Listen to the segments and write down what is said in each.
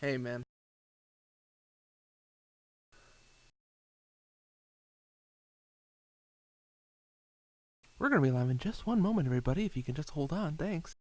Hey, man. We're going to be live in just one moment, everybody. If you can just hold on. Thanks.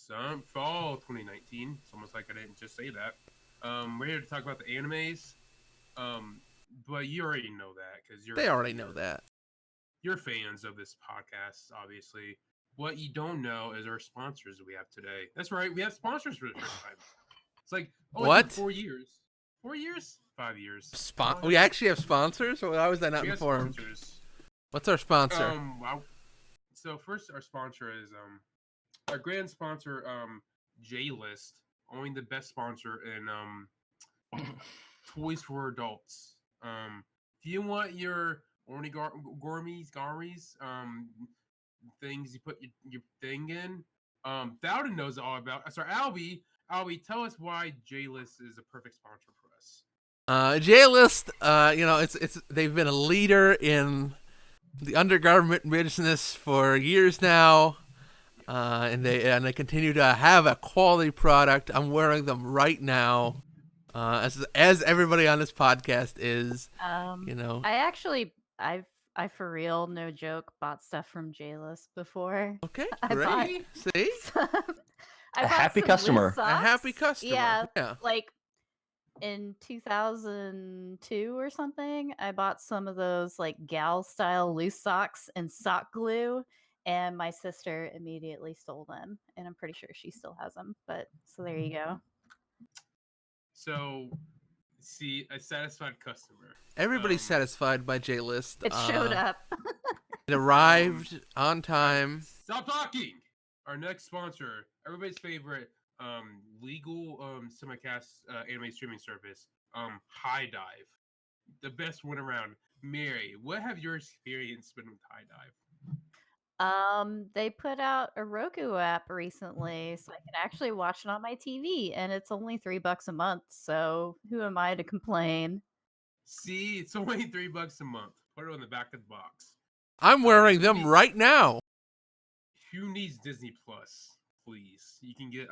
Some fall 2019. It's almost like I didn't just say that. We're here to talk about the animes. But you already know that because They already know that. you're fans of this podcast, obviously. What you don't know is our sponsors we have today. That's right, we have sponsors for the first time. It's like, oh, it's been What? 4 years. 4 years? 5 years. We actually have sponsors? Why was I not We have informed? sponsors. What's our sponsor? Wow. So first, our sponsor is our grand sponsor, J List, only the best sponsor in toys for adults. If you want your gourmies, things you put your thing in, Dowden knows all about. Sorry, Albie, tell us why J List is a perfect sponsor for us. J-List, it's they've been a leader in the undergarment business for years now. And they continue to have a quality product. I'm wearing them right now. As everybody on this podcast is, you know. I actually, I for real, no joke, bought stuff from JList before. Okay, I bought great. See? some, I A bought happy some customer. Liz A happy socks. customer. Yeah. Like in 2002 or something, I bought some of those like gal style loose socks and sock glue, and my sister immediately stole them, and I'm pretty sure she still has them. But so there you go. So, see, a satisfied customer. Everybody's satisfied by J-List. It showed up. It arrived on time. Stop talking. Our next sponsor, everybody's favorite legal simulcast anime streaming service, High Dive, the best one around. Mary, what have your experience been with High Dive? They put out a Roku app recently, so I can actually watch it on my TV, and it's only $3 a month. So who am I to complain? See, it's only $3 a month. Put it on the back of the box. I'm wearing them right now. Who needs Disney Plus? Please, you can get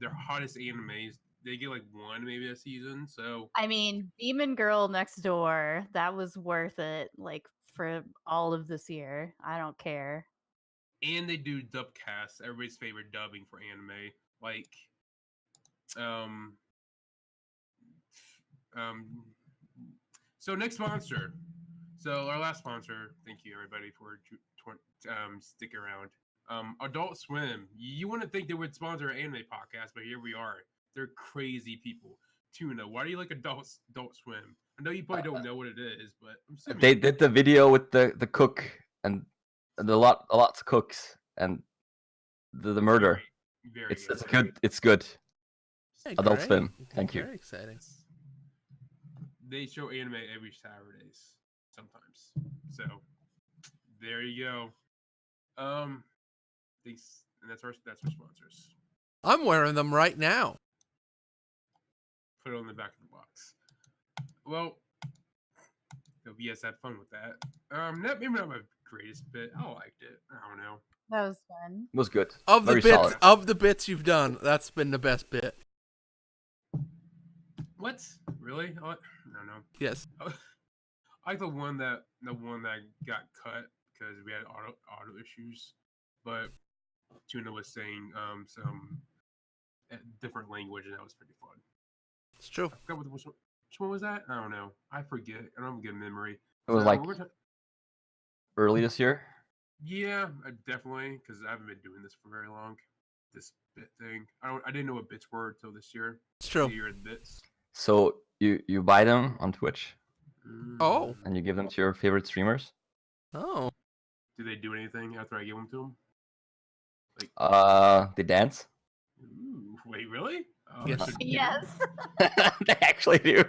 their hottest animes. They get like one maybe a season. So I mean, Demon Girl Next Door, that was worth it. Like for all of this year, I don't care. And they do dubcast, everybody's favorite dubbing for anime. Like, so next sponsor. So our last sponsor. Thank you everybody for sticking around. Adult Swim. You wouldn't think they would sponsor an anime podcast, but here we are. They're crazy people. Tuna, why do you like Adult Swim? I know you probably don't know what it is, but I'm assuming They did the video with the cook and a lot of cooks and the murder. Very It's good. It's good. Hey, Adult great. Swim. Thank you. Very exciting. They show anime every Saturdays sometimes. So there you go. Thanks, and that's our sponsors. I'm wearing them right now. Put it on the back of the box. Well, hope you guys had fun with that. Maybe not my greatest bit. I liked it. I don't know. That was fun. It was good. Of the Very bits solid. of the bits you've done, that's been the best bit. What? Really? I don't know. Yes. I like the one that got cut because we had auto issues, but Tuna was saying some different language, and that was pretty fun. It's true. I forgot which one was that? I don't know. I forget. I don't have a good memory. It was like early this year. Yeah, definitely, because I haven't been doing this for very long. This bit thing. I didn't know what bits were until this year. It's true. Year in bits. So you buy them on Twitch. Oh. And you give them to your favorite streamers. Oh. Do they do anything after I give them to them? Like, they dance. Ooh, wait, really? Yes. Yes. They actually do.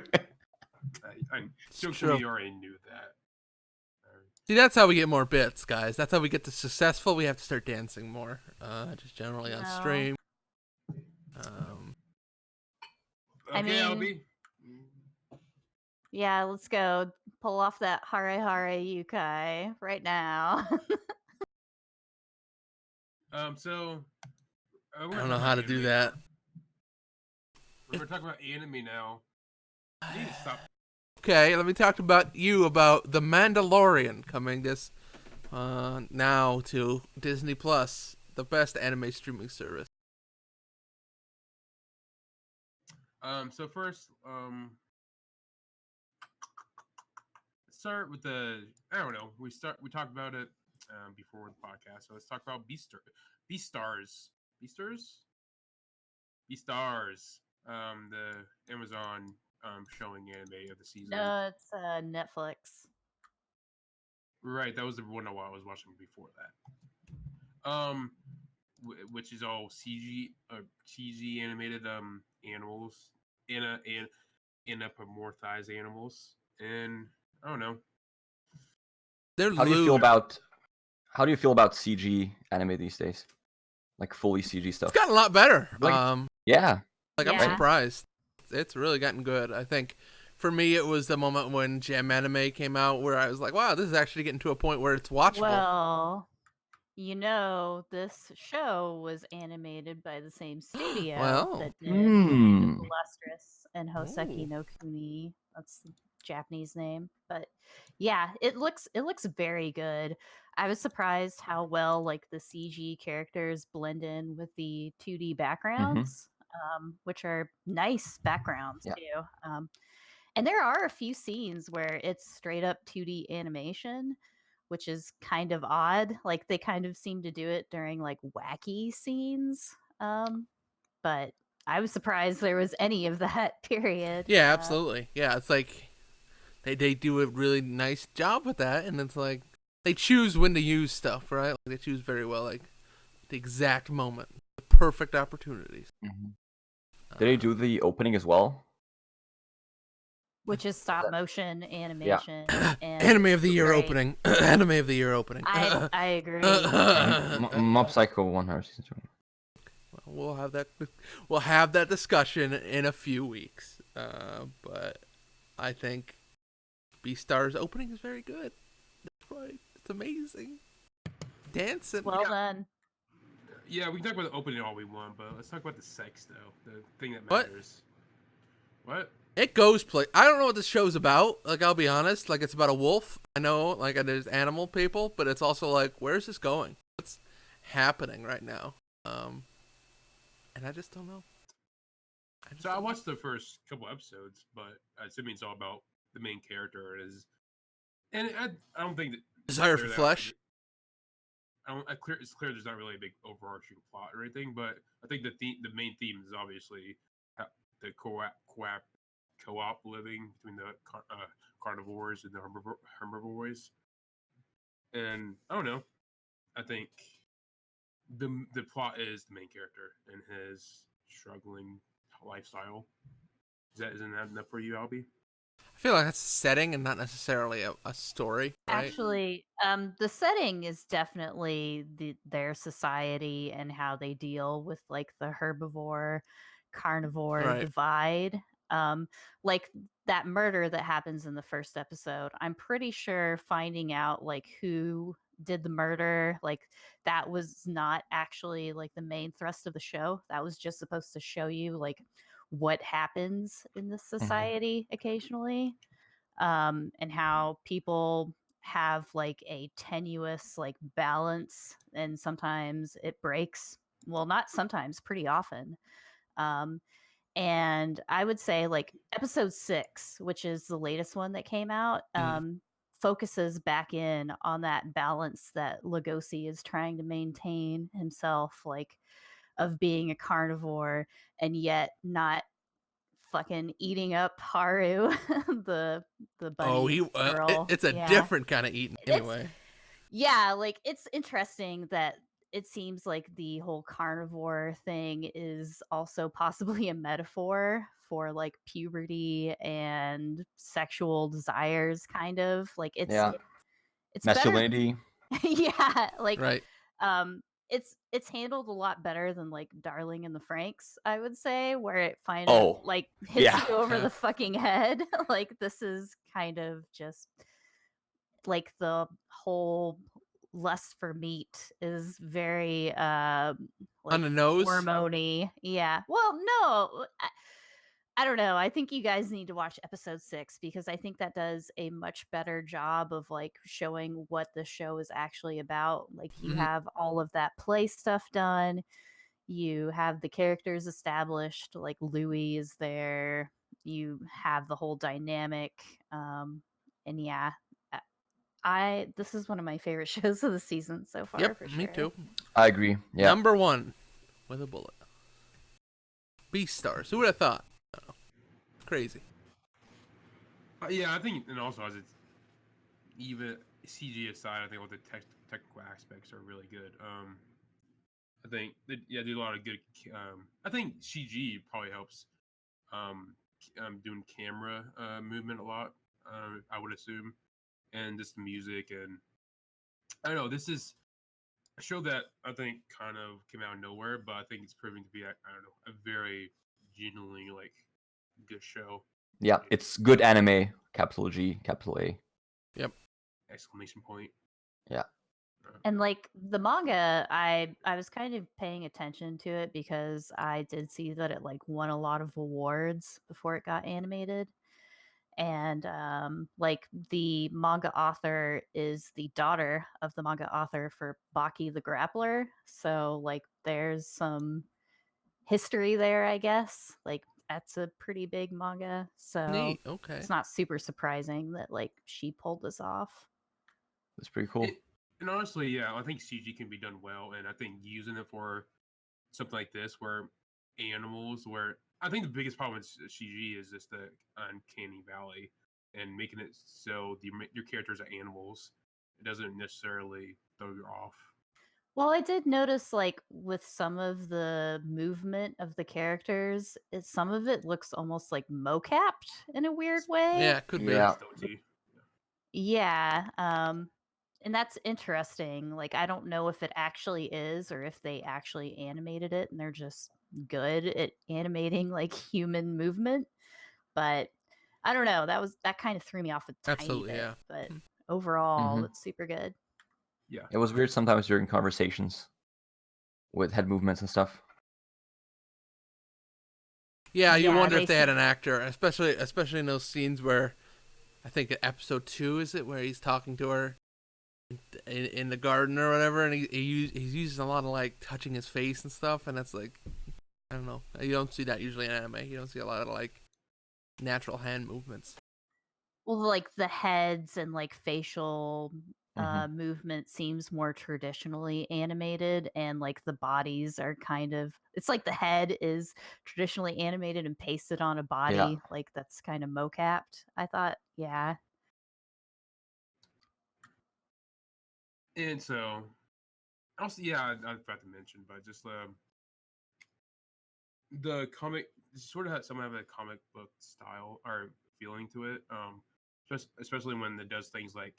I True. you already knew that. See, that's how we get more bits, guys. That's how we get to successful. We have to start dancing more. Just generally on No. stream. Um, I Okay, mean- LB. Yeah, let's go. Pull off that Hare Hare Yukai right now. So I don't know how to do that. We're talking about anime now. You need to stop. Okay, let me talk about The Mandalorian coming this now to Disney Plus, the best anime streaming service. So first, start with the. I don't know. We talked about it before the podcast. So let's talk about Beastars. Beastars. The Amazon showing anime of the season. No, it's Netflix. Right, that was the one I was watching before that. Which is all CG animated animals, anthropomorphized animals, and I don't know. They're How do you feel lewd. about CG anime these days? Like fully CG stuff. It's gotten a lot better. Like- Yeah. I'm Yeah. surprised. It's really gotten good. I think for me it was the moment when Gem Anime came out where I was like, wow, this is actually getting to a point where it's watchable. Well, this show was animated by the same studio Well. that did Hmm. Lustrous and Hoseki Ooh. no Kuni. That's the Japanese name. But yeah, it looks very good. I was surprised how well like the CG characters blend in with the 2D backgrounds, which are nice backgrounds Yeah. too. And there are a few scenes where it's straight up 2D animation, which is kind of odd. Like they kind of seem to do it during like wacky scenes. But I was surprised there was any of that period. Yeah, absolutely. Yeah, it's like they do a really nice job with that, and it's like they choose when to use stuff, right? Like, they choose very well, like the exact moment, the perfect opportunities. Mhm. Did they do the opening as well? Which is stop motion animation. And Anime of the year great. opening. Anime of the year opening. I agree. Mob Psycho 100 season 2. We'll have that discussion in a few weeks. But I think Beastars opening is very good. That's right. It's amazing. Dancing. Well done. Yeah, we can talk about the opening all we want, but let's talk about the sex though. The thing that What? matters. What? It goes I don't know what this show's about. Like, I'll be honest. Like, it's about a wolf. I know, like, there's animal people, but it's also like, where's this going? What's happening right now? And I just don't know. So I watched the first couple episodes, but I assume it's all about the main character and I don't think that Desire for clear that- flesh. It's clear there's not really a big overarching plot or anything, but I think the main theme is obviously the co-op living between the carnivores and the herbivores. And I don't know. I think the plot is the main character and his struggling lifestyle. Isn't that enough for you, Albie? I feel like that's a setting and not necessarily a story, right? Actually, the setting is definitely their society and how they deal with like the herbivore carnivore Right. divide. Like that murder that happens in the first episode, I'm pretty sure finding out like who did the murder, like that was not actually like the main thrust of the show. That was just supposed to show you like what happens in this society occasionally, and how people have like a tenuous like balance, and sometimes it breaks. Well, not sometimes, pretty often. And I would say like episode 6, which is the latest one that came out, focuses back in on that balance that Lugosi is trying to maintain himself, like of being a carnivore and yet not fucking eating up Haru, the bunny girl. It's a Yeah. different kind of eating It's- anyway. Yeah, like it's interesting that it seems like the whole carnivore thing is also possibly a metaphor for like puberty and sexual desires, kind of like it's Yeah. It's better. Masculinity. Yeah, like Right. it's handled a lot better than like Darling in the Franks, I would say, where it kind Oh, of like hits yeah. you over Yeah. the fucking head. Like this is kind of just like the whole lust for meat is very like On the nose. hormony. Yeah. Well, no. I don't know. I think you guys need to watch episode 6 because I think that does a much better job of like showing what the show is actually about. Like you Mhm. have all of that play stuff done. You have the characters established, like Louis is there. You have the whole dynamic. And yeah, this is one of my favorite shows of the season so far. Yep, for me sure. too. I agree. Yeah. Number 1 with a bullet. Beastars. Who would have thought? I don't know. Crazy. Yeah, I think, and also as it's even CG aside, I think all the technical aspects are really good. I think they do a lot of good. I think CG probably helps. Doing camera movement a lot. I would assume, and just the music and I don't know. This is a show that I think kind of came out of nowhere, but I think it's proving to be I don't know, a very genuinely like good show. Yeah, it's good anime. Capital G, capital A. Exclamation point. Yeah. And like the manga, I was kind of paying attention to it because I did see that it like won a lot of awards before it got animated. And like the manga author is the daughter of the manga author for Baki the Grappler. So like there's some history there, I guess. Like that's a pretty big manga. So Neat. Okay. it's not super surprising that like she pulled this off. That's pretty cool. And honestly, yeah, I think CG can be done well, and I think using it for something like this, where animals, where I think the biggest problem with CG is just the uncanny valley, and making it so your characters are animals, it doesn't necessarily throw you off. Well, I did notice, like, with some of the movement of the characters, some of it looks almost like mocapped in a weird way. Yeah, it could be. Yeah. Yeah. And that's interesting. Like, I don't know if it actually is or if they actually animated it and they're just good at animating like human movement. But I don't know. That kind of threw me off a tiny Absolutely, bit. yeah. But overall, Mhm. it's super good. Yeah. It was weird sometimes during conversations with head movements and stuff. Yeah, you Yeah, wonder they if they had an actor, especially in those scenes where I think episode 2 is it where he's talking to her in the garden or whatever, and he's using a lot of like touching his face and stuff, and that's like I don't know. You don't see that usually in anime. You don't see a lot of like natural hand movements. Well, like the heads and like facial Mhm. movement seems more traditionally animated, and like the bodies are kind of, it's like the head is traditionally animated and pasted on a body, like that's kind of mocapped. I thought, yeah. And so, also, yeah, I forgot to mention, but just the comic sort of some have a comic book style or feeling to it. Just especially when it does things like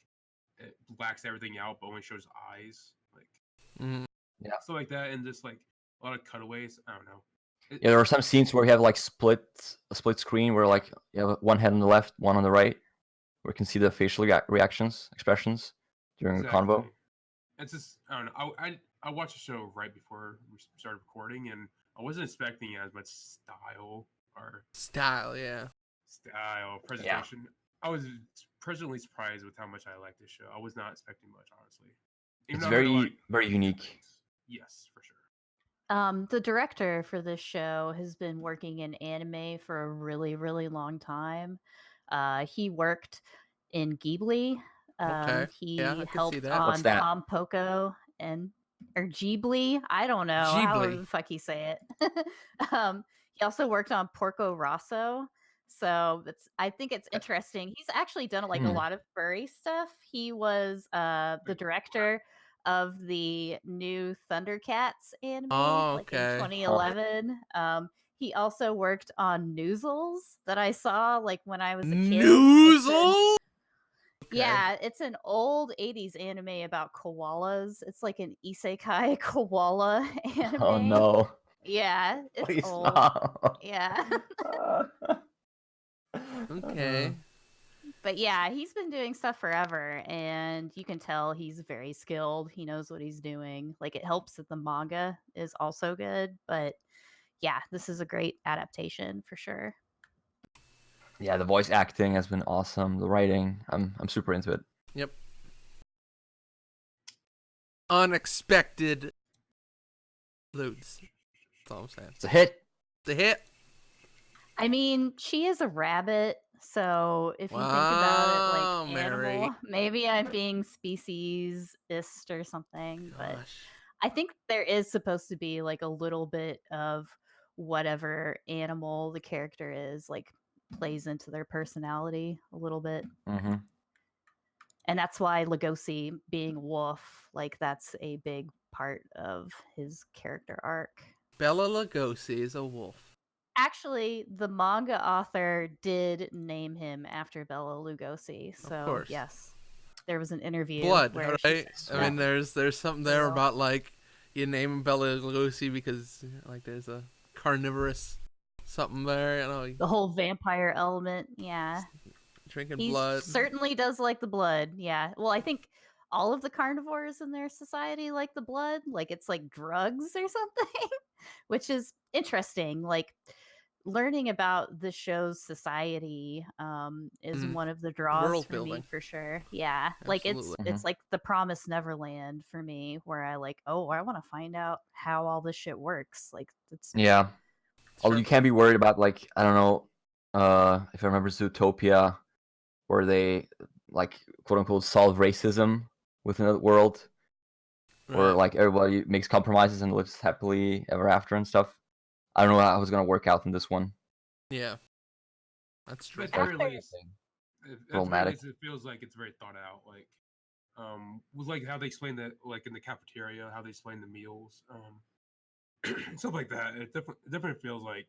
it blacks everything out but only shows eyes, like Mm. stuff like that, and just like a lot of cutaways. I don't know. Yeah, there are some scenes where you have like a split screen where like you have one head on the left, one on the right, where you can see the facial reactions, expressions during the convo. It's just I don't know. I watched the show right before we started recording, and I wasn't expecting as much style Yeah. presentation. I was pleasantly surprised with how much I liked this show. I was not expecting much, honestly. It's very, very unique. Yes, for sure. The director for this show has been working in anime for a really, really long time. He worked in Ghibli. Okay. He Yeah, I could see helped that. on What's that? Tom Poco or Ghibli. I don't know Ghibli. however the fuck you say it. He also worked on Porco Rosso. So I think it's interesting. He's actually done like a Hmm. lot of furry stuff. He was the director of the new Thundercats anime, Oh, like in okay. 2011. He also worked on Noozles that I saw like when I was a kid. Noozle? Okay. Yeah, it's an old 80s anime about koalas. It's like an isekai koala anime. Oh no. Yeah, it's Please old. stop. Yeah. Okay. But yeah, he's been doing stuff forever, and you can tell he's very skilled. He knows what he's doing. Like, it helps that the manga is also good, but yeah, this is a great adaptation for sure. Yeah, the voice acting has been awesome. The writing, I'm super into it. Yep. Unexpected loots. That's all I'm saying. It's a hit. The hit. I mean, she is a rabbit, so if you think about Wow, it like Mary. animal, maybe I'm being speciesist or something, but Gosh. I think there is supposed to be like a little bit of whatever animal the character is, like plays into their personality a little bit. Mm-hmm. And that's why Lugosi being wolf, like that's a big part of his character arc. Bella Lugosi is a wolf. Actually, the manga author did name him after Bella Lugosi. So course. yes, there was an interview. Blood, where she right? said- I mean, there's something there Yeah. about like you name him Bella Lugosi because like there's a carnivorous something there. You know, the whole vampire element. Yeah, drinking he blood. certainly does like the blood. Yeah. Well, I think all of the carnivores in their society like the blood. Like it's like drugs or something, which is interesting. Like learning about the show's society is Mm. one of the draws World for me building. for sure. Yeah, like Absolutely. it's like the Promised Neverland for me, where I like, oh, I want to find out how all this shit works. Like it's Yeah. Although you can't be worried about, like, I don't know, if I remember Zootopia, where they like quote unquote solve racism within the world, where Right. like everybody makes compromises and lives happily ever after and stuff. I don't know how it's gonna work out in this one. Yeah, that's true. But at the very After- least, at the very Problematic. least, it feels like it's very thought out. Like, with like how they explain that, like in the cafeteria, how they explain the meals, stuff like that. It definitely feels like,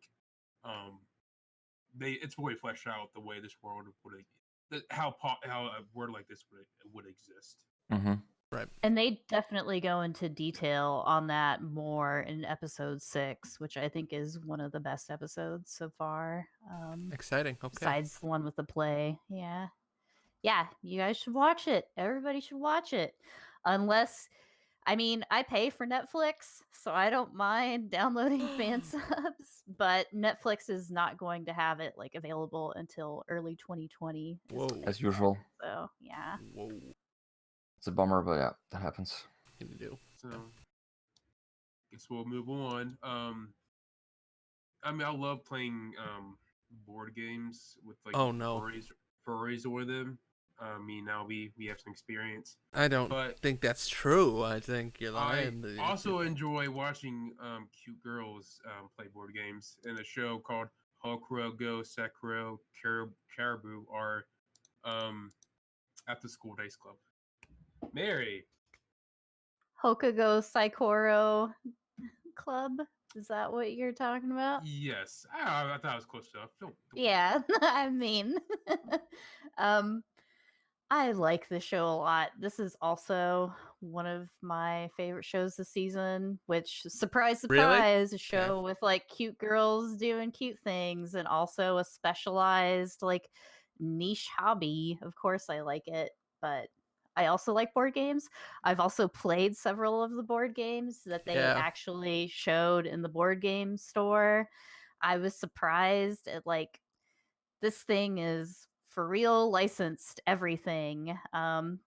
it's really fleshed out the way this world would, how a word like this would exist. Mm-hmm. And they definitely go into detail on that more in episode 6, which I think is one of the best episodes so far. Exciting. Okay. Besides the one with the play. Yeah. Yeah, you guys should watch it. Everybody should watch it. Unless, I mean, I pay for Netflix, so I don't mind downloading fan subs, but Netflix is not going to have it like available until early 2020. is Whoa. what they As said. usual. So, yeah. Whoa. It's a bummer, but yeah, that happens. What can you do? So, guess we'll move on. I mean, I love playing board games with like Oh, no. furries with them. I mean, now we have some experience. I don't But think that's true. I think you're I lying. also enjoy watching cute girls play board games in a show called Hokuro Go Sekiro Caribou or at the School Days Club. Mary, Hokugo Saikoro Club. Is that what you're talking about? yes, I thought I was close enough. Don't Yeah, I mean, I like the show a lot. This is also one of my favorite shows this season, which surprise, Really? surprise, a show with like cute girls doing cute things and also a specialized like niche hobby. Of course, I like it, but I also like board games. I've also played several of the board games that they Yeah. actually showed in the board game store. I was surprised at like this thing is for real licensed everything.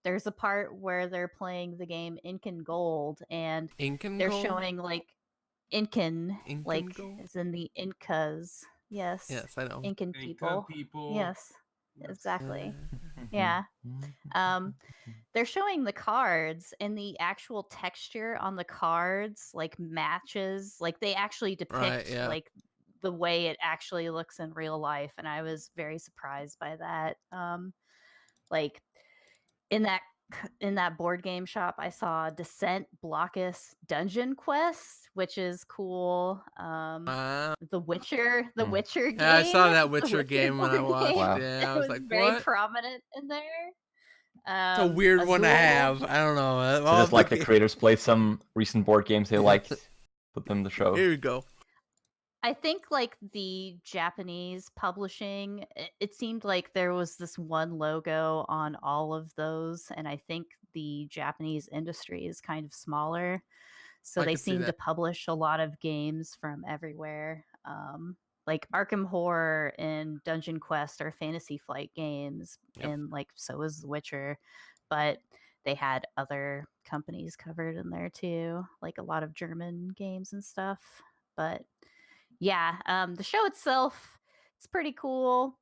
There's a part where they're playing the game Incan Gold and Incan they're Gold? showing like Incan, Incan like Gold? as in the Incas. Yes. Yes, I know. Incan Inca people. people. Yes, Yes. exactly. Mm-hmm. Yeah. They're showing the cards and the actual texture on the cards like matches, like they actually depict yeah. like the way it actually looks in real life, and I was very surprised by that. Like in that board game shop, I saw Descent Blockus Dungeon Quest, which is cool. Wow. The Witcher game. Yeah, I saw that the Witcher game when I board watched. game. Wow. Yeah, I It was was like, very what? prominent in there. It's a weird one to Azul. have. I don't know. So All just like the ga- creators played some recent board games they Yeah, liked, so- put them in the show. Here you go. I think like the Japanese publishing, it seemed like there was this one logo on all of those, and I think the Japanese industry is kind of smaller, so I they could see seem to that. publish a lot of games from everywhere. Like Arkham Horror and Dungeon Quest are Fantasy Flight games, Yep. and like so is The Witcher, but they had other companies covered in there too, like a lot of German games and stuff. But yeah, the show itself, it's pretty cool.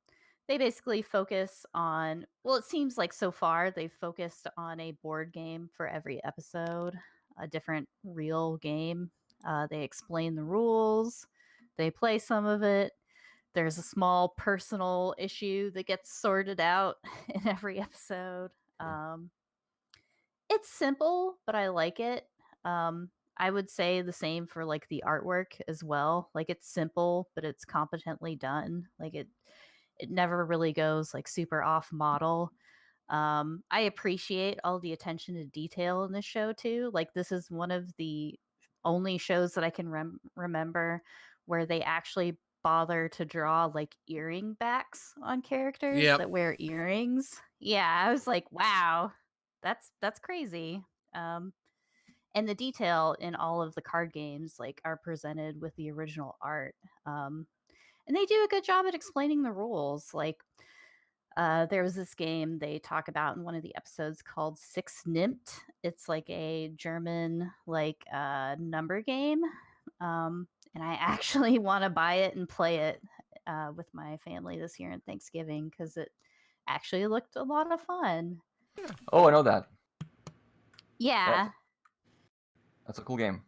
They basically focus on, well, it seems like so far they've focused on a board game for every episode, a different real game. They explain the rules, they play some of it. There's a small personal issue that gets sorted out in every episode. Um, it's simple, but I like it. I would say the same for like the artwork as well. Like it's simple, but it's competently done. Like it never really goes like super off model. I appreciate all the attention to detail in this show too. Like this is one of the only shows that I can remember where they actually bother to draw like earring backs on characters Yep. that wear earrings. Yeah, I was like, wow, that's crazy. Um, and the detail in all of the card games like are presented with the original art. Um, and they do a good job at explaining the rules. Like there was this game they talk about in one of the episodes called Six Nimmt. It's like a German like number game, and I actually want to buy it and play it with my family this year in Thanksgiving because it actually looked a lot of fun. Oh, I know that. Yeah, That's a cool game.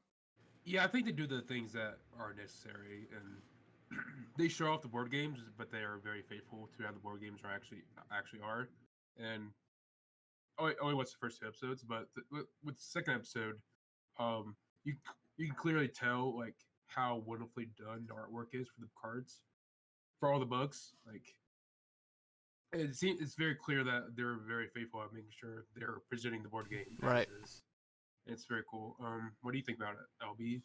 Yeah, I think they do the things that are necessary, and they show off the board games, but they are very faithful to how the board games are actually are. And I only watched the first two episodes, but with the second episode, um, you can clearly tell like how wonderfully done the artwork is for the cards, for all the books. Like it's very clear that they're very faithful at making sure they're presenting the board game as Right. it is. It's very cool. What do you think about it, LB?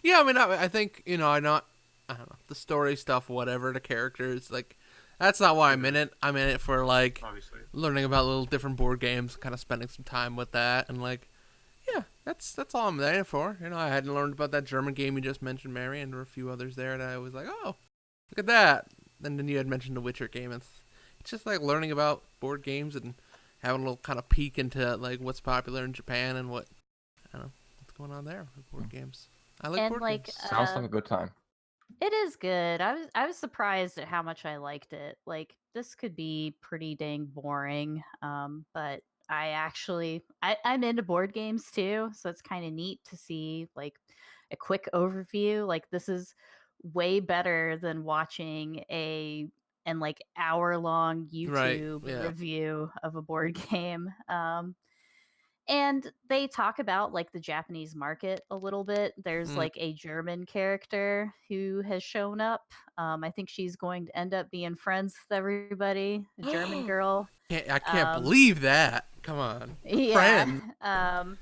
Yeah, I mean, I think I don't know, the story stuff, whatever, the characters, like that's not why I'm in it. I'm in it for like Obviously, learning about little different board games, kind of spending some time with that, and like, yeah, that's all I'm there for. I hadn't learned about that German game you just mentioned, Mary, and there were a few others there that I was like, oh, look at that. And then you had mentioned the Witcher game. It's just like learning about board games and having a little kind of peek into like what's popular in Japan and what I don't know what's going on there with board games. I like and board like games. Sounds like a good time. it is good. I was surprised at how much I liked it. Like this could be pretty dang boring, but I'm into board games too, so it's kind of neat to see like a quick overview. Like this is way better than watching a and like hour long Right. YouTube Yeah. review of a board game. And they talk about like the Japanese market a little bit. There's Mm. like a German character who has shown up. I think she's going to end up being friends with everybody. A German girl. I can't Um, believe that. Come on. Yeah. Friend.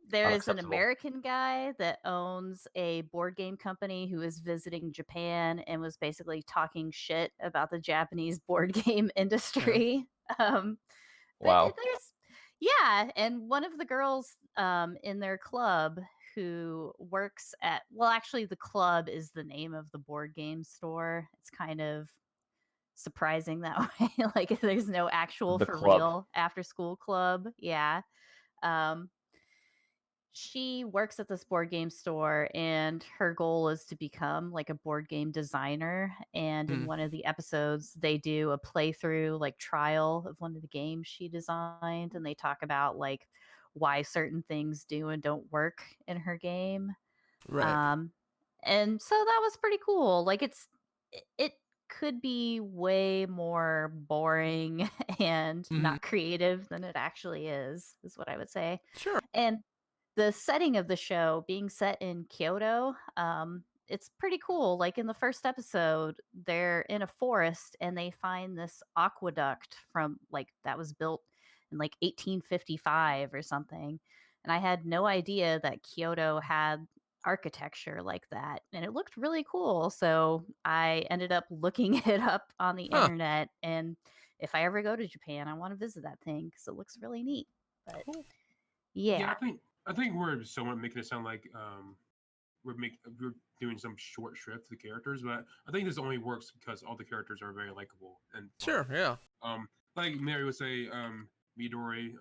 There is an Unacceptable. American guy that owns a board game company who is visiting Japan and was basically talking shit about the Japanese board game industry. Wow. Yeah, and one of the girls in their club who works at, well, actually, the club is the name of the board game store. It's kind of surprising that way. Like, there's no actual The for club. real after school club. Yeah. Um, she works at this board game store and her goal is to become like a board game designer, and in Hmm. one of the episodes they do a playthrough like trial of one of the games she designed, and they talk about like why certain things do and don't work in her game. Right. um and so that was pretty cool. Like it could be way more boring and Mhm. not creative than it actually is what I would say. Sure. And the setting of the show being set in Kyoto, it's pretty cool. Like in the first episode, they're in a forest and they find this aqueduct from like that was built in like 1855 or something. And I had no idea that Kyoto had architecture like that. And it looked really cool. So I ended up looking it up on the Huh. internet. And if I ever go to Japan, I want to visit that thing because it looks really neat. But Cool. yeah. I think we're somewhat making it sound like we're doing some short shrift to the characters, but I think this only works because all the characters are very likable and fun. Sure, yeah. Like Mary would say, Midori,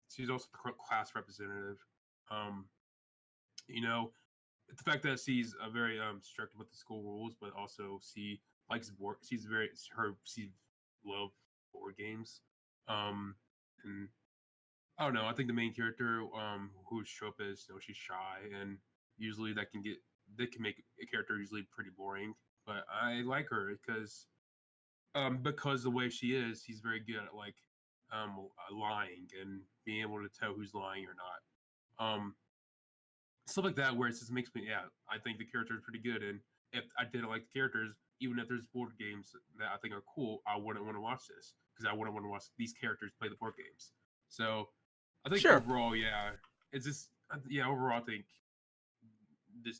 she's also the class representative. You know, the fact that she's very strict with the school rules, but also she likes board. She loves board games. And I don't know. I think the main character, who show up is, she's shy, and usually that can make a character usually pretty boring. But I like her because the way she is, she's very good at like lying and being able to tell who's lying or not. Stuff like that, where it just makes me, I think the character is pretty good, and if I didn't like the characters, even if there's board games that I think are cool, I wouldn't want to watch this because I wouldn't want to watch these characters play the board games. So I think Sure. overall, it's just overall, I think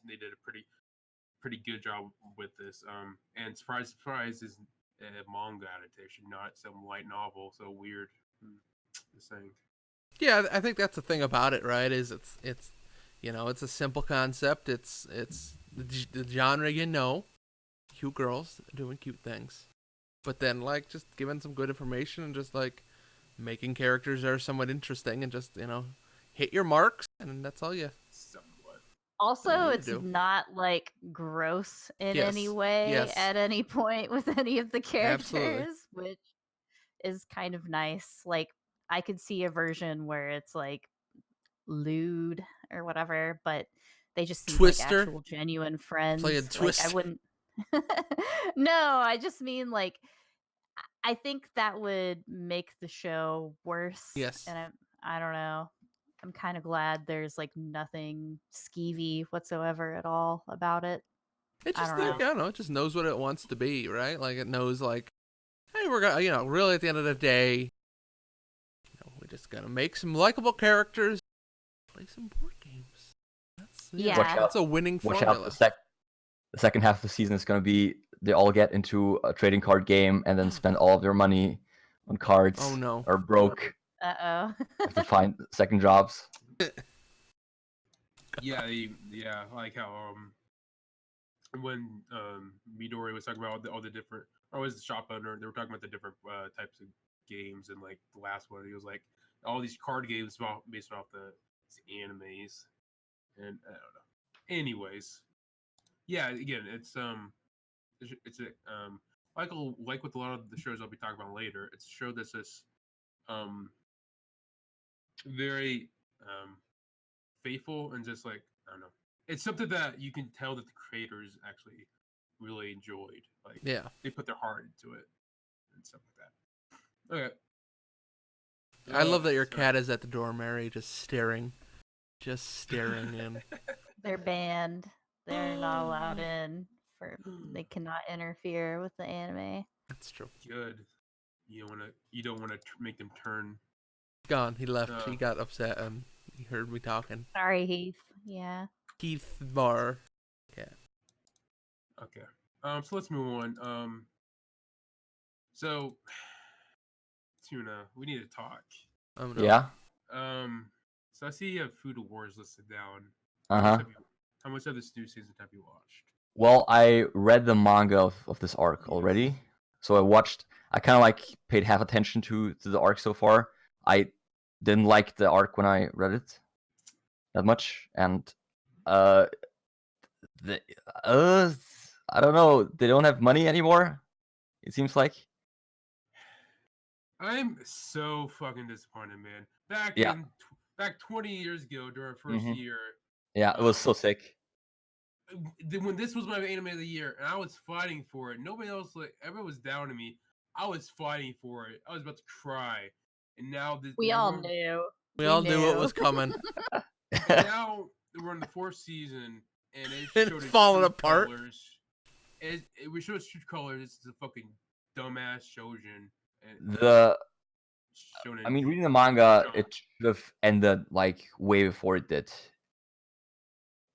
they did a pretty good job with this. And surprise is a manga adaptation, not some light novel. So weird. Just saying. Yeah, I think that's the thing about it, right? Is it's it's a simple concept. It's the genre, cute girls doing cute things, but then like just giving some good information and just like making characters that are somewhat interesting and just hit your marks, and that's all you. Somewhat. Also, you it's do. not like gross in Yes, any way yes. at any point with any of the Absolutely. characters, which is kind of nice. Like, I could see a version where it's like lewd or whatever, but they just seem like Twister? actual genuine friends. Playing Like, I Twister. wouldn't. No, I just mean like I think that would make the show worse. Yes. And I don't know. I'm kind of glad there's like nothing skeevy whatsoever at all about it. It I just don't like, I don't know. It just knows what it wants to be, right? Like it knows like, hey, we're gonna really at the end of the day, we're just gonna make some likable characters, play some board games. That's Yeah. Watch out. That's a winning Watch formula. out! The second half of the season is going to be they all get into a trading card game and then spend all of their money on cards. Oh, no. Are broke. Uh-oh. Have to find second jobs. Yeah, like how when Midori was talking about all the different, or was the shop owner, they were talking about the different types of games, and like the last one, he was like all these card games based off these animes, and I don't know. Anyways, yeah, again, it's a like with a lot of the shows I'll be talking about later. It's a show that's just very faithful and just like, I don't know. It's something that you can tell that the creators actually really enjoyed. Like, Yeah. they put their heart into it and stuff like that. Okay. I love that your sorry. cat is at the door, Mary, just staring in. They're banned. They're not allowed in. They cannot interfere with the anime. That's true. Good. You don't wanna make them turn. Gone. He left. He got upset and he heard me talking. Sorry, Heath. Yeah. Keith Barr. Yeah. Okay. So let's move on. So Tuna, we need to talk. No. Yeah. So I see you have Food Wars listed down. Uh-huh. How much of this new season have you watched? Well, I read the manga of this arc already, so I kind of like paid half attention to the arc so far. I didn't like the arc when I read it that much, and I don't know, they don't have money anymore, it seems like. I'm so fucking disappointed, man. Back 20 years ago during our 1st year. Yeah, it was so sick. When this was my anime of the year, and I was fighting for it. Nobody else, everyone was down to me. I was fighting for it. I was about to cry, and now We all knew. We all knew it was coming. Now we're in the 4th season, and it showed It's falling apart. Colors. We showed its true colors. It's a fucking dumbass shoujo. And The shonen. I mean, reading the manga, genre. it should have ended like way before it did.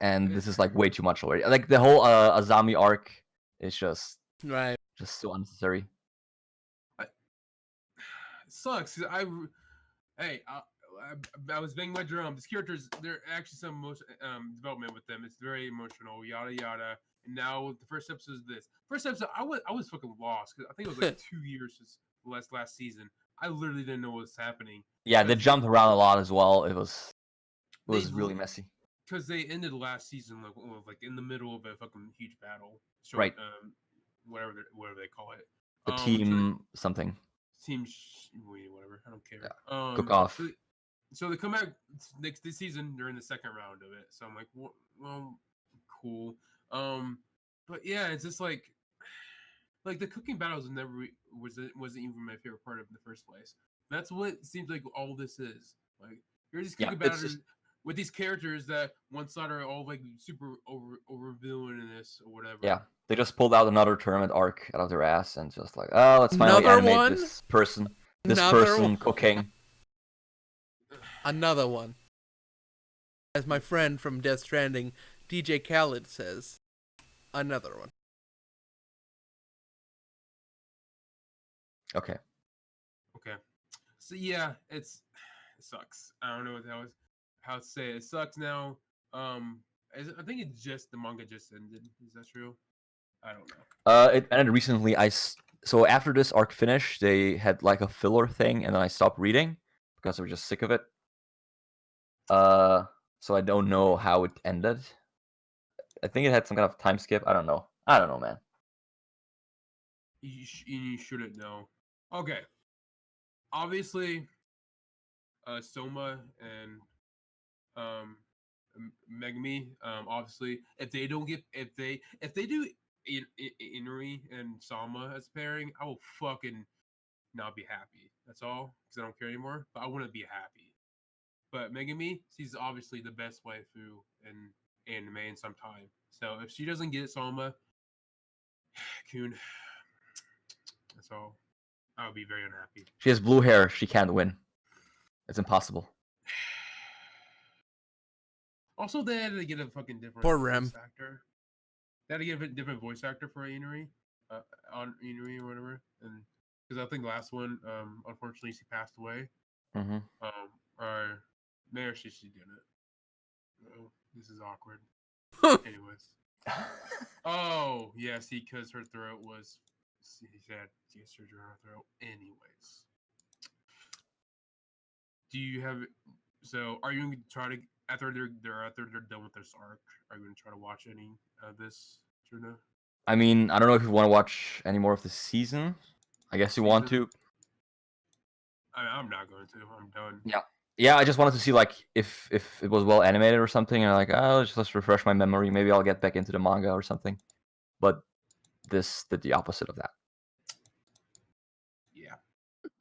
And this is like way too much already. Like the whole Azami arc is just Right. so unnecessary. It sucks. 'Cause I was banging my drum. These characters, there actually some development with them. It's very emotional, yada yada. And now the first episode is this. First episode, I was fucking lost because I think it was like 2 years since last season. I literally didn't know what was happening. Yeah, they Because jumped around a lot as well. It was They really lo- messy. because they ended last season like in the middle of a fucking huge battle. Right. Whatever they call it. The so team something. whatever. I don't care. Yeah. Cook off. So they come back this season. They're in the second round of it. So I'm like, well, cool. But yeah, it's just like the cooking battles wasn't even my favorite part of it in the first place. That's what it seems like all this is. Like you're just cooking it's battles just- with these characters that one side are all like super over villainous or whatever. Yeah, they just pulled out another tournament arc out of their ass and just like, oh, let's finally Another animate one? this person. This Another person one? cooking. Another one. As my friend from Death Stranding, DJ Khaled says, another one. Okay. Okay. So yeah, it sucks. I don't know how to say it. It sucks now. I think it's just the manga just ended. Is that true? I don't know. It ended recently. So after this arc finished, they had like a filler thing, and then I stopped reading because I was just sick of it. So I don't know how it ended. I think it had some kind of time skip. I don't know, man. You shouldn't know. Okay. Obviously, Soma and Megami. Obviously, if they do Inuri and Sama as a pairing, I will fucking not be happy. That's all, because I don't care anymore. But I wouldn't be happy. But Megami, she's obviously the best waifu in anime in some time. So if she doesn't get Sama, Kun, that's all. I would be very unhappy. She has blue hair. She can't win. It's impossible. Also, they had to get a fucking different Poor Rem. voice actor. They had to get a different voice actor for Inuri, on Inuri or whatever. And because I think the last one, unfortunately, she passed away. Mm-hmm. Or maybe she didn't. Oh, this is awkward. Anyways. Oh, yeah, see, because her throat was. She had surgery on her throat. Anyways. Do you have. So, are you going to try to. After they're done with this arc, are you going to try to watch any of this, Juna? I mean, I don't know if you want to watch any more of the season. I guess you want to. I'm not going to. I'm done. Yeah, I just wanted to see like if it was well animated or something, and like, oh, let's refresh my memory. Maybe I'll get back into the manga or something. But this did the opposite of that. Yeah.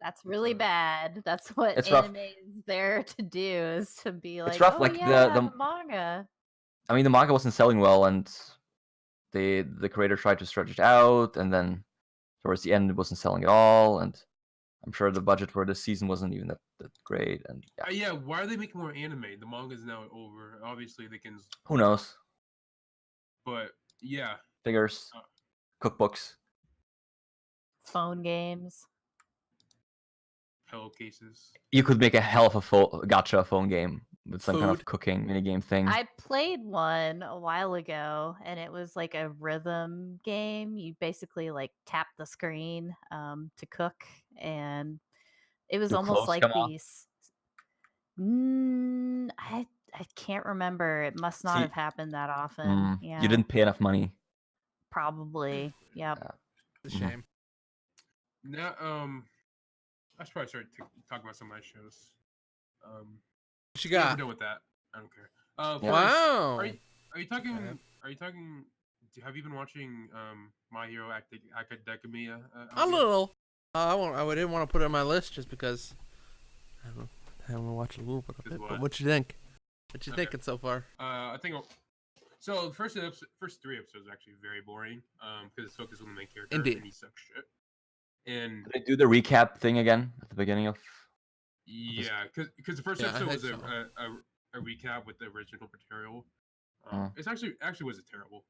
That's really bad. That's what It's rough. anime is there to do, is to be like, rough, oh like, yeah, the- manga. I mean, the manga wasn't selling well, and the creator tried to stretch it out, and then towards the end, it wasn't selling at all. And I'm sure the budget for this season wasn't even that great. And yeah, Yeah, why are they making more anime? The manga's now over. Obviously, they can. who knows? But yeah, Figures, cookbooks. Phone games. pillowcases. You could make a hell of a gacha phone game with some kind of Food. cooking minigame thing. I played one a while ago, and it was like a rhythm game. You basically like tap the screen to cook, and it was Do almost clothes like come off? these. I can't remember. It must not See- have happened that often. Yeah, You didn't pay enough money. probably. Yep. It's a shame. Now, I should probably start talking about some of my shows. What you Yeah, we're got? done with that. I don't care. Yeah. First, Wow. Are you talking? Okay. Are you talking? Have you been watching My Hero Academia? A little. I didn't want to put it on my list just because I don't know. I want to watch a little bit of Because it. what? But what you think? What you Okay. thinking so far? I think. So the first 3 episodes are actually very boring. Because it's focused on the main character. Indeed. And he sucks shit. And Did they do the recap thing again at the beginning of Yeah, because the first Yeah, I episode was think so. a recap with the original material. Mm. It's actually wasn't terrible.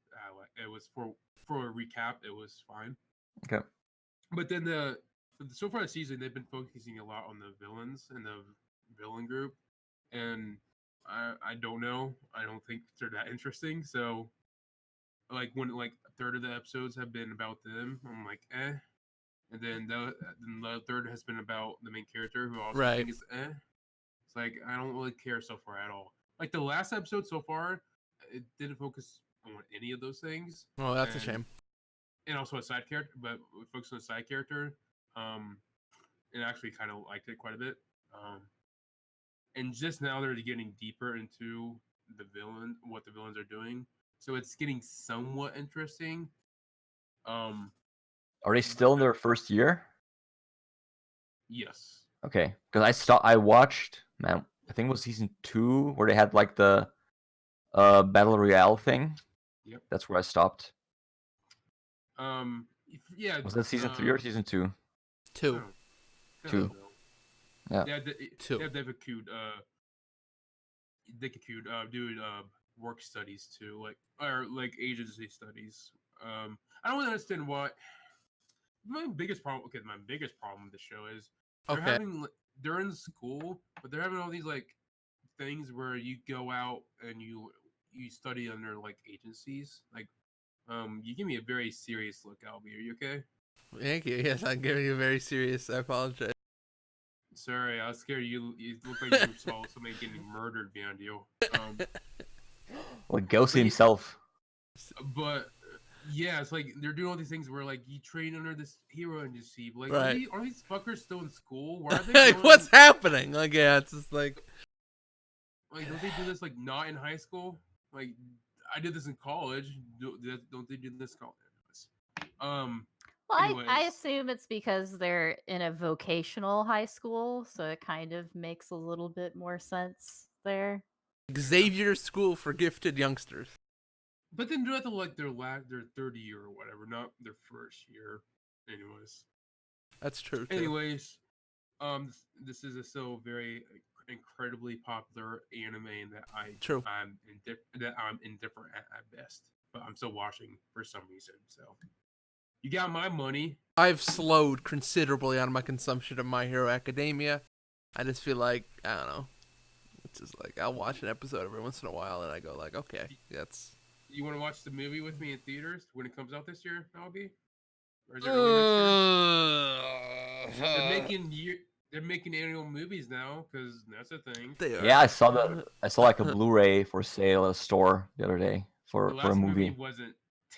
It was for a recap. It was fine. Okay. But then so far this season they've been focusing a lot on the villains and the villain group, and I don't know. I don't think they're that interesting. So like when like a third of the episodes have been about them, I'm like eh. And then the third has been about the main character, who I also Right. think is eh. It's like I don't really care so far at all. Like the last episode so far, it didn't focus on any of those things. Oh, that's a and, shame. And also a side character, but we focused on a side character. And actually kind of liked it quite a bit. And just now they're getting deeper into what the villains are doing. So it's getting somewhat interesting. Are they still in their first year? Yes. Okay, because I watched, man, I think it was season 2 where they had like the battle royale thing. Yep. That's where I stopped. Yeah. Was that season 3 or season 2? 2. I Two. don't know. Yeah. Two. They could do work studies too, like agency studies. I don't really understand why. My biggest problem with the show is Okay. they're in school, but they're having all these like things where you go out and you study under like agencies. Like, you give me a very serious look, Albie. Are you okay? Thank you. Yes, I'm giving you very serious. I apologize. Sorry, I was scared you looked like you saw somebody getting murdered behind you. Like Ghosty But himself. But yeah, it's like they're doing all these things where like you train under this hero agency. But, like, Right. are these fuckers still in school? Why are they Like, going, what's happening? Like, yeah, it's just like, like, don't they do this like not in high school? Like, I did this in college. Don't they do this in college? Well, I Anyways. assume it's because they're in a vocational high school, so it kind of makes a little bit more sense there. Xavier School for Gifted Youngsters. But then do it to like their third year or whatever, not their first year. Anyways. That's true, too. Anyways, this is a still very incredibly popular anime that True. I'm indifferent at best, but I'm still watching for some reason. So you got my money. I've slowed considerably on my consumption of My Hero Academia. I just feel like, I don't know. It's just like, I'll watch an episode every once in a while, and I go like, okay, that's... You want to watch the movie with me in theaters when it comes out this year, Albie? Or is it early next year? They're making annual movies now because that's a thing. They are. Yeah, I saw like a Blu-ray for sale at a store the other day for The a last movie. wasn't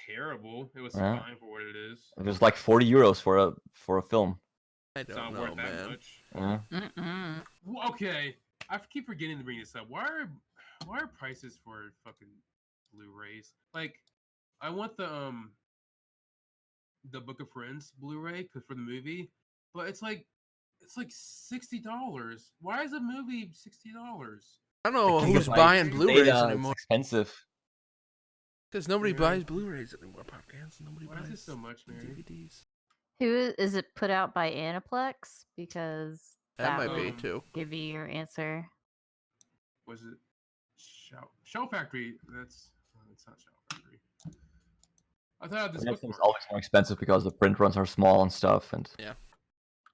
terrible. It was Yeah. fine for what it is. It was like 40 euros for a film. I It's don't not know, worth that man. much. Yeah. Mm-mm. Well, okay, I keep forgetting to bring this up. Why are prices for fucking Blu-rays? Like, I want the Book of Friends Blu-ray for the movie, but it's like $60. Why is a movie $60? I don't know Because who's of, buying like, Blu-rays Data, anymore. It's expensive. Because nobody Yeah. buys Blu-rays anymore, Popcans. Nobody Why buys is this so much, Mary? DVDs. Who is it put out by Aniplex? Because That might be, would too. give you your answer. Was it Shell Factory? It's not Shell Factory. I thought I had this It's bookmark. always more expensive because the print runs are small and stuff. And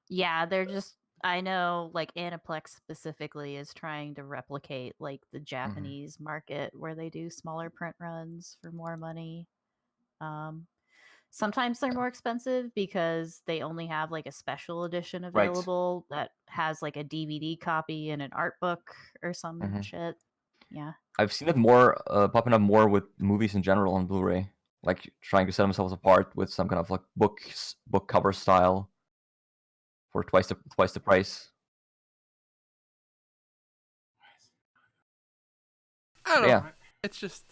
Yeah, they're just. I know, like Aniplex specifically is trying to replicate like the Japanese market where they do smaller print runs for more money. Sometimes they're more expensive because they only have like a special edition Right. available that has like a DVD copy and an art book or some Mhm. shit. Yeah. I've seen it more popping up more with movies in general on Blu-ray, like trying to set themselves apart with some kind of like book cover style for twice the price. I don't Yeah. know. It's just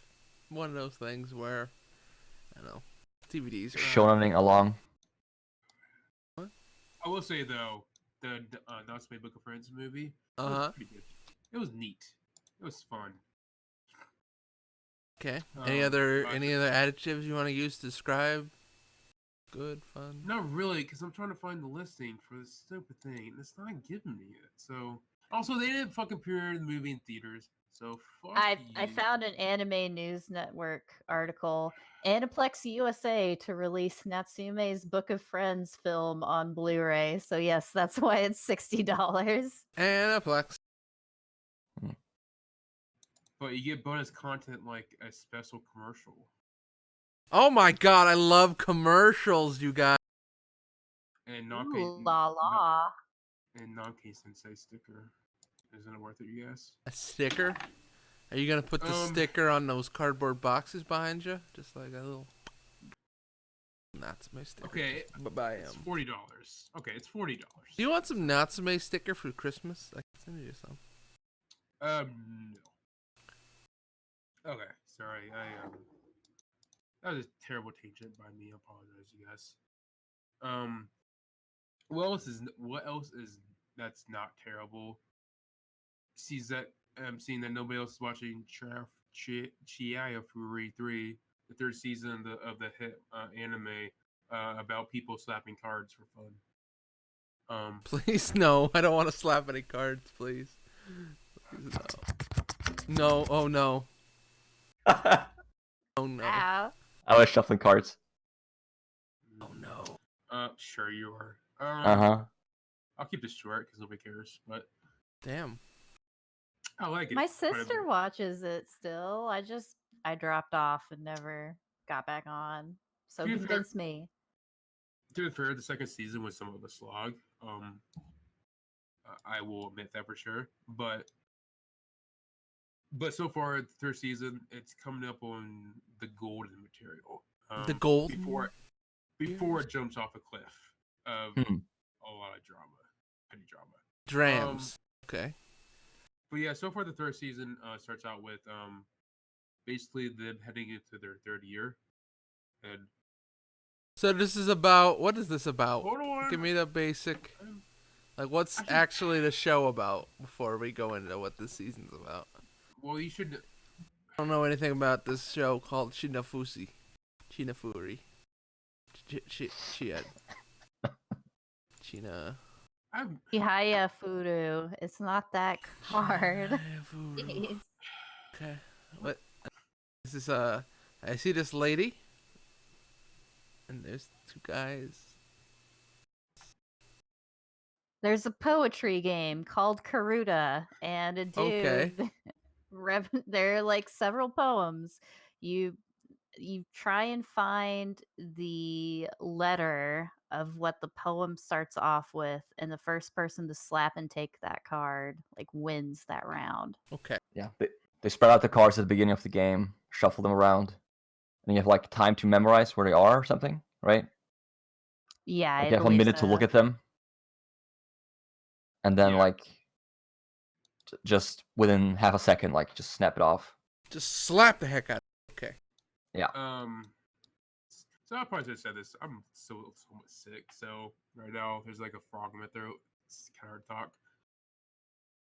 one of those things where, I don't know, DVDs are... Shonening along. I will say though, the Natsume Book of Friends movie Uh-huh. was pretty good. It was neat. It was fun. Okay. Any other I- adjectives you want to use to describe good fun. Not really, because I'm trying to find the listing for this stupid thing, and it's not giving me it. So, also, they didn't fucking premiere the movie in theaters. So, fuck I you. found an Anime News Network article. Aniplex USA to release Natsume's Book of Friends film on Blu-ray. So yes, that's why it's $60. Aniplex. But you get bonus content like a special commercial. Oh my god, I love commercials, you guys. And Ooh, la la. and Nankei Sensei sticker. Isn't it worth it, you guys? A sticker? Are you gonna put the sticker on those cardboard boxes behind you? Just like a little. Natsume sticker. Okay, Bye it's $40. Okay, it's $40. Do you want some Natsume sticker for Christmas? I can send you some. No. Okay, sorry. That was a terrible tangent by me. I apologize, you guys. What else is that's not terrible? Seeing that nobody else is watching Chihaya Furi 3, the third season of the hit anime about people slapping cards for fun. Please, no. I don't want to slap any cards, please. Please, no. No. Oh, no. Oh, no. Ow. I was shuffling cards. Oh, no. Sure you are. I'll keep this short because nobody cares. But Damn. I like it. My quite a sister bit. watches it still. I dropped off and never got back on. So To be fair- convince me. To be fair, the second season was some of a slog. I will admit that for sure. But so far, the third season, it's coming up on the golden material. The gold? Before it jumps off a cliff of a lot of drama, petty drama. Drams. Okay. But yeah, so far the third season starts out with basically them heading into their third year, and So this is about. What is this about? hold on. Give me the basic. Like, what's Actually- actually the show about before we go into what this season's about? Well, you should. I don't know anything about this show called Chinafuri. China. I'm Chihaya Furu. It's not that hard. Furu. Okay. What? This is I see this lady. And there's two guys. There's a poetry game called Karuta, and a dude. Okay. There are like several poems. You try and find the letter of what the poem starts off with, and the first person to slap and take that card like wins that round. Okay. Yeah, they spread out the cards at the beginning of the game, shuffle them around, and you have like time to memorize where they are or something, right? Yeah, Like I you have a believe minute to look so. at them, and then Yeah. like just within half a second, like just snap it off. Just slap the heck out of it. Okay. So I probably just said this. I'm so much sick. So right now there's like a frog in my throat. It's kind of hard to talk.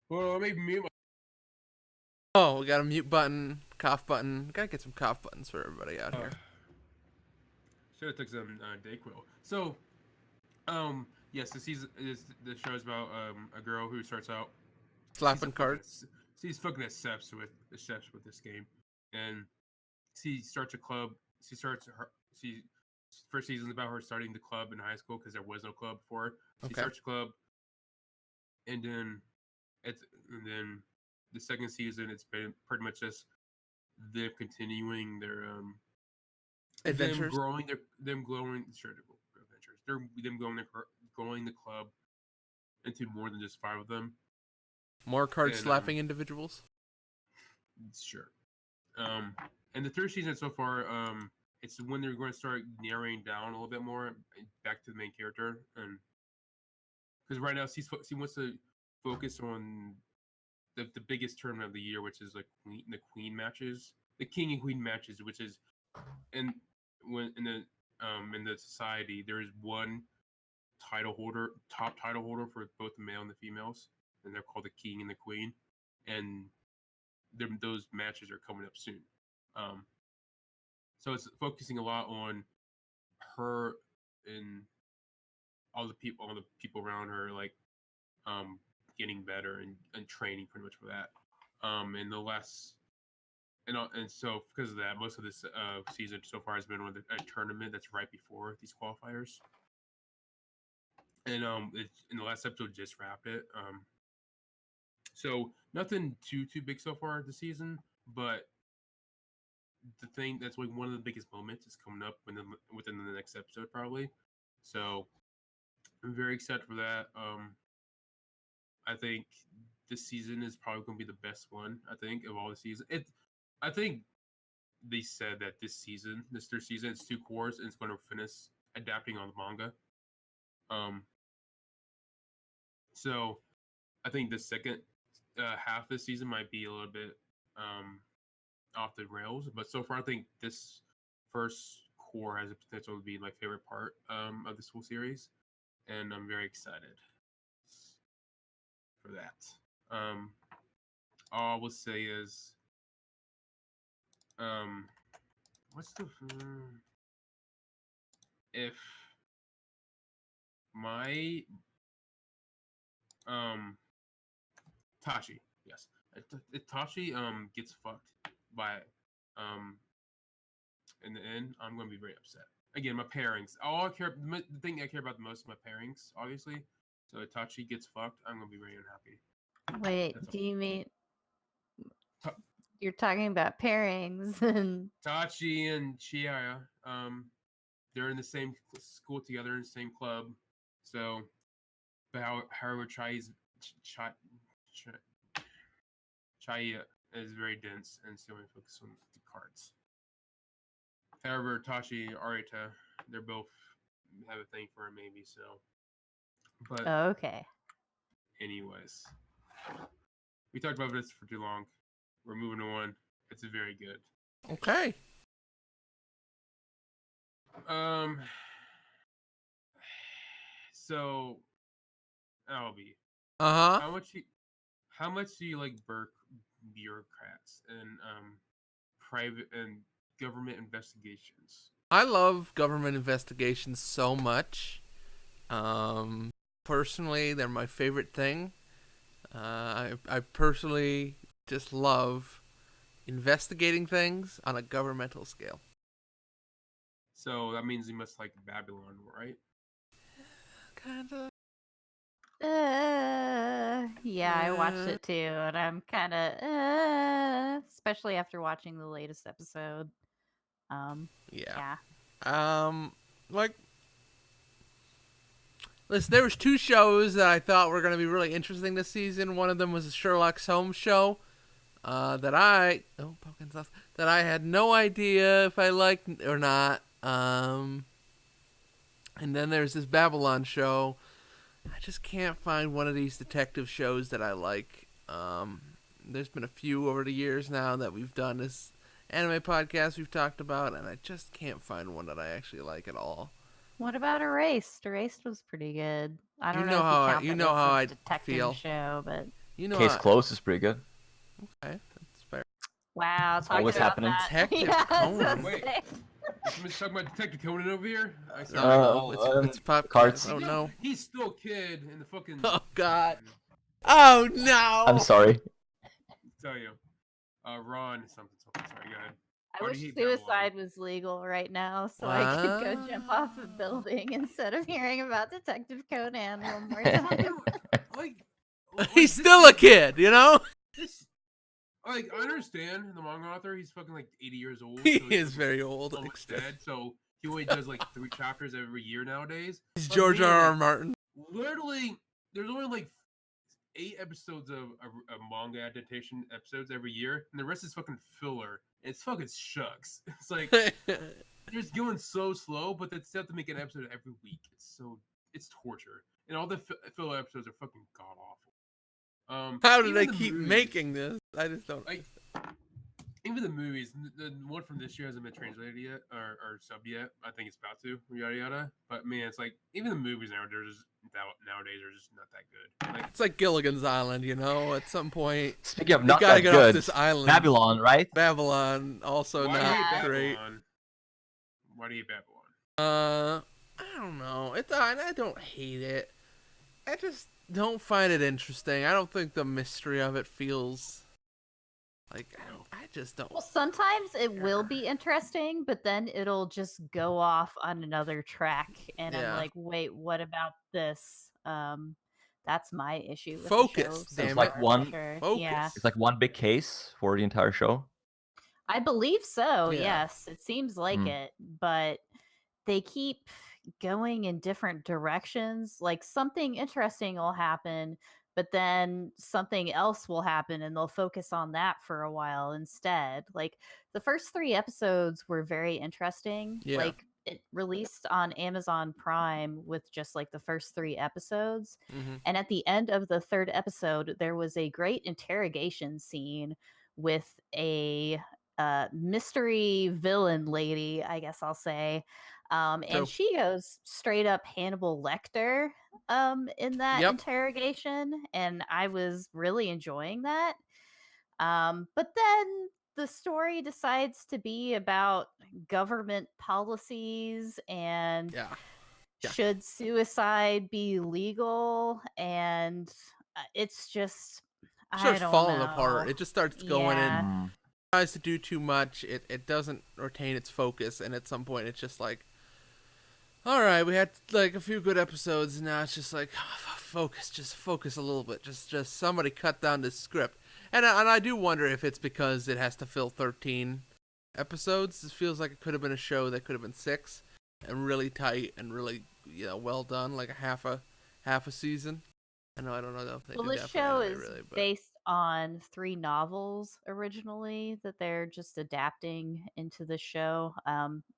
Well, maybe mute my. Oh, we got a mute button, cough button. Gotta get some cough buttons for everybody out here. Should have took some Dayquil. So, yes, the show is about a girl who starts out Slapping cards. She's fucking obsessed with this game, and she starts a club. First season's about her starting the club in high school because there was no club before. She Okay. starts a club, and then the second season it's been pretty much just them continuing their Adventures. them growing adventures. Them growing the club into more than just 5 of them. More card and, slapping individuals. Sure. And the third season so far, it's when they're going to start narrowing down a little bit more back to the main character, and because right now she wants to focus on the biggest tournament of the year, which is like the queen matches, the king and queen matches, which is in the society there is one top title holder for both the male and the females, and they're called the king and the queen, and those matches are coming up soon. So it's focusing a lot on her and all the people around her like getting better and training pretty much for that. And the last and so because of that, most of this season so far has been with a tournament that's right before these qualifiers. And in the last episode just wrapped it. So nothing too big so far this season, but the thing that's like one of the biggest moments is coming up within the next episode probably. So I'm very excited for that. I think this season is probably going to be the best one. I think of all the seasons. I think they said that this third season, it's 2 cores and it's going to finish adapting on the manga. So I think the second half of the season might be a little bit off the rails, but so far I think this first core has a potential to be my favorite part of this whole series, and I'm very excited for that. All I will say is, what's the if my Tachi, yes, if Tachi gets fucked by in the end, I'm gonna be very upset. Again, my pairings. The thing I care about the most is my pairings, obviously. So if Tachi gets fucked, I'm gonna be very unhappy. Wait, That's do you mean Ta- you're talking about pairings and Tachi and Chihaya, they're in the same school together in the same club. So, but however, Chihaya is very dense and so we focus on the cards. However, Tachi and Arita, they're both have a thing for him, maybe so. But okay. anyways, we talked about this for too long. We're moving on. It's very good. Okay. So, Albie, Uh-huh. how much do you like bureaucrats and private and government investigations? I love government investigations so much. Personally, they're my favorite thing. I personally just love investigating things on a governmental scale. So that means you must like Babylon, right? Kinda. Yeah, I watched it too, and I'm kind of, especially after watching the latest episode. Yeah. Yeah. Like, listen, there was 2 shows that I thought were going to be really interesting this season. One of them was the Sherlock Holmes show that I had no idea if I liked or not. And then there's this Babylon show. I just can't find one of these detective shows that I like. There's been a few over the years now that we've done this anime podcast we've talked about, and I just can't find one that I actually like at all. What about Erased? Erased was pretty good. I don't You know know if how I- you count you that know as how a I detective feel. show, but You know, Case closed is pretty good. Okay, that's fair. wow, talk always about happening. that. Detective Yeah, I was Conan. gonna Wait. say. Somebody's talking about Detective Conan over here. I saw It's pop cards. Oh no! He's still a kid in the fucking. Oh God! Oh no! I'm sorry. Tell you, Ron something. Sorry, go ahead. I Why do wish you hate Babylon? suicide was legal right now, so I could go jump off a Wow. building instead of hearing about Detective Conan one more Fucking, time. like, He's this still a is- kid, you know. This, like, I understand the manga author. He's fucking like 80 years old. He so he's is very old. almost dead. So he only does like 3 chapters every year nowadays. He's But George man, R.R. Martin. Literally, there's only like 8 episodes of manga adaptation episodes every year, and the rest is fucking filler. And it's fucking shucks. It's like they're just going so slow, but they still have to make an episode every week. It's torture, and all the filler episodes are fucking god awful. How do even they the keep movies- making this? I just don't. like? Even the movies, the one from this year hasn't been translated yet or subbed yet. I think it's about to, yada yada. But man, it's like even the movies nowadays are just not that good. Like, It's like Gilligan's Island, you know. At some point, Speaking of you not gotta that get off good, this island. Babylon, right? Babylon, also why do you hate not great. Babylon? Why do you hate Babylon? I don't know. I don't hate it. I just don't find it interesting. I don't think the mystery of it feels like I just don't. Well, sometimes it will be interesting, but then it'll just go off on another track, and I'm Yeah. like, wait, what about this? That's my issue with Focus, the show. damn It's it. like far, one- for sure. Focus. Yeah, It's like one big case for the entire show. I believe so. Yeah. Yes, it seems like Hmm. it, but they keep going in different directions. Like something interesting will happen, but then something else will happen and they'll focus on that for a while instead. Like the first 3 episodes were very interesting. Yeah. Like it released on Amazon Prime with just like the first 3 episodes. Mm-hmm. And at the end of the 3rd episode, there was a great interrogation scene with a mystery villain lady, I guess I'll say. And So- she goes straight up Hannibal Lecter in that Yep. interrogation. And I was really enjoying that. But then the story decides to be about government policies and Yeah. Yeah. should suicide be legal, and it's just It starts I don't falling know. apart. It just starts going Yeah. in. Hmm. Tries to do too much. It doesn't retain its focus, and at some point it's just like, all right, we had like a few good episodes, and now it's just like just focus a little bit. Just somebody cut down the script. And I do wonder if it's because it has to fill 13 episodes. This feels like it could have been a show that could have been 6 and really tight and really well done, like a half a season. I don't know if they Well, did this that for show anime, is really, but based on 3 novels originally that they're just adapting into the show.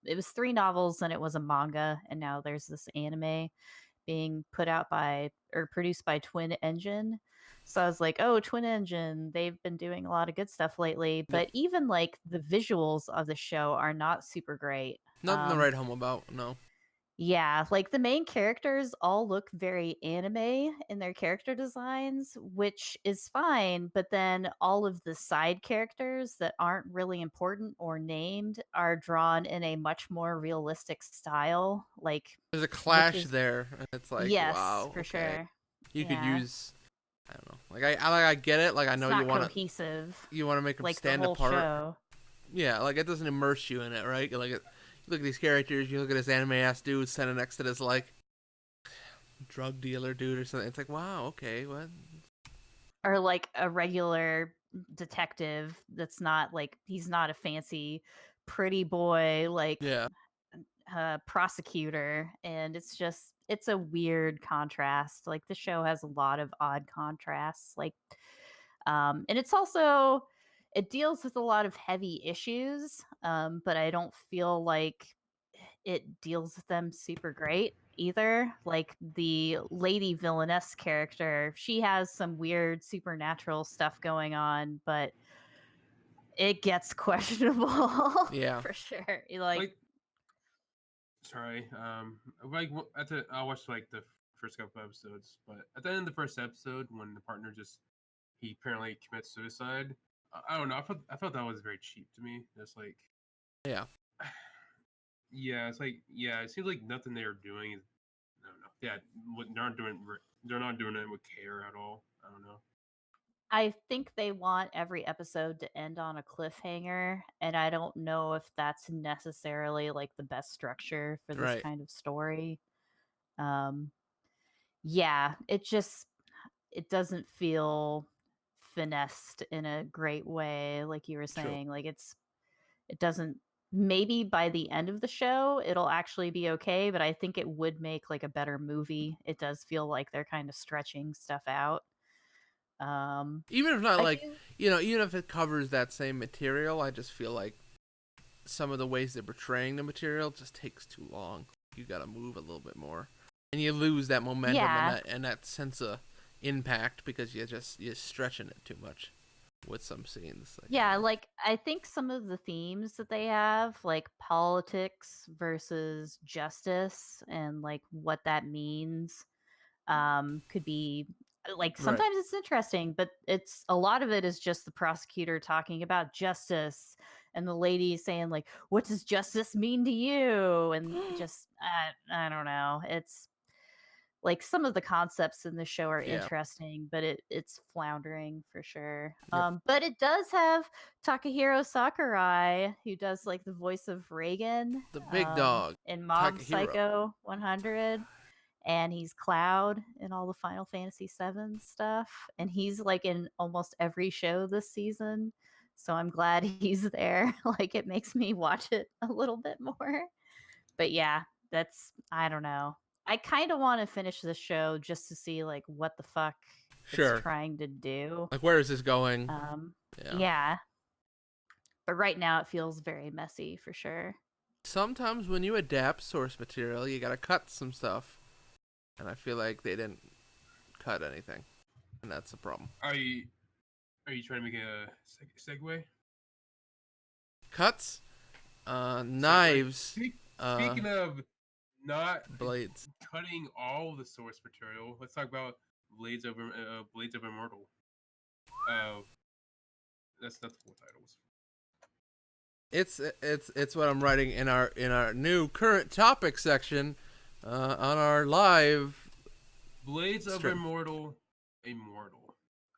It was 3 novels and it was a manga, and now there's this anime being put out by or produced by Twin Engine. So I was like, oh, Twin Engine, they've been doing a lot of good stuff lately. But even like the visuals of the show are not super great. nothing to write home about. No. Yeah, like the main characters all look very anime in their character designs, which is fine, but then all of the side characters that aren't really important or named are drawn in a much more realistic style. Like, There's a clash is- there, and it's like, yes, wow, for okay. sure. You could Yeah. use, I don't know, like I get it. Like I know it's you not want to cohesive, make them like the stand whole apart. show. Yeah, like it doesn't immerse you in it, right? Like you look at these characters, you look at this anime ass dude standing next to this like drug dealer dude or something. It's like, wow, okay, what? Or like a regular detective that's not like he's not a fancy pretty boy like Yeah, prosecutor, and it's a weird contrast. Like the show has a lot of odd contrasts, like and it's also it deals with a lot of heavy issues, but I don't feel like it deals with them super great either. Like the lady villainess character, she has some weird supernatural stuff going on, but it gets questionable. Yeah. for sure. Like Sorry. I watched like the first couple episodes, but at the end of the first episode, when the partner he apparently commits suicide. I don't know. I felt that was very cheap to me. It's like, yeah. yeah, it's like, yeah, it seems like nothing they're doing is, I don't know. Yeah, they're not doing it with care at all. I don't know. I think they want every episode to end on a cliffhanger, and I don't know if that's necessarily like the best structure for this Right. kind of story. Yeah, it doesn't feel finessed in a great way, like you were True. saying. Like it doesn't. Maybe by the end of the show, it'll actually be okay, but I think it would make like a better movie. It does feel like they're kind of stretching stuff out. Even if not I like do- even if it covers that same material, I just feel like some of the ways they're portraying the material just takes too long. You got to move a little bit more, and you lose that momentum Yeah. and that sense of impact because you're stretching it too much with some scenes. Like, Yeah, like I think some of the themes that they have, like politics versus justice and like what that means, could be like Right. sometimes it's interesting, but it's a lot of it is just the prosecutor talking about justice and the lady saying like, "What does justice mean to you?" And just I don't know. It's like some of the concepts in the show are Yeah. interesting, but it's floundering for sure. Yep. But it does have Takahiro Sakurai, who does like the voice of Reagan, The big dog, in Mob Takahiro. Psycho 100, and he's Cloud in all the Final Fantasy VII stuff, and he's like in almost every show this season. So I'm glad he's there. Like it makes me watch it a little bit more. But yeah, that's I don't know. I kind of want to finish this show just to see like what the fuck Sure. it's trying to do. Like, where is this going? Yeah. But right now it feels very messy for sure. Sometimes when you adapt source material, you gotta cut some stuff, and I feel like they didn't cut anything, and that's a problem. Are you trying to make a segue? Cuts, knives, Speaking of not blades. cutting all the source material, let's talk about Blades of Immortal. That's not the full titles. It's what I'm writing in our new current topic section, on our live. Blades of Strip. Immortal.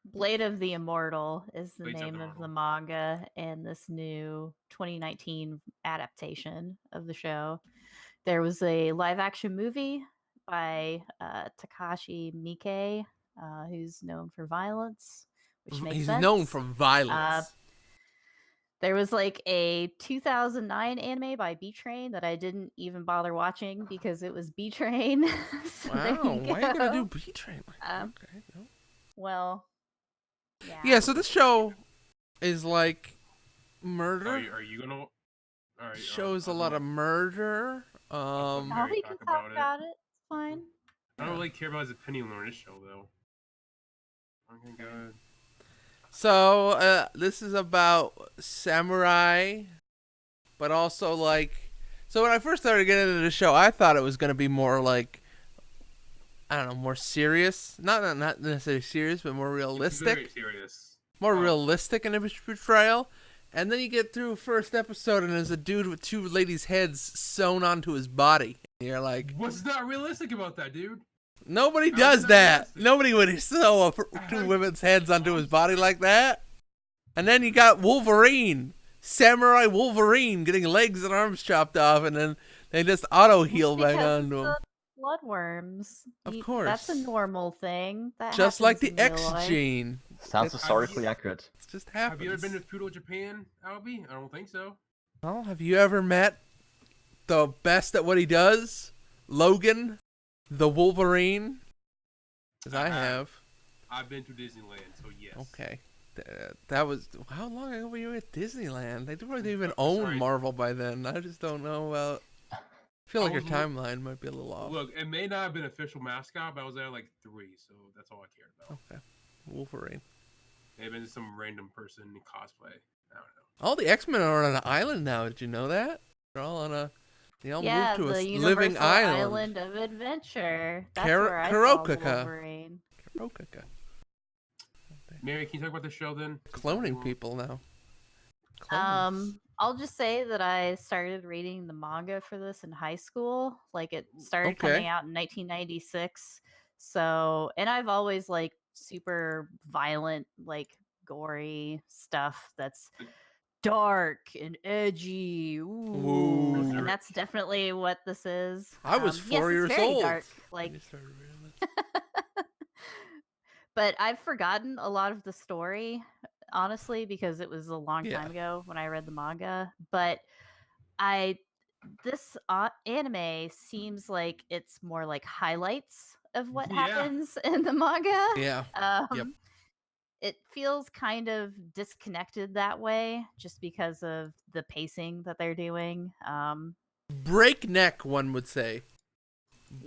Blade of the Immortal is the Blades of name the of the Immortal. manga and this new 2019 adaptation of the show. There was a live action movie by Takashi Miike, who's known for violence, which makes He's sense. known for violence. There was like a 2009 anime by B Train that I didn't even bother watching because it was B Train. So there Wow, why are you gonna do go. B Train? Okay, no. Well, Yeah, so this show is like murder. Are you gonna? All right, Shows a I'll lot let of murder. Oh, Mary we talk can talk about it. about it. It's fine. I don't really care about his opinion on this show though. Okay, go ahead. So this is about samurai, but also like. So when I first started getting into the show, I thought it was gonna be more like, I don't know, more serious. Not necessarily serious, but more It's realistic. very serious. More Oh. realistic in its portrayal. And then you get through first episode, and there's a dude with two ladies' heads sewn onto his body. And you're like, What's not realistic about that, dude? nobody How's does that that. realistic? Nobody would sew two women's heads onto his body like that. And then you got Wolverine, Samurai Wolverine, getting legs and arms chopped off, and then they just auto heal back Because onto him. the bloodworms. Of That's course. a normal thing. That Just like the happens in X real life. gene. Sounds It's- historically accurate. It just Have happens. you ever been to feudal Japan, Albie? I don't think so. Well, have you ever met the best at what he does? Logan, the Wolverine? Because I have. I've been to Disneyland, so yes. Okay. That was... How long ago were you at Disneyland? They didn't even Sorry. own Marvel by then. I just don't know about... I feel I like your was timeline might be a little off. Look, it may not have been official mascot, but I was there like 3, so that's all I cared about. Okay. Wolverine. Maybe been some random person in cosplay. I don't know. All the X-Men are on an island now. Did you know that? They're all on a... They all Yeah, moved to the a Universal living island. of Adventure. That's Kara- where I saw Karokaka. Wolverine. Karokaka. Mary, can you talk about the show then? Cloning people now. Clones. I'll just say that I started reading the manga for this in high school. Like it started Okay. coming out in 1996. So, and I've always like super violent, like gory stuff that's dark and edgy. Ooh. Ooh. And that's definitely what this is. I was yes, 4 it's years very old. dark, when like you started reading this. but I've forgotten a lot of the story, honestly, because it was a long Yeah. time ago when I read the manga. But this anime seems like it's more like highlights of what Yeah. happens in the manga. Yeah. Yep. It feels kind of disconnected that way, just because of the pacing that they're doing. Breakneck, one would say. Yeah.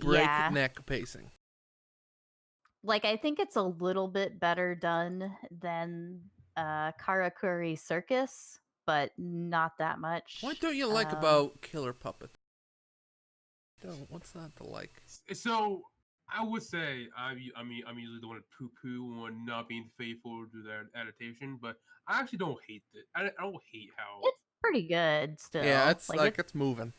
Breakneck pacing. Like I think it's a little bit better done than Karakuri Circus, but not that much. What don't you like about Killer Puppet? What's not to like? So I would say I'm usually the one to poo-poo on not being faithful to their adaptation, but I actually don't hate it. I don't hate how It's pretty good still. Yeah, it's like like it's moving.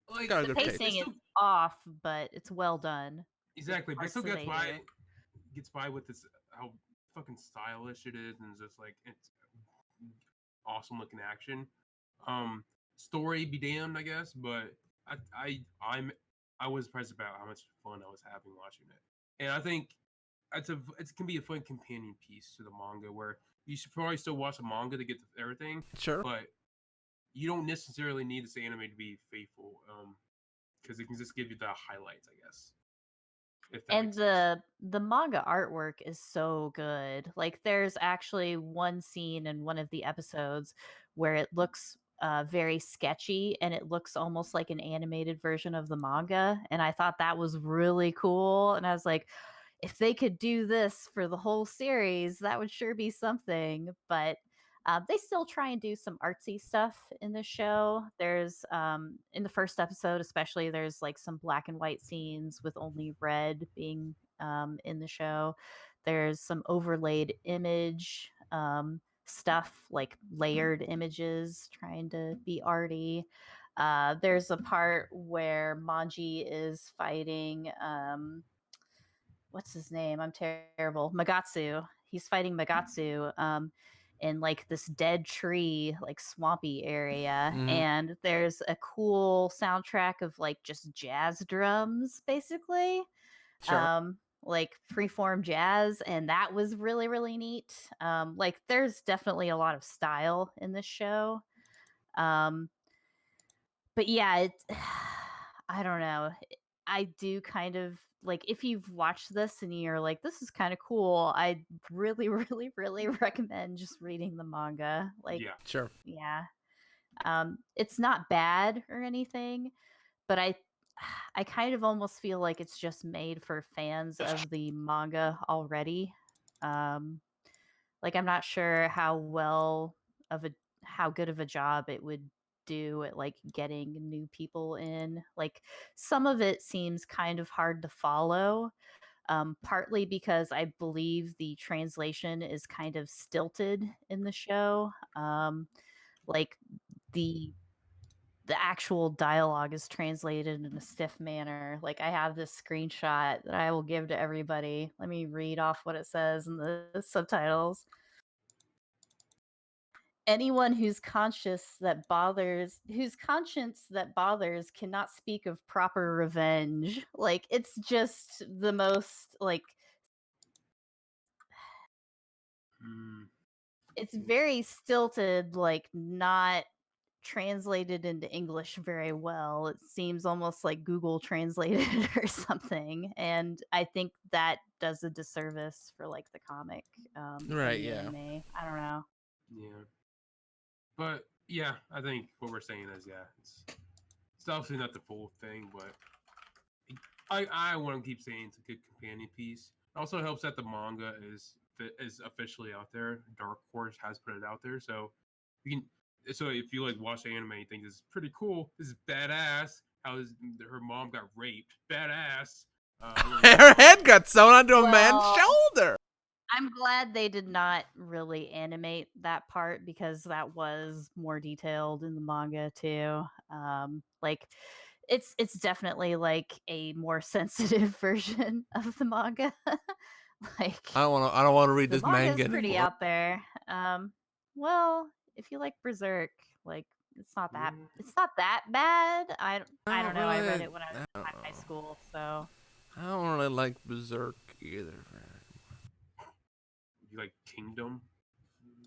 Like Got a the good pace. pacing is still- off, but it's well done. exactly, but it parts still that gets they by. do. Gets by with this how fucking stylish it is, and just like it's awesome looking action. Story be damned, I guess, but I was surprised about how much fun I was having watching it, and I think it can be a fun companion piece to the manga where you should probably still watch the manga to get everything, Sure. but you don't necessarily need this anime to be faithful, because it can just give you the highlights, I guess. If that And makes sense. the manga artwork is so good. Like there's actually one scene in one of the episodes where it looks very sketchy and it looks almost like an animated version of the manga, and I thought that was really cool, and I was like, if they could do this for the whole series, that would sure be something. But they still try and do some artsy stuff in the show. There's in the first episode, especially, there's like some black and white scenes with only red being in the show. There's some overlaid image stuff, like layered images, trying to be arty. There's a part where Manji is fighting. What's his name? I'm terrible. Magatsu. He's fighting Magatsu in like this dead tree, like swampy area. Mhm. And there's a cool soundtrack of like just jazz drums, basically. Sure. Like freeform jazz. And that was really, really neat. Like there's definitely a lot of style in this show. But yeah, it I don't know. I do kind of like, if you've watched this and you're like, this is kind of cool, I really, really, really recommend just reading the manga. Like, Yeah. Sure. yeah. It's not bad or anything, but I kind of almost feel like it's just made for fans of the manga already. Um, like I'm not sure how good of a job it would do at like getting new people in. Like some of it seems kind of hard to follow, partly because I believe the translation is kind of stilted in the show. Like the the actual dialogue is translated in a stiff manner. Like I have this screenshot that I will give to everybody. Let me read off what it says in the subtitles. Anyone whose conscience that bothers cannot speak of proper revenge. Like it's just the most like Mm, it's very stilted, like not translated into English very well. It seems almost like Google translated it or something. And I think that does a disservice for like the comic and Right, the yeah. anime. I don't know. yeah. But yeah, I think what we're saying is it's obviously not the full thing, but I want to keep saying it's a good companion piece. It also helps that the manga is officially out there. Dark Horse has put it out there, so you can. So if you like watch the anime, and think this is pretty cool. This is badass. Her mom got raped. Badass. Her head got sewn onto a man's Well, shoulder. I'm glad they did not really animate that part because that was more detailed in the manga too. Like it's definitely like a more sensitive version of the manga. Like I don't want to read the this manga manga is pretty anymore. out there. Well, if you like Berserk, like it's not that bad. I don't know. I read it when I was I in don't high know. school, so I don't really like Berserk either. You like Kingdom,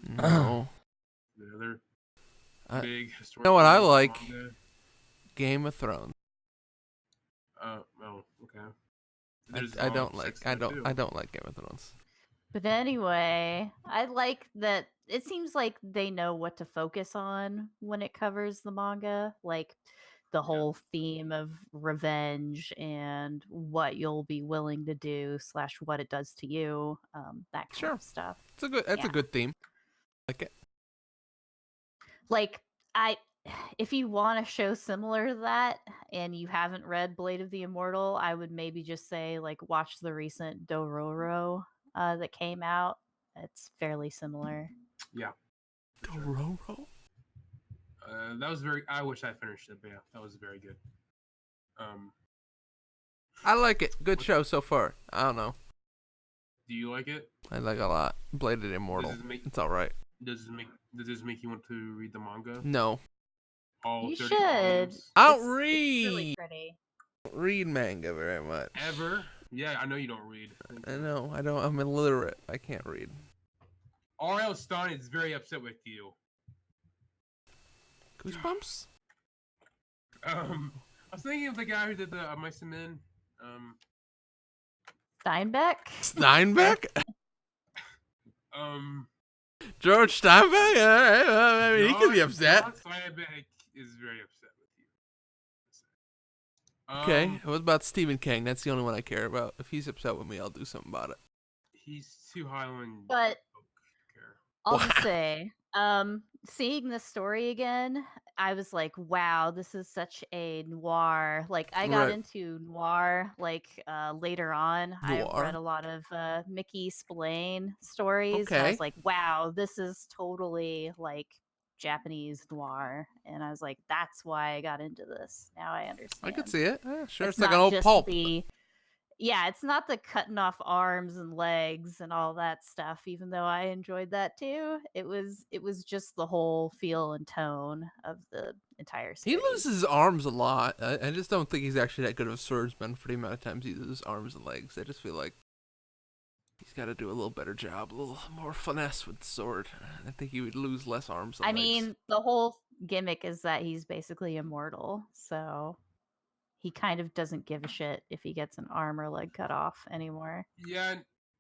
No. the other I- big You historical. know what I like? Manga. Game of Thrones. Oh, okay. I don't like. I don't like Game of Thrones. But anyway, I like that it seems like they know what to focus on when it covers the manga, like the whole theme of revenge and what you'll be willing to do / what it does to you, that kind Sure. of stuff. It's a good. That's a Yeah. good theme. Like it. Like if you want a show similar to that and you haven't read Blade of the Immortal, I would maybe just say like watch the recent Dororo that came out. It's fairly similar. Yeah. Dororo. That was very. I wish I finished it, but yeah, that was very good. I like it. Good show so far. I don't know. Do you like it? I like it a lot. Bladed Immortal. Does it make It's all right. Does this make you want to read the manga? No, All You 30 should. volumes? I don't It's read really pretty. read manga very much. Ever? Yeah, I know you don't read. I know. I don't. I'm illiterate. I can't read. R.L. Stein is very upset with you. Goosebumps. I was thinking of the guy who did the Mice and Men. Steinbeck? Steinbeck. Um, George Steinbeck. All right. Well, I mean, he could be upset. John Steinbeck is very upset with you. Okay. What about Stephen King? That's the only one I care about. If he's upset with me, I'll do something about it. He's too high on. But care. I'll just say, seeing this story again, I was like, wow, this is such a noir. Like, I got Right. into noir later on. I Noir? read a lot of Mickey Spillane stories. And I Okay. was like, wow, this is totally like Japanese noir. And I was like, that's why I got into this. Now I understand. I could see it. Yeah, sure. It's It's like an not old just pulp. Yeah, it's not the cutting off arms and legs and all that stuff, even though I enjoyed that too. It was just the whole feel and tone of the entire He series. loses his arms a lot. I just don't think he's actually that good of a swordsman for the amount of times he uses his arms and legs. I just feel like he's got to do a little better job, a little more finesse with the sword. I think he would lose less arms and I legs. mean, the whole gimmick is that he's basically immortal, so he kind of doesn't give a shit if he gets an arm or leg cut off anymore. Yeah,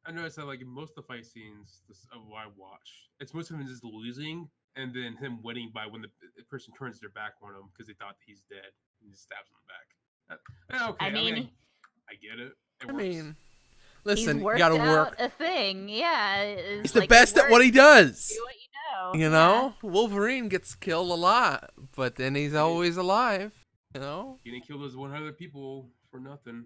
I noticed that like in most of the fight scenes of what I watch, it's most of him just losing and then him winning by when the person turns their back on him because they thought he's dead and just stabs him in the back. Okay, I mean, I get it. It I works. mean, he's listen, you worked gotta out work. a thing. Yeah, He's the best at what he works. does. Do what you know. You Yeah. know, Wolverine gets killed a lot, but then he's always alive. You know, He didn't kill those 100 people for nothing.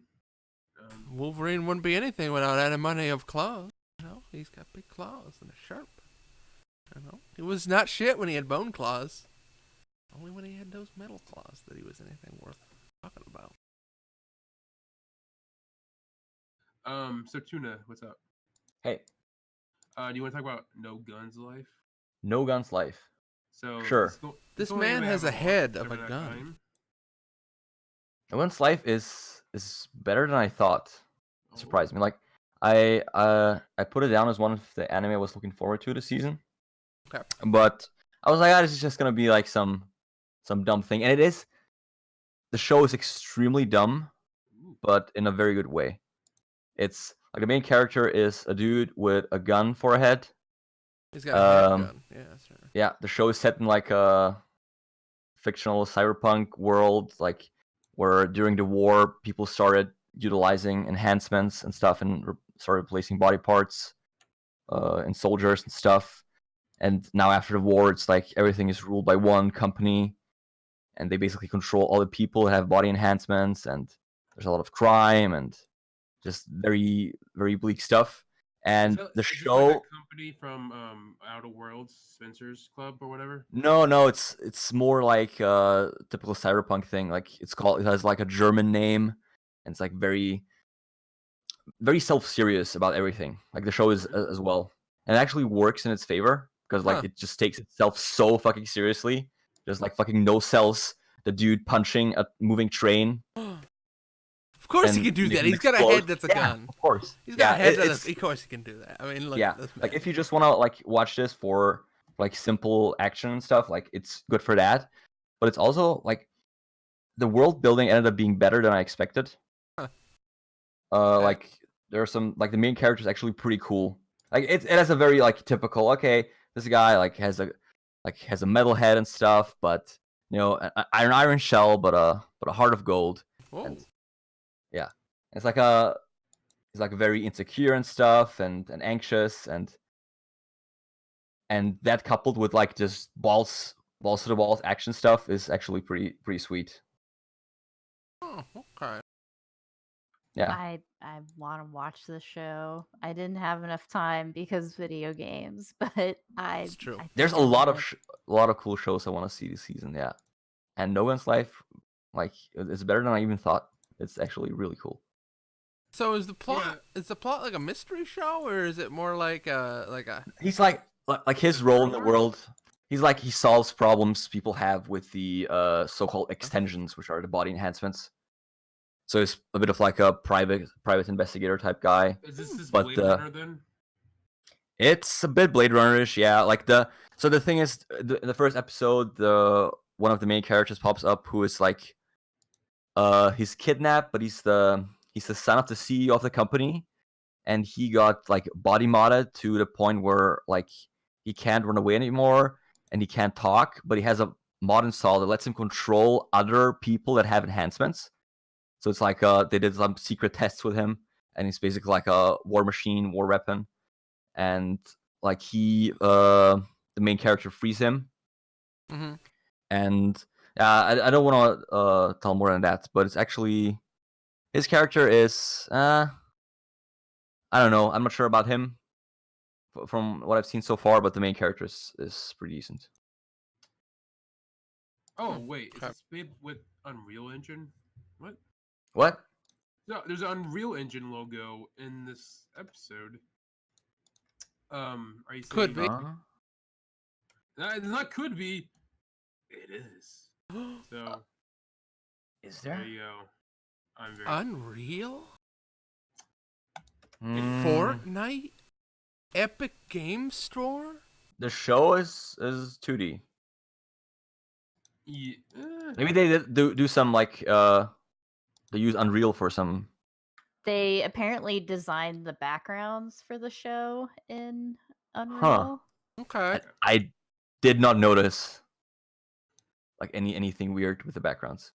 Wolverine wouldn't be anything without any money of claws. You know, he's got big claws and a sharp. You know, he was not shit when he had bone claws. Only when he had those metal claws that he was anything worth talking about. So Tuna, what's up? Hey, Do you want to talk about No Guns Life? No Guns Life. So Sure. This only man gonna has have a launch head of over a that gun. time. No Guns Life is better than I thought. Oh. Surprised me. Like I put it down as one of the anime I was looking forward to this season. Okay. But I was like, this is just gonna be like some dumb thing, and it is. The show is extremely dumb, Ooh. but in a very good way. It's like the main character is a dude with a gun for a head. He's got a handgun. Yeah, sure. Yeah, the show is set in like a fictional cyberpunk world, like where during the war people started utilizing enhancements and stuff and started replacing body parts in soldiers and stuff. And now after the war, it's like everything is ruled by one company, and they basically control all the people that have body enhancements, and there's a lot of crime and just very, very bleak stuff. And Is the this show, like a company from Outer Worlds, Spencer's Club or whatever. no, it's more like a typical cyberpunk thing. Like it has like a German name, and it's like very, very self-serious about everything. Like the show is as well, and it actually works in its favor because like Huh. it just takes itself so fucking seriously. There's like fucking no cells. The dude punching a moving train. Of course he and can do make that. them He's got a explode. head that's a Yeah, gun. Of course. He's got a head it's- of course he can do that. I mean, look. yeah, this like man. if you just want to like watch this for like simple action and stuff, like it's good for that. But it's also like the world building ended up being better than I expected. Huh. Okay. Like there are some like the main character is actually pretty cool. Like it has a very like typical this guy like has a metal head and stuff, but you know an iron shell, but a heart of gold. Whoa. And yeah, it's like he's like very insecure and stuff, and anxious, and that coupled with like just balls to the walls action stuff is actually pretty sweet. Oh, okay. Yeah, I want to watch the show. I didn't have enough time because video games, but It's true. I there's think a I'm lot gonna- of a lot of cool shows I want to see this season. Yeah, and No One's Life, like it's better than I even thought. It's actually really cool. So is the plot Yeah. is the plot like a mystery show, or is it more like a He's like his role in the world. He's like he solves problems people have with the so-called extensions, which are the body enhancements. So he's a bit of like a private investigator type guy. Is this But, Blade Runner then? It's a bit Blade Runner-ish, yeah. Like the thing is, the first episode, one of the main characters pops up who is like, he's kidnapped, but he's the son of the CEO of the company, and he got like body modded to the point where like he can't run away anymore and he can't talk, but he has a mod installed that lets him control other people that have enhancements. So it's like they did some secret tests with him, and he's basically like a war machine, war weapon, and like the main character frees him, mm-hmm. and I don't want to tell more than that, but it's actually his character is I don't know, I'm not sure about him from what I've seen so far, but the main character is pretty decent. Oh wait, is Okay. this made with Unreal Engine? What? What? No, there's an Unreal Engine logo in this episode. Are you saying Could be. Not could be. It is. So Is there there? you go. I'm very Unreal? Mm, Fortnite? Epic Game Store? the show is 2D. yeah, Maybe they do some like they use Unreal for some. They apparently designed the backgrounds for the show in Huh. Unreal. Okay. I did not notice like anything weird with the backgrounds.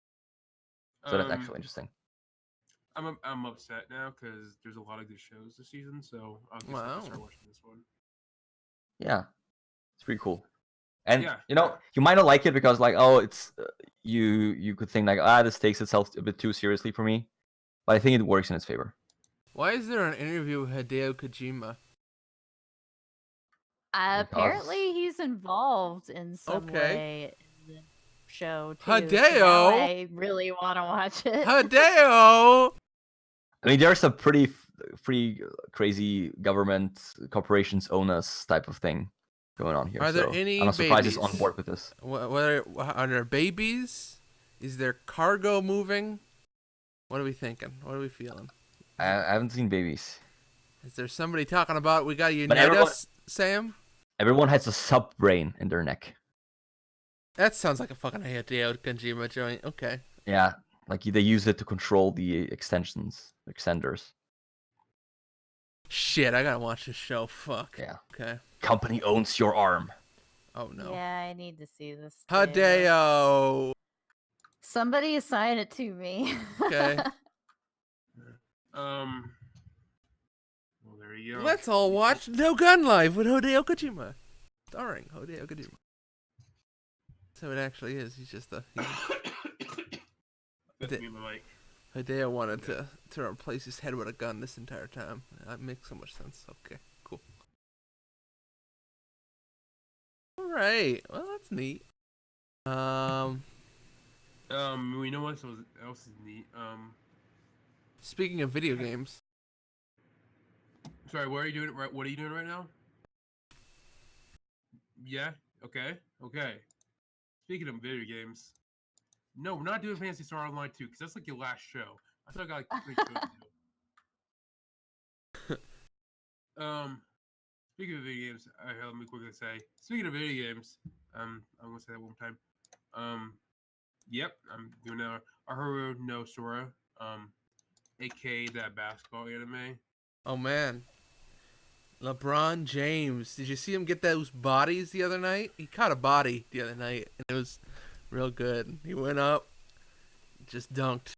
So that's actually interesting. I'm upset now because there's a lot of good shows this season, so I'll just have Wow. to start watching this one. Yeah, it's pretty cool. And Yeah. you might not like it because like it's you could think like this takes itself a bit too seriously for me, but I think it works in its favor. Why is there an interview with Hideo Kojima? Apparently, he's involved in some Okay. way in the show too. Hideo! So now I really want to watch it. Hideo! I mean, there's a pretty crazy government corporations own us type of thing going on here. Are there so any I'm not surprised he's babies? on board with this. Are there babies? Is there cargo moving? What are we thinking? What are we feeling? I haven't seen babies. Is there somebody talking about we gotta But unite everyone- us, Sam? Everyone has a sub brain in their neck. That sounds like a fucking Hideo Kojima joint. Okay. Yeah, like they use it to control the extenders. Shit, I gotta watch this show. Fuck. Yeah. Okay. Company owns your arm. Oh no. Yeah, I need to see this. too. Hideo. Somebody assign it to me. Okay. Well, there you go. Let's all watch No Gun Life with Hideo Kojima, starring Hideo Kojima. So it actually is. He's just That's me, my mic. Hideo wanted to replace his head with a gun this entire time. That makes so much sense. Okay, cool. All right. Well, that's neat. We know what else is neat. Speaking of video games, Sorry, what are you doing? What are you doing right now? Yeah. Okay. Speaking of video games, no, we're not doing Fantasy Star Online 2 because that's like your last show. I thought I got like 3 shows to do. Speaking of video games, let me quickly say. Speaking of video games, I'm gonna say that one more time. Yep, I'm doing Ahuru no Sora, aka that basketball anime. oh man, LeBron James. Did you see him get those bodies the other night? He caught a body the other night, and it was real good. He went up, just dunked.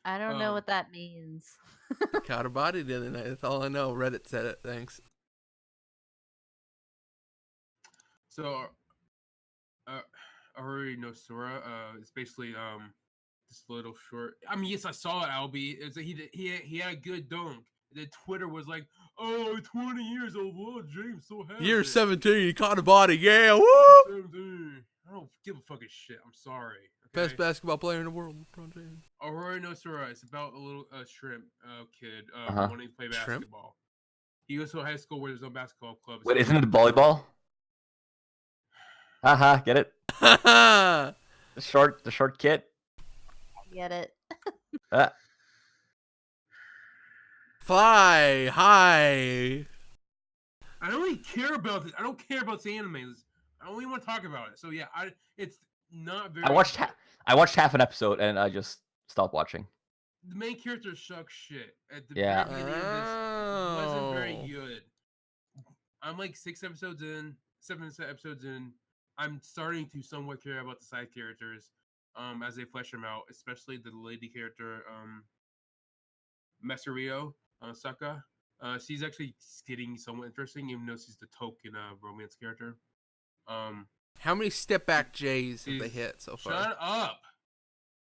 I don't know what that means. He caught a body the other night. That's all I know. Reddit said it. Thanks. So, Ahuri no Sora, it's basically this little short. I mean, yes, I saw it, Albie. It's like he had a good dunk. The Twitter was like, "Oh, 20 years old, well, James still has Year it." 17, you caught a body. Yeah, woo! 17. I don't give a fucking shit. I'm sorry. Best Okay? basketball player in the world, LeBron James. Aurora Nosora. It's about a little shrimp kid Uh-huh. wanting to play Shrimp? basketball. He goes to a high school where there's no basketball club. Wait, isn't it volleyball? Haha, get it? The short kid. Get it? Fly high. I don't really care about this. I don't care about the animes. I don't even want to talk about it. So yeah, it's not very. I watched half an episode and I just stopped watching. The main character sucks shit at the Yeah. very beginning of this. It wasn't very Oh. good. I'm like 7 episodes in. I'm starting to somewhat care about the side characters, as they flesh them out, especially the lady character, Messerio, Saka. She's actually getting somewhat interesting, even though she's the token romance character. How many step back J's have they She's- hit so far? Shut up.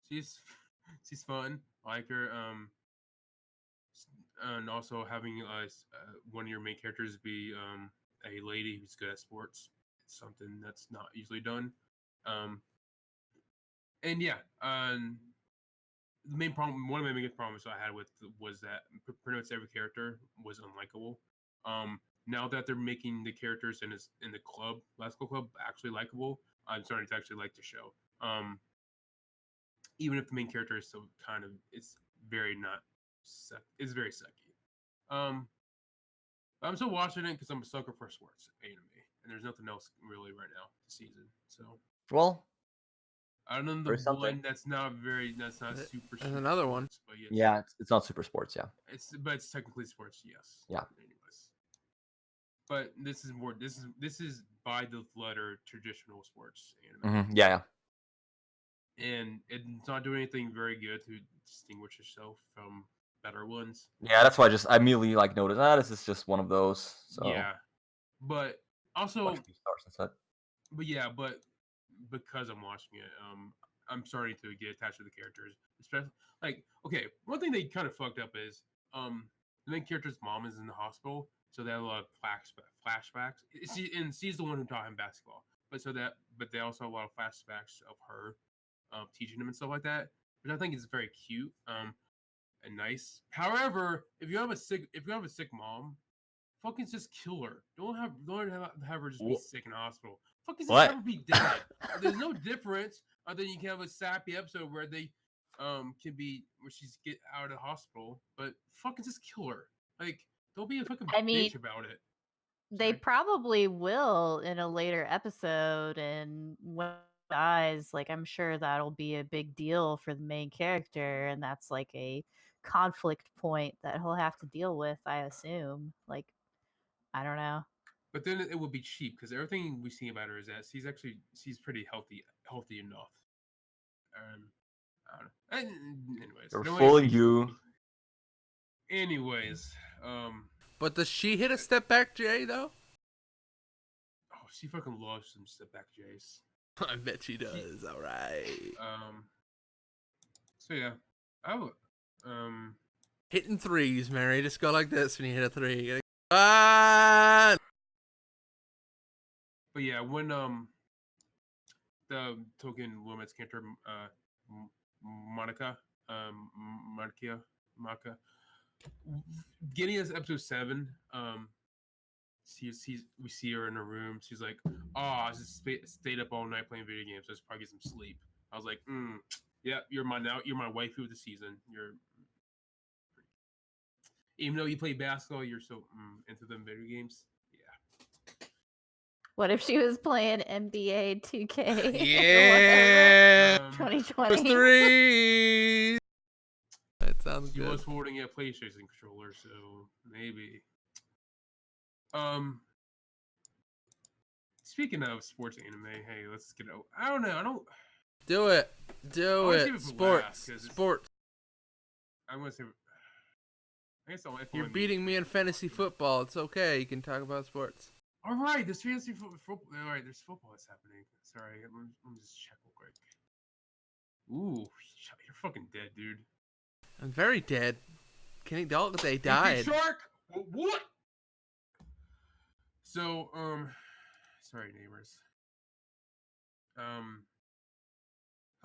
She's fun. I like her. And also having one of your main characters be a lady who's good at sports. It's something that's not usually done. And yeah, the main problem, one of my biggest problems I had with was that pretty much every character was unlikable. Now that they're making the characters in the club, basketball club, actually likable, I'm starting to actually like the show. Even if the main character is still kind of, it's very very sucky. I'm still watching it because I'm a sucker for sports anime, and there's nothing else really right now this season. So Well, other than the There's something. one that's not super. There's another one. sports, but yes, yeah, it's not super sports, yeah. it's technically sports, yes. Yeah. Anyways, but this is more. This is by the letter traditional sports anime, Yeah. and it's not doing anything very good to distinguish itself from better ones. Yeah, that's why I immediately like noticed, this is just one of those. So Yeah, but also, watch these stars instead. but yeah, but because I'm watching it, I'm starting to get attached to the characters. Especially, like, okay, one thing they kind of fucked up is, the main character's mom is in the hospital, so they have a lot of flashbacks. She's the one who taught him basketball, but they also have a lot of flashbacks of her, teaching him and stuff like that, which I think is very cute, and nice. However, if you have a sick mom, fucking just kill her. Don't have her just be sick in the hospital. Fucking just What? have her be dead. There's no difference other than you can have a sappy episode where they where she's get out of the hospital, but fucking just kill her. Like, don't be a fucking I mean, bitch about it. They Sorry. probably will in a later episode, and when he dies, like I'm sure that'll be a big deal for the main character, and that's like a conflict point that he'll have to deal with, I assume. Like, I don't know. But then it would be cheap because everything we see about her is that she's pretty healthy enough. I don't know. Anyways, They're no fooling way- you. Anyways, But does she hit a step back J though? oh, she fucking loves some step back Jays. I bet she does. All right. So yeah, Hitting threes, Mary. Just go like this when you hit a three. Ah! but yeah, when the token women's character Maka getting us episode 7, we see her in her room. She's like, "Oh, I just stayed up all night playing video games. So I should probably get some sleep." I was like, "Yeah, you're my waifu of the season. You're even though you play basketball, you're so into them video games." Yeah. What if she was playing NBA 2K? Yeah. 2020. Three. That sounds He good. was holding a PlayStation controller, so maybe. Speaking of sports anime, hey, let's get out. I don't know. Do it. Do wanna save it. it for Sports. last, 'cause it's- Sports. I'm gonna say. I guess I'll. You're beating me in fantasy football. It's okay. You can talk about sports. All right, there's fantasy football. All right, there's football that's happening. Sorry, let me just check real quick. Ooh, you're fucking dead, dude. I'm very dead. Can you tell that they Big died? Shark. What? So, sorry, neighbors.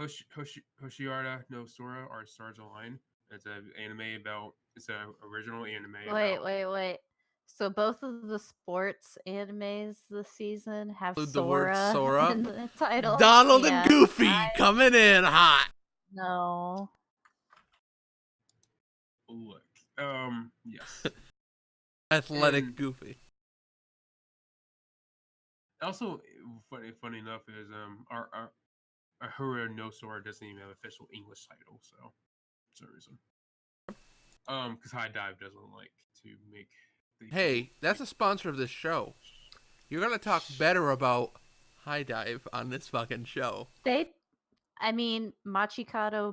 Hoshiara no Sora or Stars Align. It's an anime about. It's an original anime. about, Wait. So both of the sports animes this season have Include the word Sora, Sora. in the title. Donald and Yeah, Goofy coming in hot. no. Look. Yes. Athletic And- Goofy. Also, funny enough is our Ahura no Sora doesn't even have official English title, so for some reason. Because High Dive doesn't like to make. Hey, that's a sponsor of this show. You're gonna talk better about High Dive on this fucking show. Machikado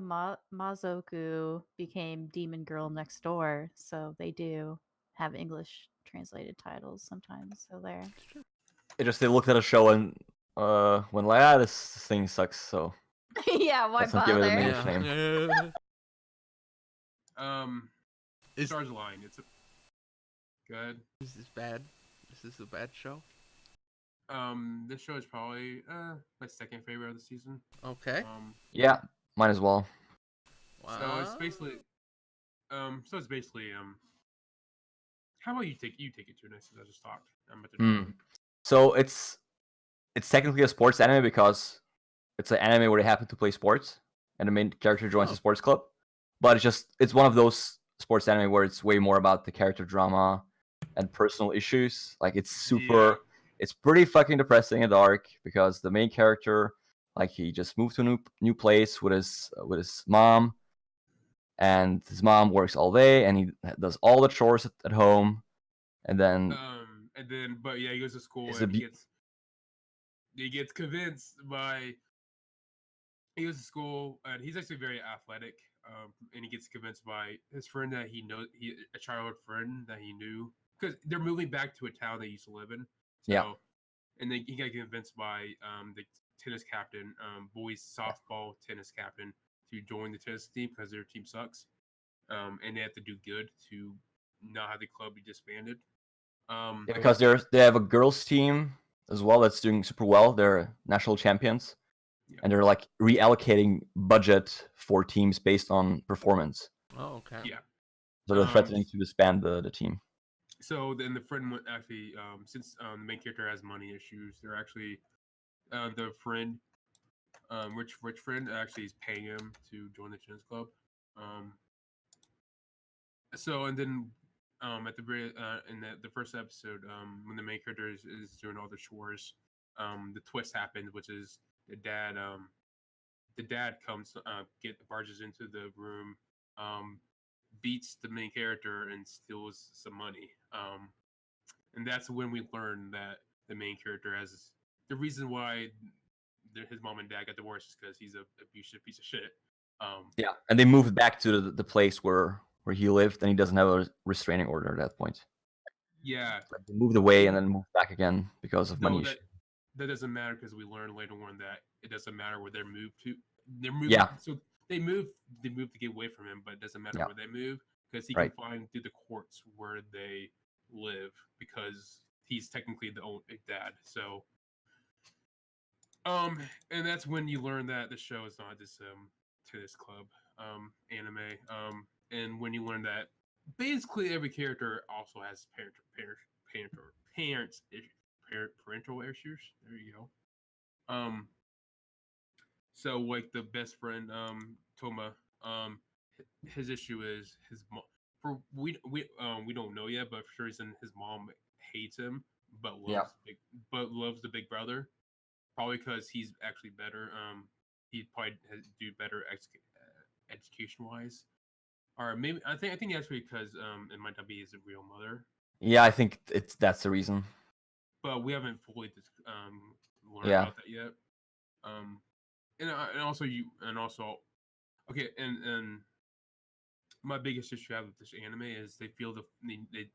Mazoku became Demon Girl Next Door, so they do have English translated titles sometimes. So there. They looked at a show and went like, this thing sucks. So Yeah, why Let's not give it a bother? name. English name. Is Stars Line. It's a good. this is bad? Is this a bad show? This show is probably my second favorite of the season. Okay. yeah, might as well. Wow. So it's basically, how about you take it too? Nice as I just talked. I'm about to Hmm. So it's technically a sports anime because it's an anime where they happen to play sports and the main character joins Oh. a sports club. But it's one of those sports anime where it's way more about the character drama and personal issues. Like it's pretty fucking depressing and dark because the main character, like, he just moved to a new place with his mom, and his mom works all day and he does all the chores at home, and then But yeah, he goes to school It's and a he gets convinced by. He goes to school and he's actually very athletic. And he gets convinced by his friend that he knows, a childhood friend that he knew, because they're moving back to a town they used to live in. So, Yeah. And then he got convinced by the tennis captain, boys softball tennis captain, to join the tennis team because their team sucks. And they have to do good to not have the club be disbanded. because they have a girls team as well that's doing super well. They're national champions, Yeah. and they're like reallocating budget for teams based on performance. Oh, okay. Yeah. So they're threatening to disband the team. So then the friend went actually, since the main character has money issues, they're actually the friend, rich friend, actually is paying him to join the tennis club. So and then at the very in the first episode, when the main character is doing all the chores, the twist happened, which is the dad comes barges into the room, beats the main character and steals some money. And that's when we learn that the main character has the reason why his mom and dad got divorced is because he's a abusive piece of shit. Yeah, and they moved back to the place where he lived, and he doesn't have a restraining order at that point. Yeah, Like, they moved away and then moved back again because of money no, issues. that doesn't matter because we learn later on that it doesn't matter where they're moved to. They're moving, Yeah. so they move to get away from him, but it doesn't matter Yeah. where they move because he Right. can find through the courts where they live because he's technically the own dad. So, and that's when you learn that the show is not this tennis club anime. And when you learn that basically every character also has parental issues. There you go. So like the best friend, Toma, his issue is his mom. We don't know yet, but for sure reason his mom hates him, but loves the big brother. Probably because he's actually better. He probably do better education wise, or maybe I think actually because it might not be his real mother. Yeah, I think that's the reason. But we haven't fully learned Yeah. about that yet. And also okay, and my biggest issue I have with this anime is they feel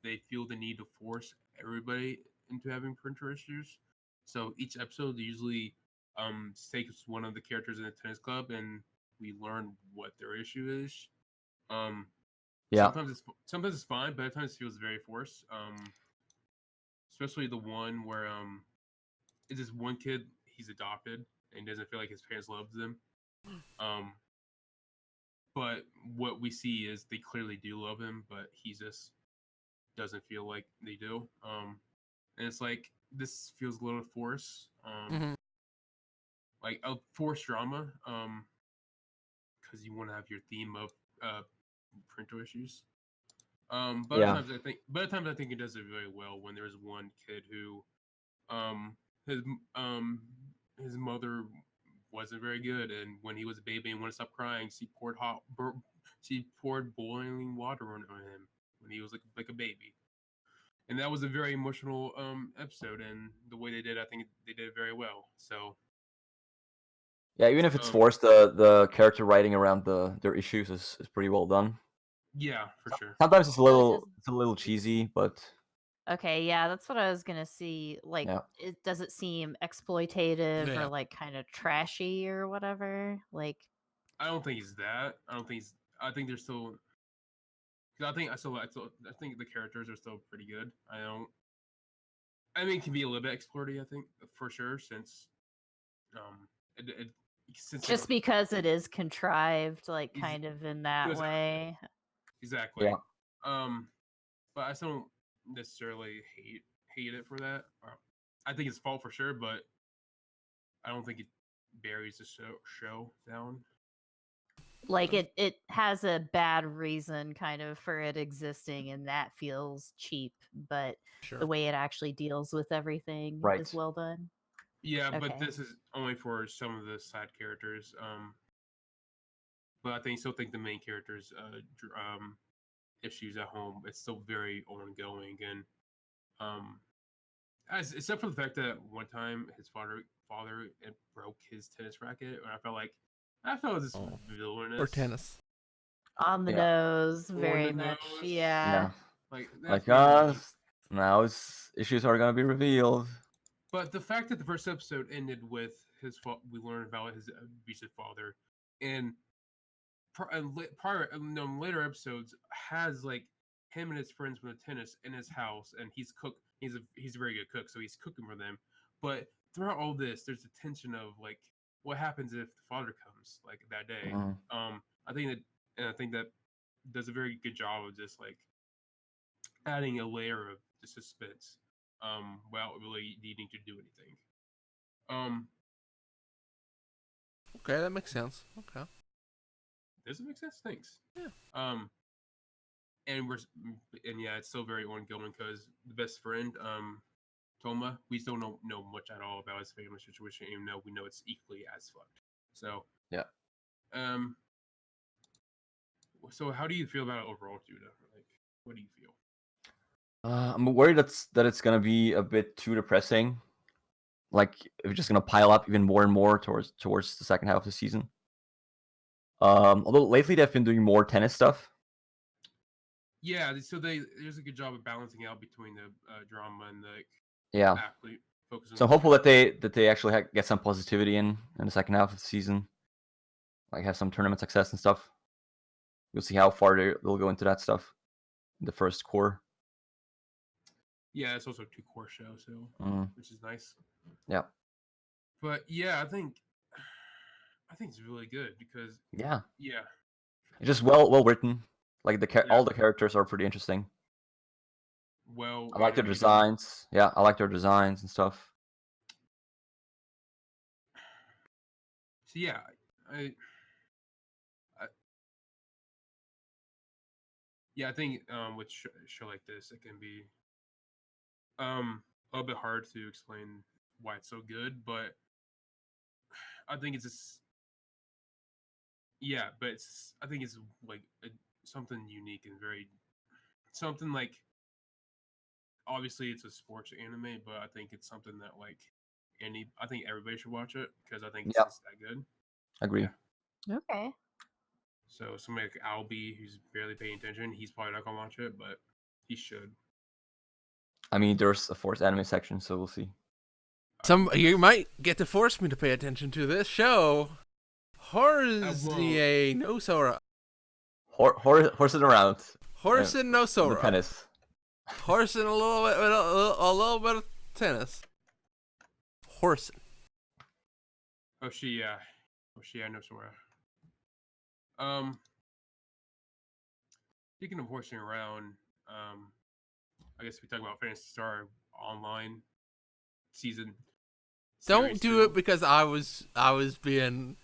they feel the need to force everybody into having parental issues. So each episode usually takes one of the characters in the tennis club and we learn what their issue is. Yeah. Sometimes it's fine, but at times it feels very forced. Especially the one where it's this one kid, he's adopted and doesn't feel like his parents loved him. But what we see is they clearly do love him, but he just doesn't feel like they do. And it's like this feels a little forced. Mhm. Like a forced drama. Because you want to have your theme of parental issues. But Yeah. at times I think it does it very well when there's one kid who, his mother wasn't very good, and when he was a baby and wanted to stop crying, she poured boiling water on him when he was like a baby, and that was a very emotional episode. And the way they did, I think they did it very well. So Yeah, even if it's Um, forced, the character writing around their issues is pretty well done. yeah, for sure. Sometimes it's a So it little doesn't- it's a little cheesy, but Okay, yeah, that's what I was gonna see. Like, Yeah. does it seem exploitative Yeah. or like kind of trashy or whatever? Like, I don't think it's that. I think they're still. 'Cause I think the characters are still pretty good. I mean, it can be a little bit exploitative. I think for sure, since um, it since just because it is contrived, like Ex- kind of in that exactly. way. exactly. Yeah. But I still don't necessarily hate it for that. I think it's fault for sure, but I don't think it buries the show down. Like it has a bad reason kind of for it existing, and that feels cheap. But Sure. the way it actually deals with everything Right. is well done. Yeah, but Okay. this is only for some of the side characters. But I still think the main characters' issues at home, it's still very ongoing, and except for the fact that one time his father broke his tennis racket, and I felt this Oh. villainous Or tennis. On the Yeah. nose, On the very much. nose. Yeah. Like like that's very- now his issues are gonna be revealed. But the fact that the first episode ended with we learned about his abusive father, and later episodes has like him and his friends from the tennis in his house, and he's a very good cook, so he's cooking for them. But throughout all this, there's a tension of like what happens if the father comes like that day. Mhm. I think that does a very good job of just like adding a layer of the suspense without really needing to do anything. Okay, that makes sense. Okay. Does it make sense? Thanks. Yeah. And yeah, it's still very ongoing because the best friend, Toma, we still don't know much at all about his family situation, even though we know it's equally as fucked. So Yeah. So how do you feel about it overall, Judah? Like, what do you feel? I'm worried that it's gonna be a bit too depressing. Like it's just gonna pile up even more and more towards the second half of the season. Although lately they've been doing more tennis stuff. Yeah, so there's a good job of balancing out between the drama and the Yeah. athlete focus. So I'm hopeful that they actually get some positivity in the second half of the season, like have some tournament success and stuff. We'll see how far they'll go into that stuff in the first core. Yeah, it's also a 2-core show, so which is nice. Yeah. But yeah, I think it's really good because Yeah. yeah, It's just well written. Like all the characters are pretty interesting. well, I like their animated. designs. Yeah, I like their designs and stuff. So yeah, I think with show like this, it can be a little bit hard to explain why it's so good, but I think it's just I think it's like something unique and very something like obviously it's a sports anime, but I think it's something that like I think everybody should watch it because I think it's just that good. Agree. Okay. So somebody like Albie who's barely paying attention, he's probably not gonna watch it, but he should. I mean, there's a forced anime section, so we'll see. You might get to force me to pay attention to this show. Horsea no Sora. Horsing around. Horsing no The Sora. tennis. Horsing a little bit of tennis. Horsing. Hoshia, no Sora. Speaking of horsing around, I guess we talk about Phantasy Star Online season. Don't Series do 2. it because I was being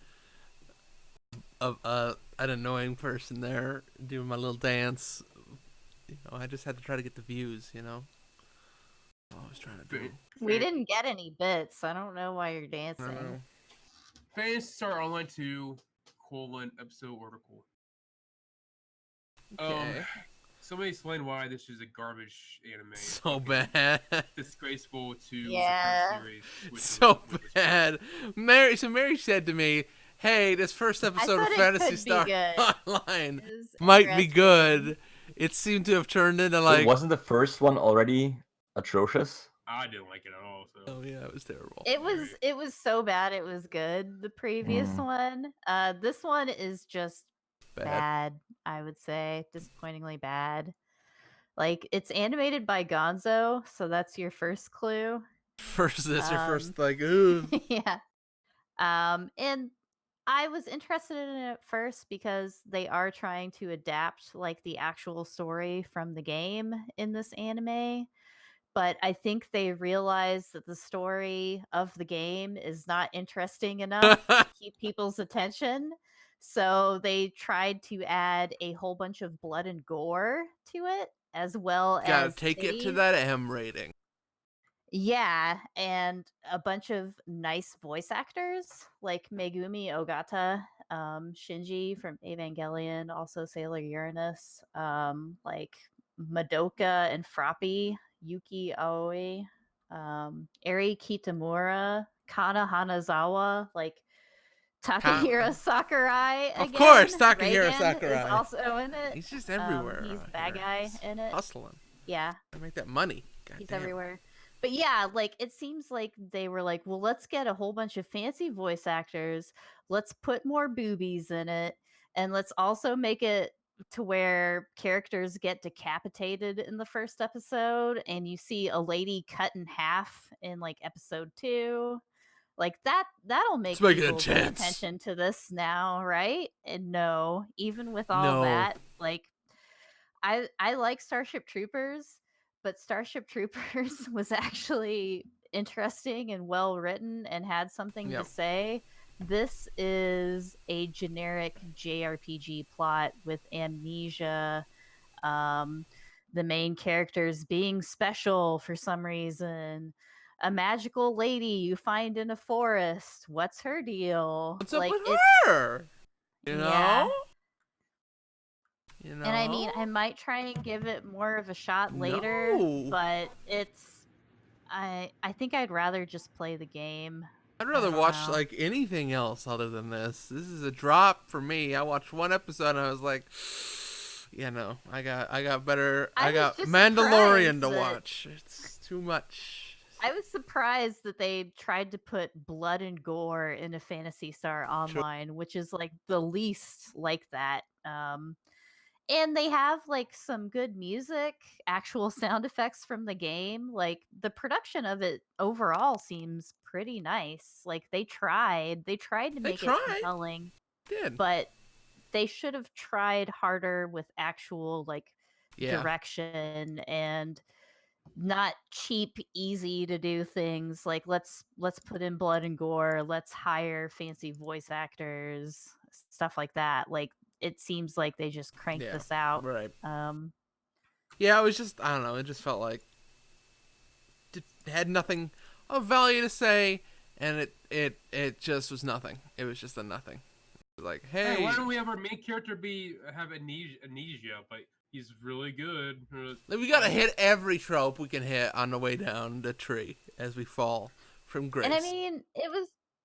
an annoying person there doing my little dance. You know, I just had to try to get the views. You know, I was trying to do. We didn't get any bits. I don't know why you're I dancing. don't know. Phantasy Star Online 2 : episode article. Okay. Somebody explain why this is a garbage anime. So Fucking bad. Disgraceful to Yeah. the current series. So bad. Mary said to me, "Hey, this first episode of said it Fantasy could be Star good. Online It was might be interesting. good." It seemed to have turned into Wait, like, wasn't the first one already atrocious? I didn't like it at all. So oh yeah, it was terrible. It was so bad it was good. The previous Mm. one. This one is just Bad. bad, I would say. Disappointingly bad. Like, it's animated by Gonzo, so that's your first clue. First, that's your Um, first like, ooh. Yeah. And I was interested in it at first because they are trying to adapt like the actual story from the game in this anime. But I think they realized that the story of the game is not interesting enough to keep people's attention. So they tried to add a whole bunch of blood and gore to it, as well Gotta as take it to titties. that M rating. Yeah, and a bunch of nice voice actors like Megumi Ogata, Shinji from Evangelion, also Sailor Uranus, like Madoka and Froppy, Yuki Aoi, Eri Kitamura, Kana Hanazawa, like Takahiro Sakurai again. Of course, Takahiro Reigen Sakurai. is also in it. He's just everywhere. He's out bad here. guy He's in it. hustling. Yeah. I make that money. He's Goddamn. everywhere. But yeah, like it seems like they were like, well, let's get a whole bunch of fancy voice actors. Let's put more boobies in it. And let's also make it to where characters get decapitated in the first episode and you see a lady cut in half in like episode 2. Like that'll make Let's make it people pay intense. attention to this now, right? And no, even with all No. that, like I like Starship Troopers, but Starship Troopers was actually interesting and well written and had something Yep. to say. This is a generic JRPG plot with amnesia, the main characters being special for some reason, a magical lady you find in a forest. What's her deal? What's up Like, with it's- her? You know? Yeah. You know? And I mean, I might try and give it more of a shot later, No. but I think I'd rather just play the game. I'd rather don't watch know. like anything else other than this. This is a drop for me. I watched one episode and I was like, yeah, no, I got better. I I was got just Mandalorian to surprised that- watch. It's too much. I was surprised that they tried to put blood and gore into Phantasy Star Online, which is like the least like that. And they have like some good music, actual sound effects from the game. Like the production of it overall seems pretty nice. Like they tried to make it tried. compelling, Did but they should have tried harder with actual like yeah. direction and not cheap, easy to do things. Like let's put in blood and gore, let's hire fancy voice actors, stuff like that. Like it seems like they just cranked Yeah, this out. Right. Um Yeah, it was just I don't know. It just felt like it had nothing of value to say, and it just was nothing. It was just a nothing. It was like, Hey, hey, why don't we have our main character have amnesia, but he's really good. we gotta hit every trope we can hit on the way down the tree as we fall from grace. and I mean,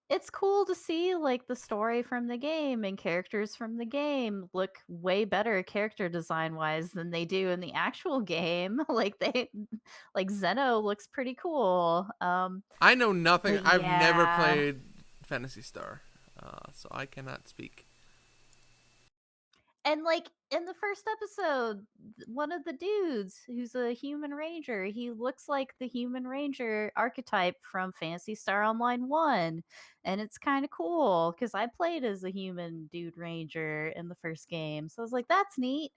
it's cool to see like the story from the game and characters from the game look way better character design wise than they do in the actual game. Like Zeno looks pretty cool. I know nothing. but I've never yeah. played Phantasy Star. so I cannot speak. And like in the first episode, one of the dudes who's a human ranger, he looks like the human ranger archetype from Phantasy Star Online 1. And it's kind of cool because I played as a human dude ranger in the first game. So I was like, that's neat.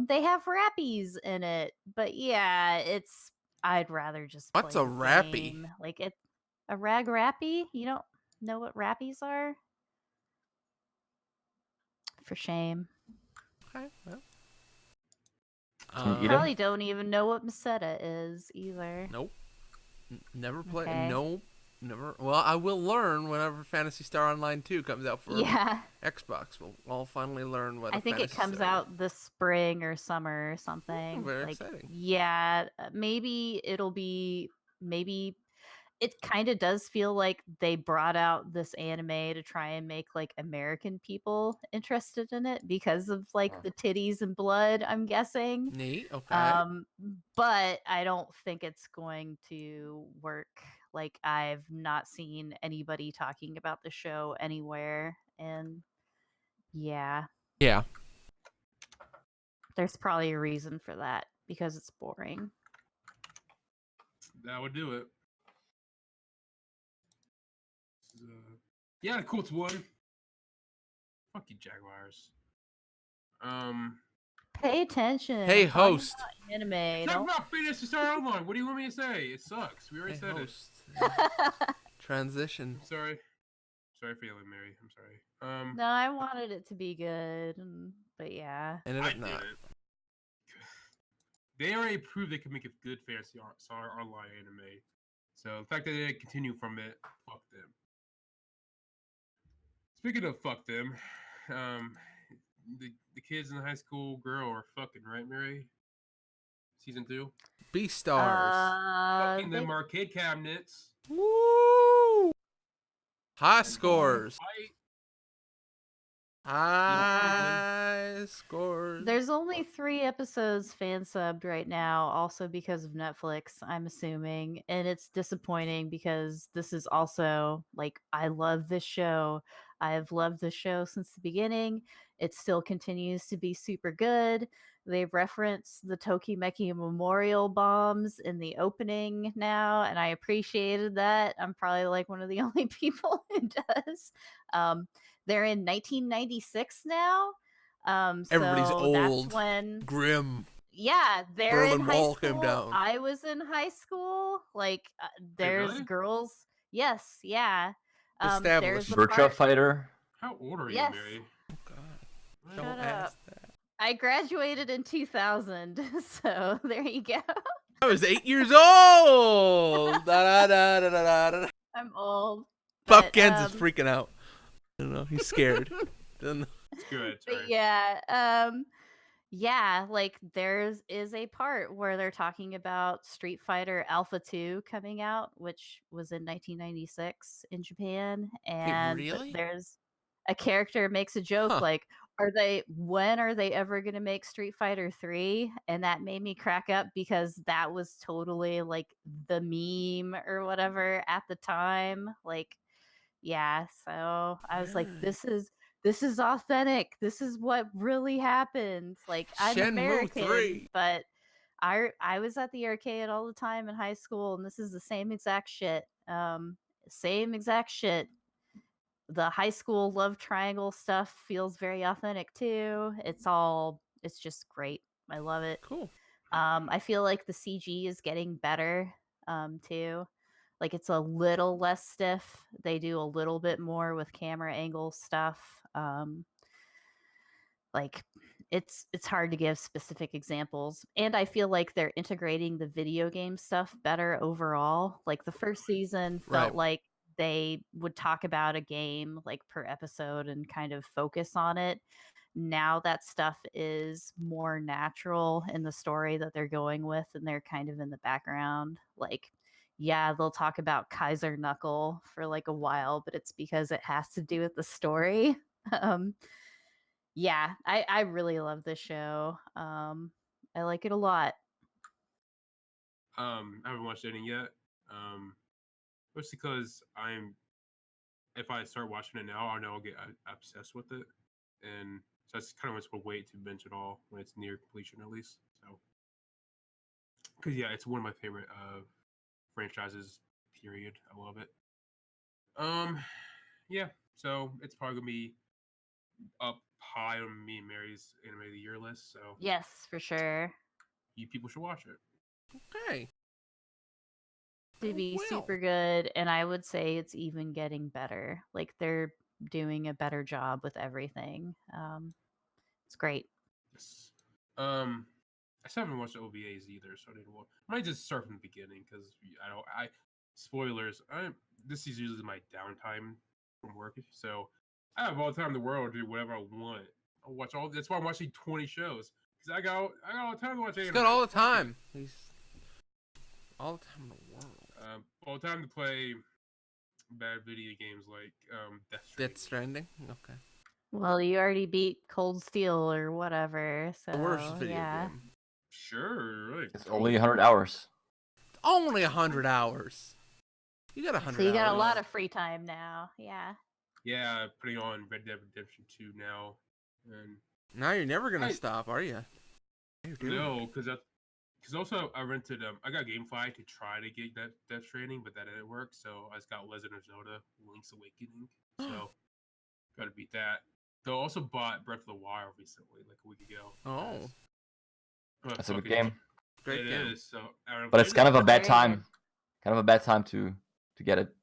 They have rappies in it, but yeah, I'd rather just What's play a the rappy? game. Like it a rag rappy? You don't know what rappies are? For shame. Okay, well. Can you eat 'em? Probably don't even know what Meseta is either. Nope. Never play. Okay. Nope. Never. Well, I will learn whenever Phantasy Star Online 2 comes out for Yeah, Xbox. We'll all finally learn what. I think it Phantasy comes Star out this spring or summer or something. very like, exciting. yeah, maybe it'll be maybe it kind of does feel like they brought out this anime to try and make like American people interested in it because of like the titties and blood, I'm guessing. Neat. Okay. But I don't think it's going to work. Like I've not seen anybody talking about the show anywhere, and yeah, Yeah. there's probably a reason for that because it's boring. That would do it. Yeah, the Colts won. Fuck you, Jaguars. Pay attention. Hey, I'm talking host. about anime. Talk Don't... about Phantasy Star Online. What do you want me to say? It sucks. We already Hey, said host. Transition. it. Sorry. Sorry for yelling, Mary. I'm sorry. No, I wanted it to be good, but yeah. Ended I up not. didn't. They already proved they could make a good Fantasy Star Online anime. So the fact that they didn't continue from it, fuck them. Speaking of fuck them, the kids in the high school girl are fucking, right, Mary? Season 2? Beastars. Fucking them arcade cabinets. Woo! High And scores. fight. High scores. There's only 3 episodes fan subbed right now, also because of Netflix, I'm assuming. And it's disappointing because this is also like, I love this show. I've loved this show since the beginning. It still continues to be super good. They reference the Tokimeki Memorial bombs in the opening now, and I appreciated that. I'm probably like one of the only people who does. They're in 1996 now. Everybody's So old. that's when, Grim. yeah, they're in Berlin high Wall school. came down. I was in high school. Like, there's really? girls. Yes, yeah. There's Established. a Virtua part. Fighter. How old are Yes. you, Mary? Oh, God. What? Don't Shut ask up. that. I graduated in 2000, so there you go. I was 8 years old. Da, da, da, da, da, da. I'm old. Buck but, Gens is freaking out. I don't know. He's scared. Doesn't know. It's good. But Sorry. yeah, like is a part where they're talking about Street Fighter Alpha 2 coming out, which was in 1996 in Japan, and really? there's a character makes a joke Huh. like, when are they ever going to make Street Fighter 3? And that made me crack up because that was totally like the meme or whatever at the time. Like, yeah, so I was like, Really? this is authentic. This is what really happened. Like, I'm Shenmue American, 3. but I was at the arcade all the time in high school, and this is the same exact shit. Same exact shit. The high school love triangle stuff feels very authentic too. It's just great. I love it. Cool. I feel like the CG is getting better too. Like it's a little less stiff. They do a little bit more with camera angle stuff. Like it's hard to give specific examples, and I feel like they're integrating the video game stuff better overall. Like the first season felt Right. like they would talk about a game like per episode and kind of focus on it. Now that stuff is more natural in the story that they're going with, and they're kind of in the background. Like, yeah, they'll talk about Kaiser Knuckle for like a while, but it's because it has to do with the story. Yeah, I really love this show. I like it a lot. I haven't watched any yet. Mostly because I'm if I start watching it now, I know I'll get obsessed with it, and so that's kind of what's a wait to binge it all when it's near completion at least. So, because yeah, it's one of my favorite franchises. Period. I love it. Um, yeah. So it's probably gonna be up high on me and Mary's anime of the year list. So Yes, for sure. you people should watch it. Okay. To be Well. super good, and I would say it's even getting better. Like they're doing a better job with everything. It's great. Yes. I still haven't watched the OVAs either, so I didn't watch. I might just start from the beginning because I don't. I spoilers. This is usually my downtime from work, so I have all the time in the world to do whatever I want. I'll watch all. That's why I'm watching 20 shows because I got all the time to watch He's anime. got all the time. He's all the time in the world. All the time to play bad video games like Death Stranding. Okay. Well, you already beat Cold Steel or whatever, so The worst video yeah. game. Sure, really. It's only 100 hours. Only 100 hours. You got 100 So you got a hours. lot of free time now. Yeah. Yeah, putting on Red Dead Redemption 2 now, and Now you're never gonna I- stop, are you? no, because also I rented I got GameFly to try to get that Death Stranding, but that didn't work. So I just got Legend of Zelda: Link's Awakening. So got to beat that. Though I also bought Breath of the Wild recently, like a week ago. Oh, That's a good game. great It game. is. So I don't But it's play kind of a it. bad Very time. good. Kind of a bad time to get it.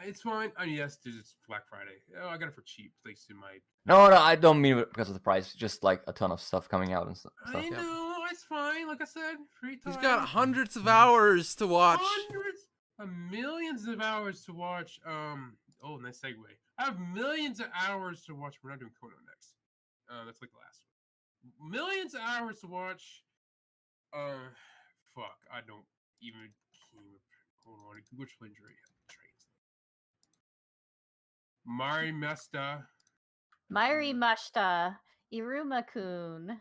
It's fine. I mean, yes, it's Black Friday. Oh, I got it for cheap, thanks to my. No, I don't mean it because of the price. Just like a ton of stuff coming out and stuff. I know it's fine. Like I said, free time. He's got hundreds of hours to watch. Hundreds of millions of hours to watch. Oh, nice segue. I have millions of hours to watch. We're not doing Kono next. That's like the last one. Millions of hours to watch. Fuck. I don't even. Hold on. Google Translate. Mari Mesta Mairi Mashta, Iruma-kun.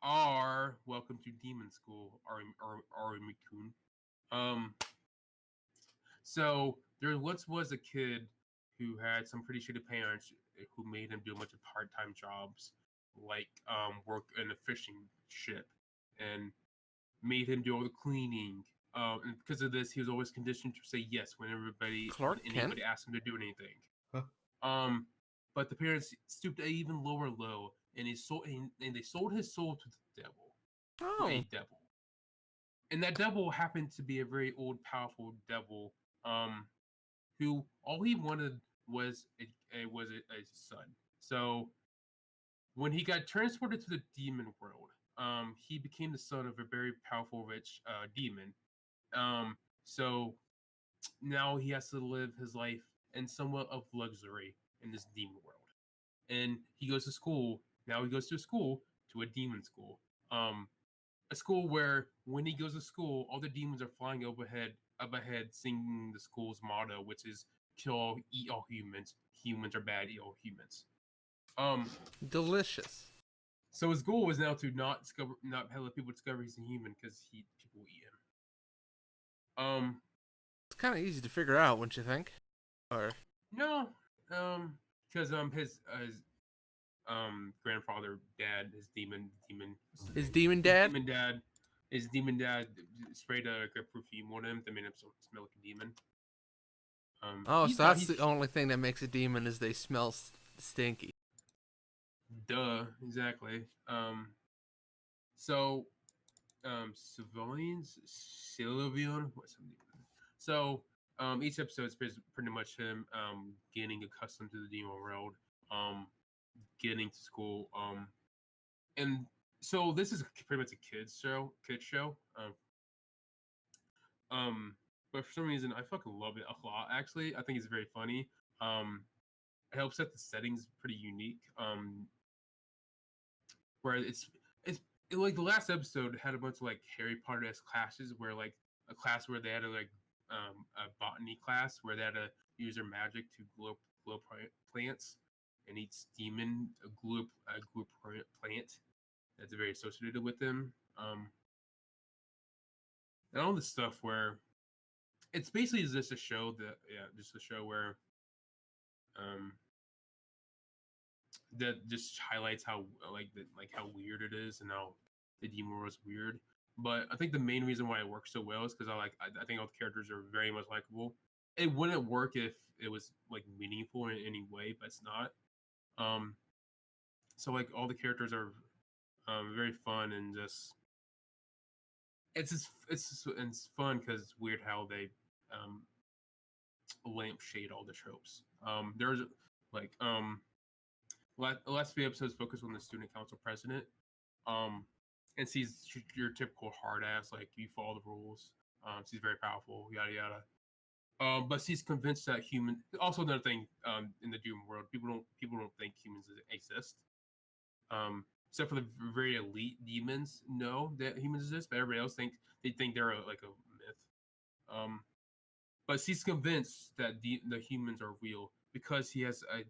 are welcome to Demon School. Arimi-kun. So there once was a kid who had some pretty shitty parents who made him do a bunch of part-time jobs, like work in a fishing ship, and made him do all the cleaning. And because of this, he was always conditioned to say yes when Clark anybody Kent? asked him to do anything. Huh. But the parents stooped an even lower low, and they sold his soul to the devil. To Oh, a devil. And that devil happened to be a very old, powerful devil, who all he wanted was a son. So when he got transported to the demon world, he became the son of a very powerful, rich demon. So now he has to live his life in somewhat of luxury in this demon world. And he goes to school. Now he goes to a demon school. A school where when he goes to school, all the demons are flying up ahead, singing the school's motto, which is "Kill all, eat all humans. Humans are bad, eat all humans." delicious. So his goal was now to not let people discover he's a human because people will eat him. It's kind of easy to figure out, wouldn't you think? Or No, because his grandfather, dad, his demon, his demon dad? his demon dad sprayed a perfume on him that made him smell like a demon. Oh, he's so not- that's the only thing that makes a demon is they smell stinky. Duh, exactly. So, civilians, Sylvian, what's his name? So, each episode is pretty much him, getting accustomed to the demon world, getting to school, and so this is pretty much a kids show, but for some reason I fucking love it a lot. Actually, I think it's very funny. It helps that the setting's pretty unique. Where it's like the last episode had a bunch of like Harry Potter-esque classes where like a class where they had a botany class where they had to use their magic to glow plants, and each demon glue plant that's very associated with them. And all this stuff where it's basically just a show where that just highlights how how weird it is and how the demon world is weird. But I think the main reason why it works so well is because I think all the characters are very much likable. It wouldn't work if it was like meaningful in any way, but it's not. Um, so like all the characters are very fun and just it's fun because it's weird how they um, lampshade all the tropes. There's like the last few episodes focus on the student council president, and she's your typical hard ass, like you follow the rules. She's very powerful, yada yada. But she's convinced that human. Also, another thing, in the Doom world, people don't think humans exist. Except for the very elite demons, know that humans exist, but everybody else think they're like a myth. But she's convinced that the humans are real because he has a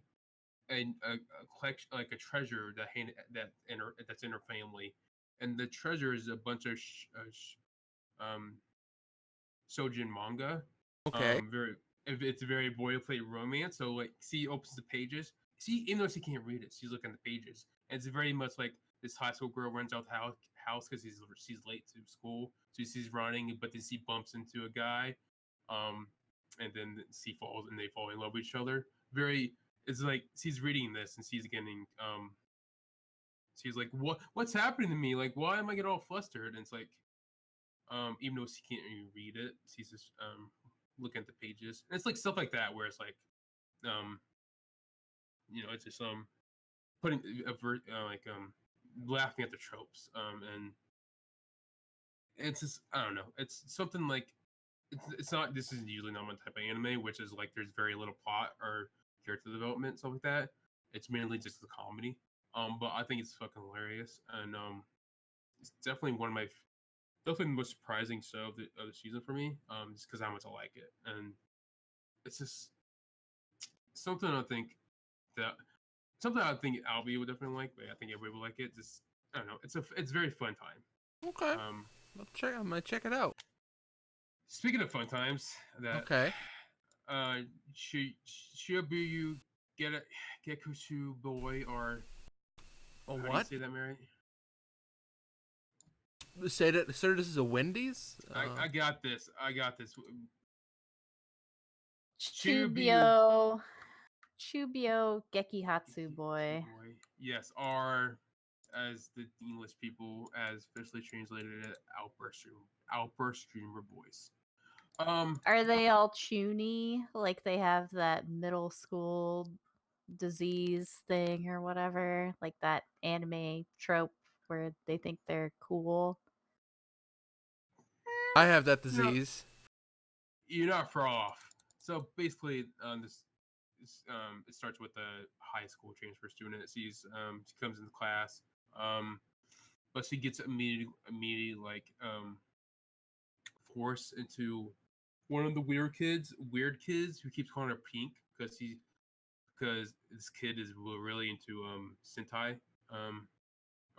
collection, like a treasure that's in her family, and the treasure is a bunch of shoujo manga. Okay. It's a very boilerplate romance. So like, she opens the pages. Even though she can't read it, she's looking at the pages, and it's very much like this high school girl runs out the house because she's late to school. So she's running, but then she bumps into a guy, and then she falls, and they fall in love with each other. It's like she's reading this, and she's getting she's like, what's happening to me? Like, why am I getting all flustered? And it's like, even though she can't even read it, she's just looking at the pages. And it's like stuff like that where it's like, it's just putting laughing at the tropes. And it's just, I don't know, it's something like it's not. This is usually not my type of anime, which is like there's very little plot or character development, stuff like that. It's mainly just the comedy. But I think it's fucking hilarious, and it's definitely definitely the most surprising show of the season for me. Just because how much I like it, and it's just something I think Albie would definitely like, but I think everybody would like it. Just, I don't know. It's very fun time. Okay. I might check it out. Speaking of fun times, Okay. Shibuya Gekusu boy, or Oh, how do you what? say that, Mary? Say that, sir. This is a Wendy's. I got this. Chubio Gekihatsu boy. Yes, or as the English people as officially translated it, outburst streamer boys. Are they all chuny? Like they have that middle school disease thing or whatever? Like that anime trope where they think they're cool? I have that You know, disease. you're not far off. So basically, it starts with a high school transfer student. She comes into class, but she gets immediately like forced into one of the weird kids who keeps calling her Pink because this kid is really into Sentai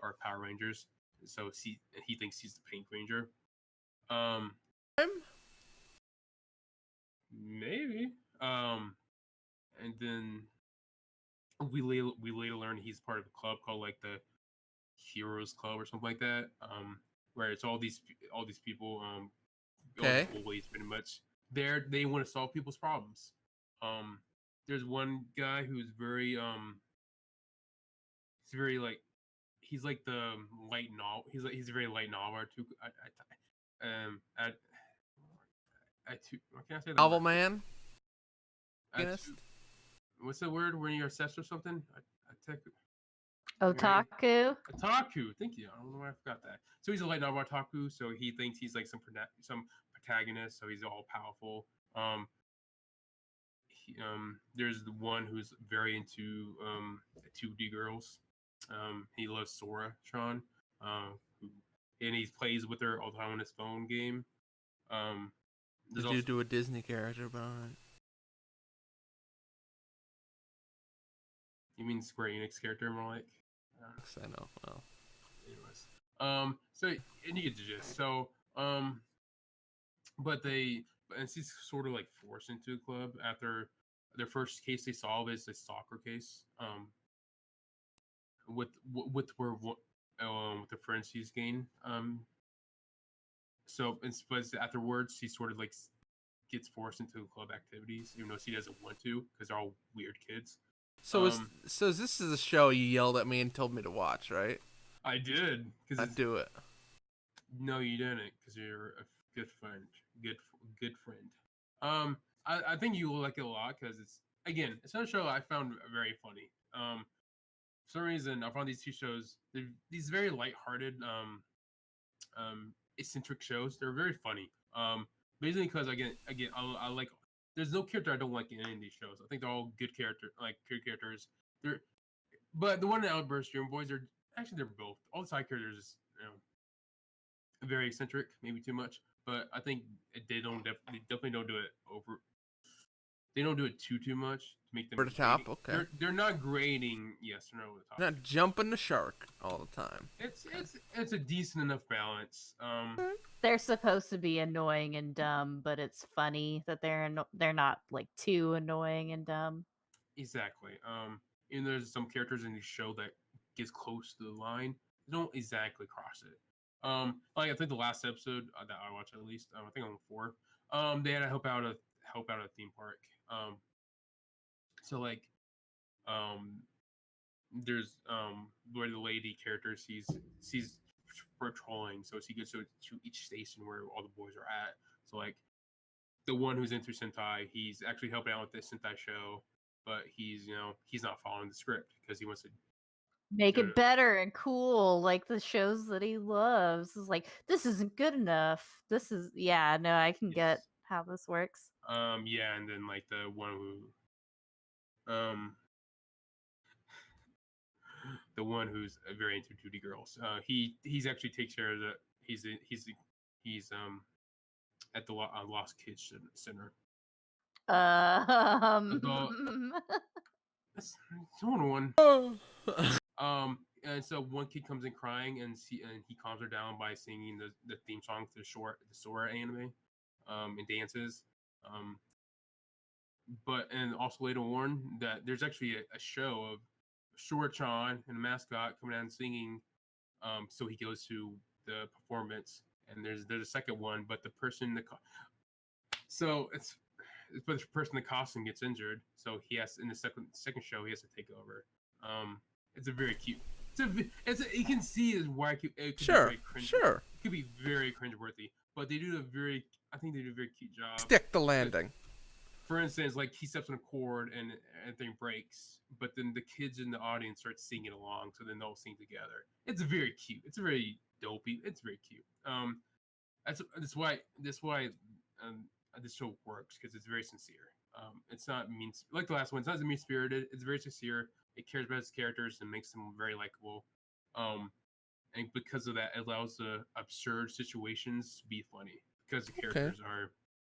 or Power Rangers. So he thinks he's the Pink Ranger. Maybe. And then we later learn he's part of a club called like the Heroes Club or something like that. Where it's all these people, Okay. bullies pretty much. They want to solve people's problems. There's one guy who's very he's like the light novel. He's a very light novel too. What can I say? That Novel word? man. What's the word when you're obsessed with something? Otaku? Otaku. Thank you. I don't know why I forgot that. So he's a light novel otaku. So he thinks he's like some protagonist. So he's all powerful. There's the one who's very into 2D girls. He loves Sora Tron. And he plays with her all the time on his phone game. Did you do a Disney character, but alright. You mean Square Enix character more like? I know. Well. Anyways. So and you get the gist. So but she's sort of like forced into a club after their first case they solve is a stalker case. With the friends he's gained. So but afterwards he sort of like gets forced into club activities, even though he doesn't want to, because they're all weird kids. So this is a show you yelled at me and told me to watch, right? I did, because I'd do it. No, you didn't, because you're a good friend. Good friend. I think you will like it a lot because it's not a show I found very funny. For some reason, I found these two shows, they're these very lighthearted, eccentric shows. They're very funny. Basically because I like. There's no character I don't like in any of these shows. I think they're all good characters. But the one in Outburst Dream Boys are actually they're both. All the side characters, very eccentric, maybe too much. But I think they definitely don't do it over. They don't do it too much to make them Over the top. Okay. They're not grading. Yes, they're not over the top. Not jumping the shark all the time. It's a decent enough balance. They're supposed to be annoying and dumb, but it's funny that they're not like too annoying and dumb. Exactly. And there's some characters in the show that gets close to the line. They don't exactly cross it. Like I think the last episode that I watched at least, I think on 4. They had to help out a theme park. So like, there's where the lady character sees patrolling, so she goes to each station where all the boys are at. So like, the one who's into Sentai, he's actually helping out with this Sentai show, but he's not following the script because he wants to Make it better and cool, like the shows that he loves. It's like, this isn't good enough. This is, yeah, no, I can get how this works. Yeah, and then like the one who's very into duty girls. He's actually takes care of the. He's at the Lost Kids Center. That's one. And so one kid comes in crying, and he calms her down by singing the theme song to the Sora anime, and dances. And also later on that there's actually a show of Sora-chan and a mascot coming out and singing. So he goes to the performance, and there's a second one, but the person but the person in the costume gets injured, so he has in the second show he has to take over. It's a very cute. You can see why it could be very cringe. Sure. It could be very cringeworthy, but they do I think they do a very cute job. Stick the landing. For instance, like he steps on a cord and everything breaks, but then the kids in the audience start singing along, so then they'll sing together. It's very cute. It's very dopey. It's very cute. That's why this show works, because it's very sincere. It's not mean like the last one. It's not mean spirited. It's very sincere. It cares about its characters and makes them very likable. And because of that, it allows the absurd situations to be funny because the characters are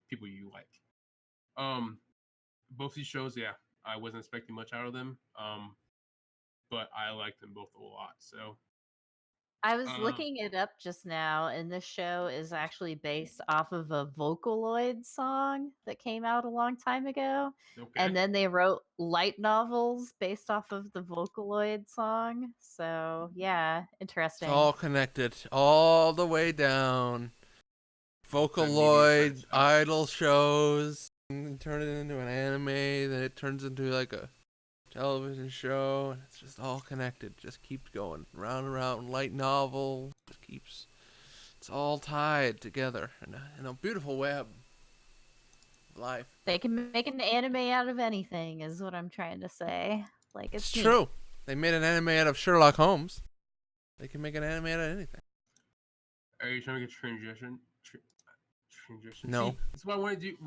people you like. Both these shows, yeah, I wasn't expecting much out of them. But I liked them both a lot. So I was looking it up just now, and this show is actually based off of a Vocaloid song that came out a long time ago. okay. And then they wrote light novels based off of the Vocaloid song. So, yeah, interesting. It's all connected, all the way down. Vocaloid, idol shows, and turn it into an anime, then it turns into like a television show, and it's just all connected. Just keeps going round and round. Light novel, just keeps. It's all tied together in a beautiful web of life. They can make an anime out of anything, is what I'm trying to say. Like It's neat. true. They made an anime out of Sherlock Holmes. They can make an anime out of anything. Are you trying to get transition? No. See, that's why I wanted you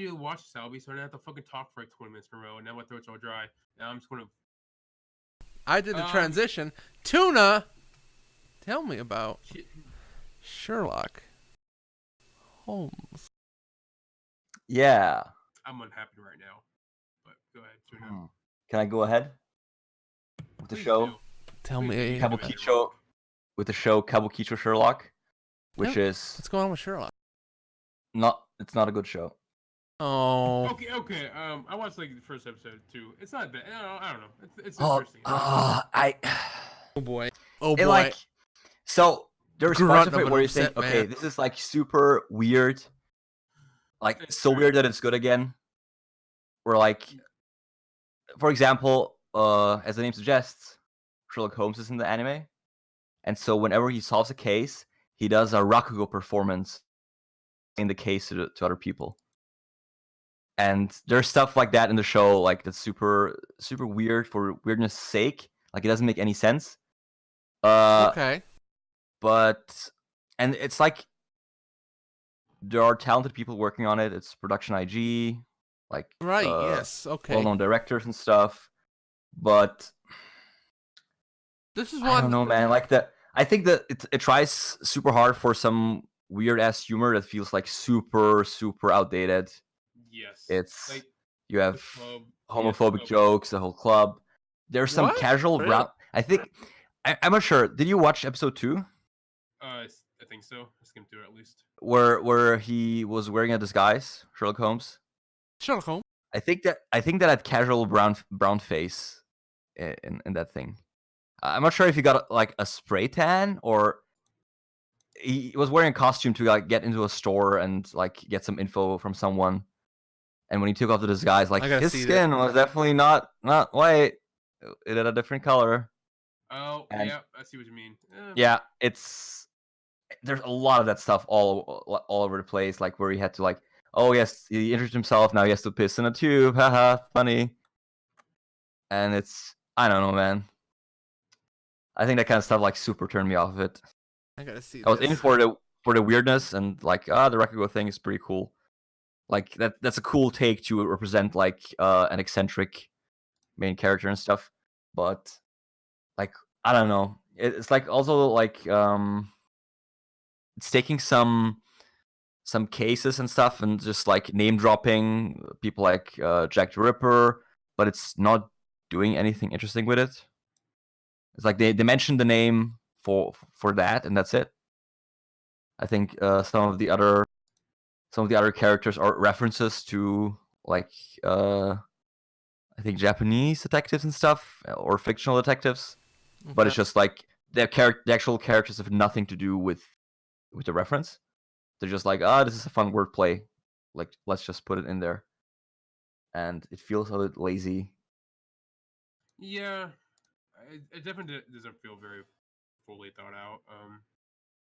to watch this, Albie, so I didn't have to fucking talk for like 20 minutes in a row, and now my throat's all dry. Now I'm just gonna. I did the transition. Tuna, tell me about Sherlock Holmes. Yeah. I'm unhappy right now, but go ahead, Tuna. Can I go ahead with the Please show? do. Tell me. Please do. Kabukicho, with the show Kabukicho Sherlock, which is What's going on with Sherlock? it's not a good show. Oh, Okay. I watched like the first episode too. It's not bad. I don't know. It's Oh, interesting. I oh boy. Oh it boy. like so there's parts Grunt of of it an where you think, upset okay, man. this is like super weird, like It's so very weird that it's good again. Where like, for example, as the name suggests, Sherlock Holmes is in the anime, and so whenever he solves a case, he does a Rakugo performance in the case to other people. And there's stuff like that in the show, like that's super weird for weirdness' sake. Like it doesn't make any sense. Okay. But and it's like there are talented people working on it. It's production IG, like Right. Yes. Okay. well-known directors and stuff. But This is I don't one. know, man. Like I think that it tries super hard for some weird ass humor that feels like super outdated. yes. It's like you the have club. homophobic Yes, jokes, the whole club. There's some What? casual Really? ground. I think I'm not sure. Did you watch episode 2 I think so. I skimmed through it at least. where he was wearing a disguise, Sherlock Holmes? Sherlock Holmes. I think that had casual brown face in that thing. I'm not sure if he got like a spray tan or he was wearing a costume to like get into a store and like get some info from someone. And when he took off the disguise, like I gotta his see skin was definitely not white. It had a different color. Oh, And- yeah, I see what you mean. Yeah, there's a lot of that stuff all over the place, like where he had to like, oh yes, he injured himself, now he has to piss in a tube, haha, funny. And it's I don't know, man. I think that kind of stuff like super turned me off of it. I gotta see. I was this. in for the weirdness and like the Rakugo thing is pretty cool. Like that's a cool take to represent like an eccentric main character and stuff. But like I don't know. It's like also like it's taking some cases and stuff and just like name dropping people like Jack the Ripper, but it's not doing anything interesting with it. It's like they mentioned the name for that and that's it. I think some of the other characters are references to like I think Japanese detectives and stuff or fictional detectives, but it's just like the actual characters have nothing to do with the reference. They're just like, this is a fun wordplay. Like, let's just put it in there. And it feels a bit lazy. Yeah, it definitely doesn't feel very fully thought out.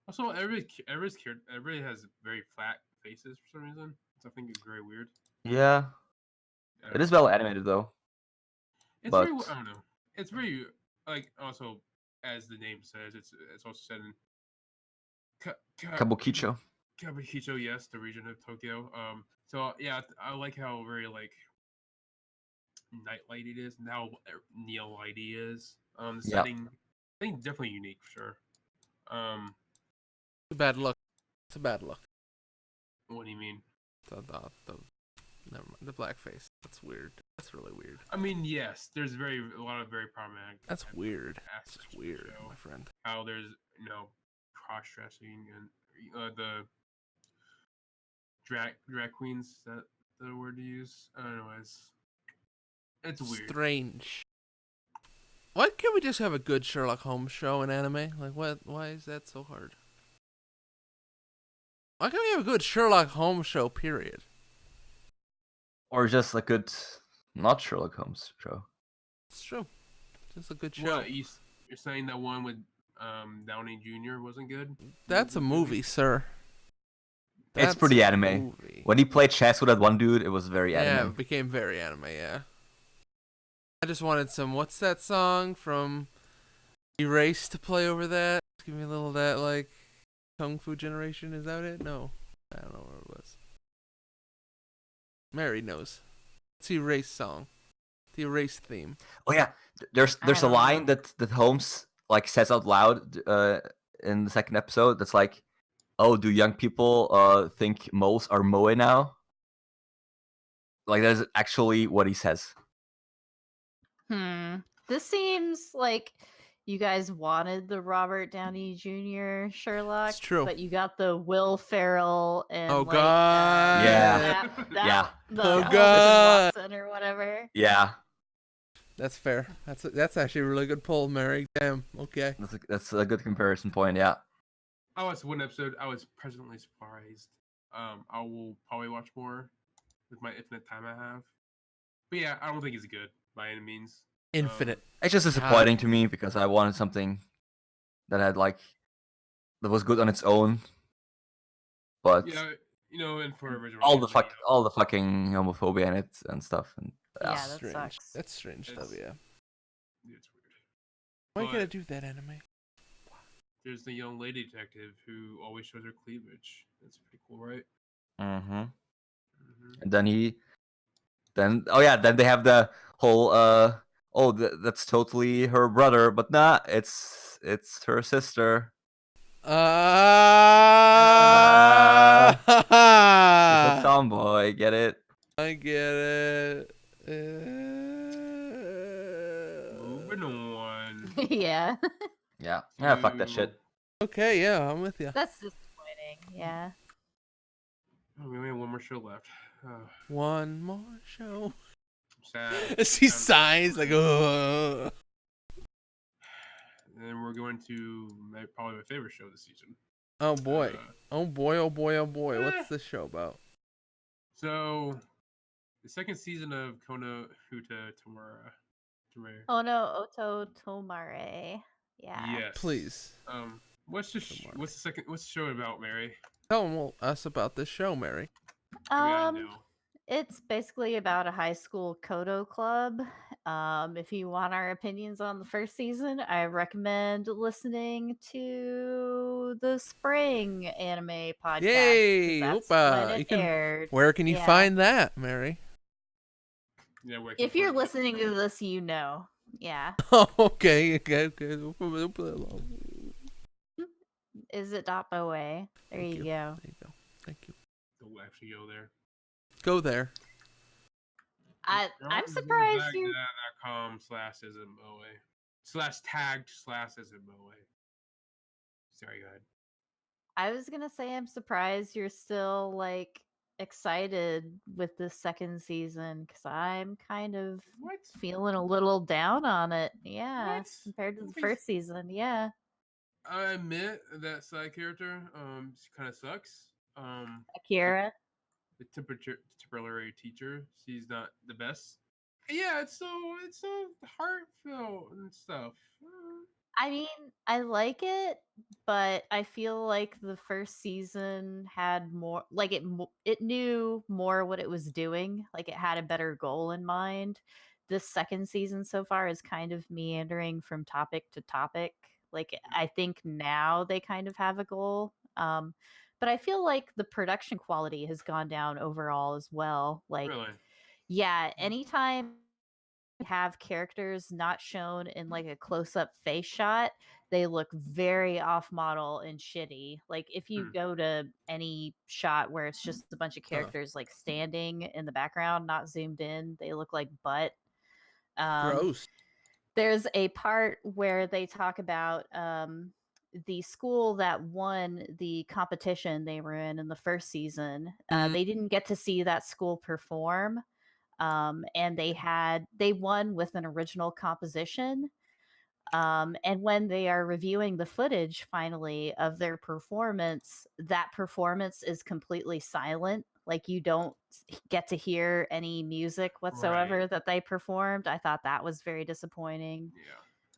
Also, everybody has very flat faces for some reason. So I think it's very weird. Yeah, it is well animated though. It's but- very. I don't know. It's very like also as the name says. It's also set in Kabukicho. Kabukicho, yes, the region of Tokyo. So yeah, I like how very like nightlight it is, and how neon lighty is. The Yep. setting, I think, definitely unique for sure. It's a bad look. It's a bad look. What do you mean? Never mind. The blackface. That's weird. That's really weird. I mean, yes, there's a lot of very problematic. That's weird. That's aspects of the weird, show. my friend. How there's cross dressing and the drag queens. Is that the word to use? I don't know. It's weird. Strange. Why can't we just have a good Sherlock Holmes show in anime? Like, what? Why is that so hard? Why can't we have a good Sherlock Holmes show? Period. Or just a good, not Sherlock Holmes show. It's true. Just a good show. What you're saying that one with Downey Jr. wasn't good? That's a movie, sir. It's pretty a anime. movie. When he played chess with that one dude, it was very Yeah, anime. it became very anime. Yeah. I just wanted some. What's that song from Erase to play over that? Give me a little of that, like Kung Fu Generation. Is that it? No, I don't know where it was. Mary knows. It's the Erase song. The Erase theme. Oh yeah, there's a don't line know. that Holmes like says out loud in the second episode. That's like, "Oh, do young people think moles are moe now?" Like that's actually what he says. This seems like you guys wanted the Robert Downey Jr. Sherlock, true. but you got the Will Ferrell and Oh, like God. Yeah. Yeah. the Oh, Holmes God. and Watson or whatever. Yeah, That's fair. That's actually a really good pull, Mary. Damn. Okay. that's a good comparison point. Yeah. I watched one episode. I was pleasantly surprised. I will probably watch more with my infinite time I have. But yeah, I don't think it's good by any means. Infinite. It's just disappointing to me because I wanted something that had like that was good on its own, but Yeah, and for original. all the season, fucking homophobia in it and stuff. And Yeah, That's that strange. sucks. That's strange stuff. It's- Yeah. It's weird. Why you But gotta do that, anime? there's the young lady detective who always shows her cleavage. That's pretty cool, right? mm-hmm. Mm-hmm. And then then they have the whole that's totally her brother, but nah, it's her sister. She's a tomboy, get it? I get it. Moving on. Yeah, Yeah. Yeah, fuck that to- shit. Okay, yeah, I'm with you. that's disappointing. Yeah. Oh, we only have one more show left. One more show. Sad. She sighs like, oh. And then we're going to probably my favorite show this season. Oh boy. Uh, Oh boy. Oh boy. Oh boy. eh. What's this show about? So, the second season of Kono Huta Tamura. Oh no, Oto Tomare. Yeah. Yes. Please What's the Tamura. what's the show about, Mary? tell us about this show, Mary. We gotta Um, know. it's basically about a high school Kodo club. If you want our opinions on the first season, I recommend listening to the Spring Anime podcast. 'cause Yay! That's Opa! when You it can- aired. Where can you Yeah. find that, Mary? Yeah, where If can you're we find it? listening to this, you know. Yeah. Oh, okay. There Is it .boa? There Thank you you. go. you go. Thank you. We'll actually go there. Go there. I'm surprised you. .com/SMOA/tagged/SMOA. Sorry, go ahead. I was gonna say I'm surprised you're still like excited with this second season because I'm kind of What? feeling a little down on it. Yeah, What? compared to the Please. first season. Yeah, I admit that side character kind of sucks. Akira. The temporary teacher, she's not the best. Yeah, it's so heartfelt and stuff. I mean, I like it, but I feel like the first season had more. Like it knew more what it was doing. Like it had a better goal in mind. This second season so far is kind of meandering from topic to topic. Like I think now they kind of have a goal. But I feel like the production quality has gone down overall as well. Like, Really? yeah, anytime you have characters not shown in like a close-up face shot, they look very off model and shitty. Like if you Hmm. go to any shot where it's just a bunch of characters like standing in the background, not zoomed in, they look like butt. Gross. There's a part where they talk about the school that won the competition they were in the first season. They didn't get to see that school perform, and they won with an original composition. And when they are reviewing the footage finally of their performance, that performance is completely silent. Like you don't get to hear any music whatsoever Right. that they performed. I thought that was very disappointing. Yeah.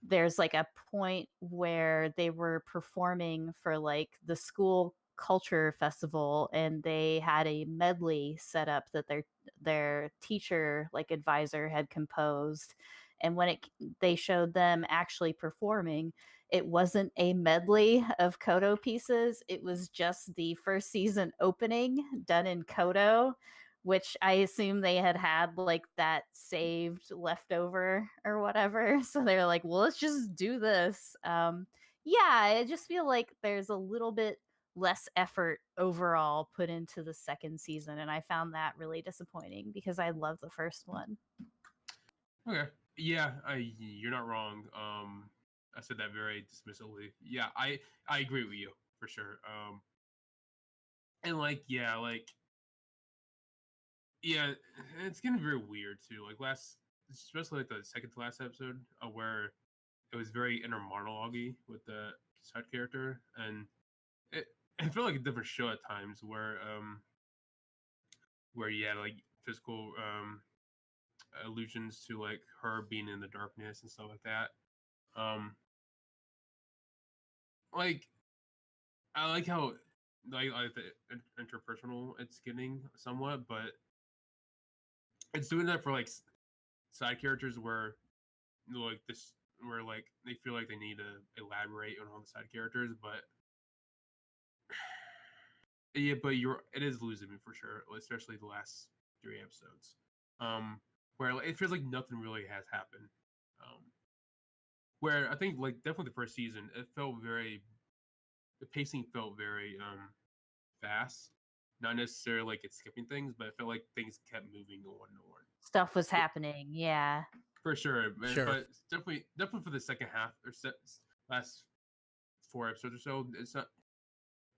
There's like a point where they were performing for like the school culture festival and they had a medley set up that their teacher like advisor had composed, and when they showed them actually performing, it wasn't a medley of Kodo pieces. It was just the first season opening done in Kodo, which I assume they had like that saved leftover or whatever. So they're like, well, let's just do this. Yeah, I just feel like there's a little bit less effort overall put into the second season. And I found that really disappointing because I love the first one. Okay. Yeah, you're not wrong. I said that very dismissively. Yeah, I agree with you for sure. And like yeah, it's getting very weird too. Like especially like the second to last episode, where it was very inner monologue with the side character, and it it felt like a different show at times where you had like physical allusions to like her being in the darkness and stuff like that. Um, like I like how like the interpersonal it's getting somewhat, but it's doing that for like side characters where like this where like they feel like they need to elaborate on all the side characters, but yeah, but it is losing me for sure, especially the last 3 episodes, where like, it feels like nothing really has happened. Um, where I think like definitely the first season, the pacing felt very fast, not necessarily like it's skipping things, but I felt like things kept moving on and on. Stuff was happening. Yeah. For sure, Sure. but definitely for the second half or last 4 episodes or so, it's not.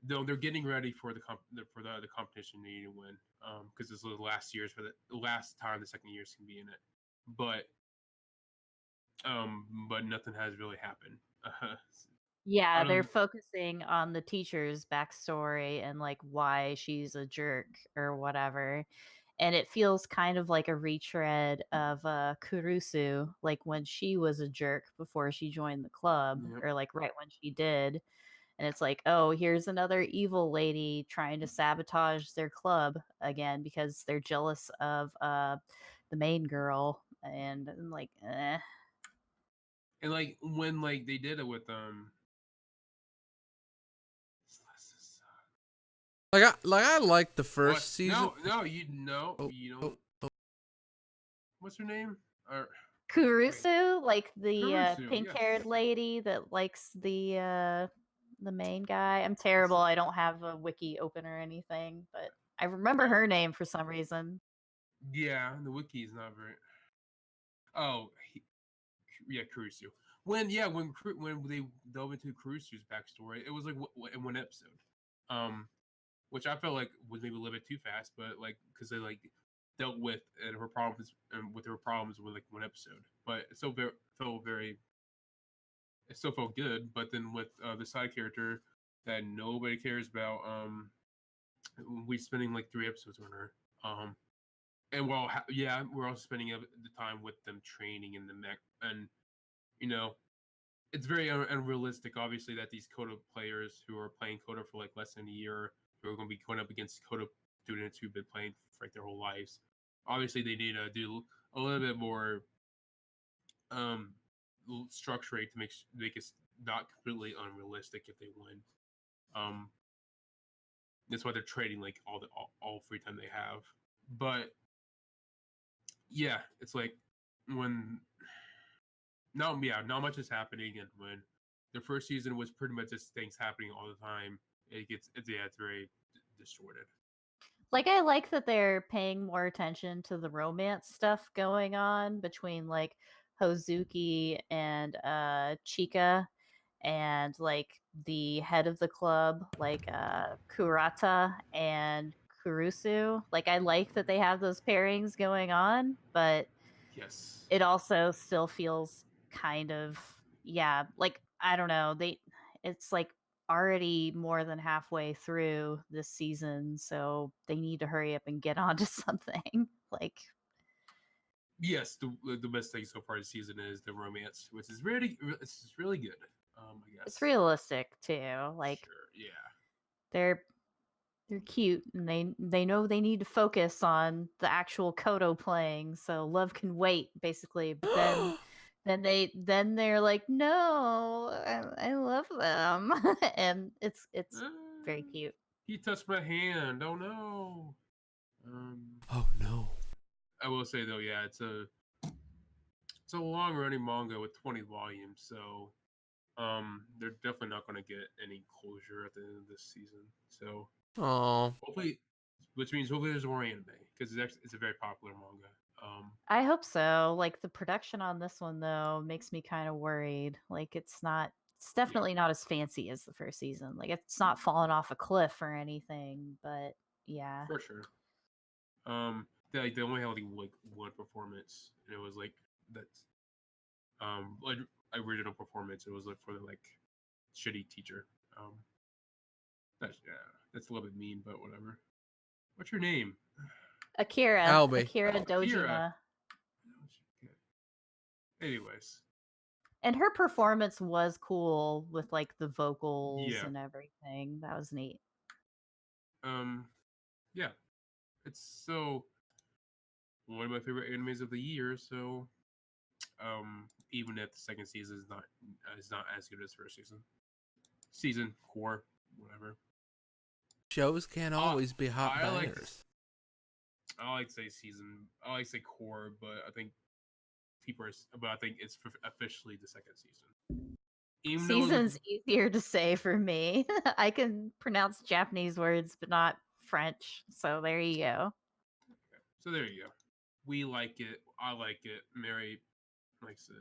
No, they're getting ready for the competition they need to win. Because this is the last years for the last time the second years can be in it, but nothing has really happened. Yeah, they're Other focusing on the teacher's backstory and like why she's a jerk or whatever. And it feels kind of like a retread of Kurusu, like when she was a jerk before she joined the club, Yep. or like right when she did. And it's like, oh, here's another evil lady trying to sabotage their club again because they're jealous of the main girl. And I'm like, eh. and like when like they did it with I like the what? first season. No, you know Oh, you oh, don't. oh. What's her name? Or Kurusu, like the Kurusu, pink-haired yes. lady that likes the main guy. I'm terrible. I don't have a wiki open or anything, but I remember her name for some reason. Yeah, the wiki is not very. Oh, yeah, Kurusu. When they delve into Kurusu's backstory, it was like in one episode, which I felt like was maybe a little bit too fast, but like because they like dealt with and her problems and with her problems with like one episode, but it still felt very. It still felt good, but then with the side character that nobody cares about, we spending like 3 episodes on her, and we're also spending the time with them training in the mech, and you know it's very unrealistic, obviously, that these Coda players who are playing Coda for like less than a year, who are going to be going up against Coda students who've been playing for like their whole lives, obviously they need to do a little bit more um structure to make it not completely unrealistic if they win. Um, that's why they're trading like all free time they have. But yeah, it's like when not much is happening, and when the first season was pretty much just things happening all the time, it's very distorted. Like I like that they're paying more attention to the romance stuff going on between like Hozuki and Chika, and like the head of the club, like Kurata and Kurusu. Like I like that they have those pairings going on, but Yes. it also still feels kind of, yeah, like I don't know, it's like already more than halfway through this season, so they need to hurry up and get on to something. Like Yes, the best thing so far this season is the romance, which is really good. I guess it's realistic too. Like sure, yeah. they're they're cute and they know they need to focus on the actual Kodo playing, so love can wait basically. But then they're like, no, I love them, and it's very Uh, cute. he touched my hand. Oh no. Um, Oh no. I will say though, yeah, it's a long running manga with 20 volumes, so they're definitely not going to get any closure at the end of this season. So Oh. hopefully, which means hopefully there's more anime because it's a very popular manga. I hope so. Like the production on this one though makes me kind of worried. Like it's definitely not as fancy as the first season. Like it's not falling off a cliff or anything, but yeah. for sure. They only had like one performance, and it was like that's like original performance. It was like for the like shitty teacher. That's a little bit mean, but whatever. What's your name? Akira Albie. Dojima. Anyways, And her performance was cool with like the vocals Yeah. and everything. That was neat. yeah, it's so one of my favorite animes of the year. So, even if the second season is not as good as first season core, whatever. Shows can't always be hot I like- bangers. I like to say season. I like to say core, but I think I think it's officially the second season. Even though Season's easier to say for me. I can pronounce Japanese words, but not French. So there you go. So there you go. We like it. I like it. Mary likes it.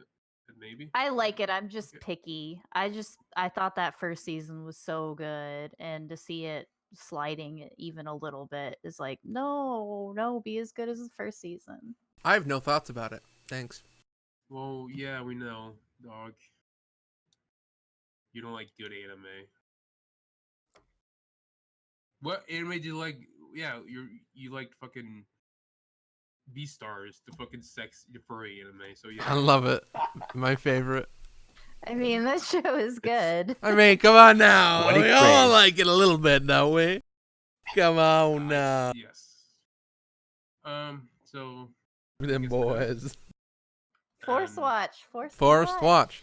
And maybe. I like it. I'm just Okay. picky. I thought that first season was so good, and to see it sliding even a little bit is like, no, be as good as the first season. I have no thoughts about it. Thanks. Well, yeah, we know, dog. You don't like good anime. What anime do you like? Yeah, you like fucking Beastars, the fucking the furry anime. So I yeah. love it. My favorite. I mean, this show is good. I mean, come on now. What a We all craze. like it a little bit, don't we? Come on now. Yes. So Them guess boys. Force Um, watch. Forced watch.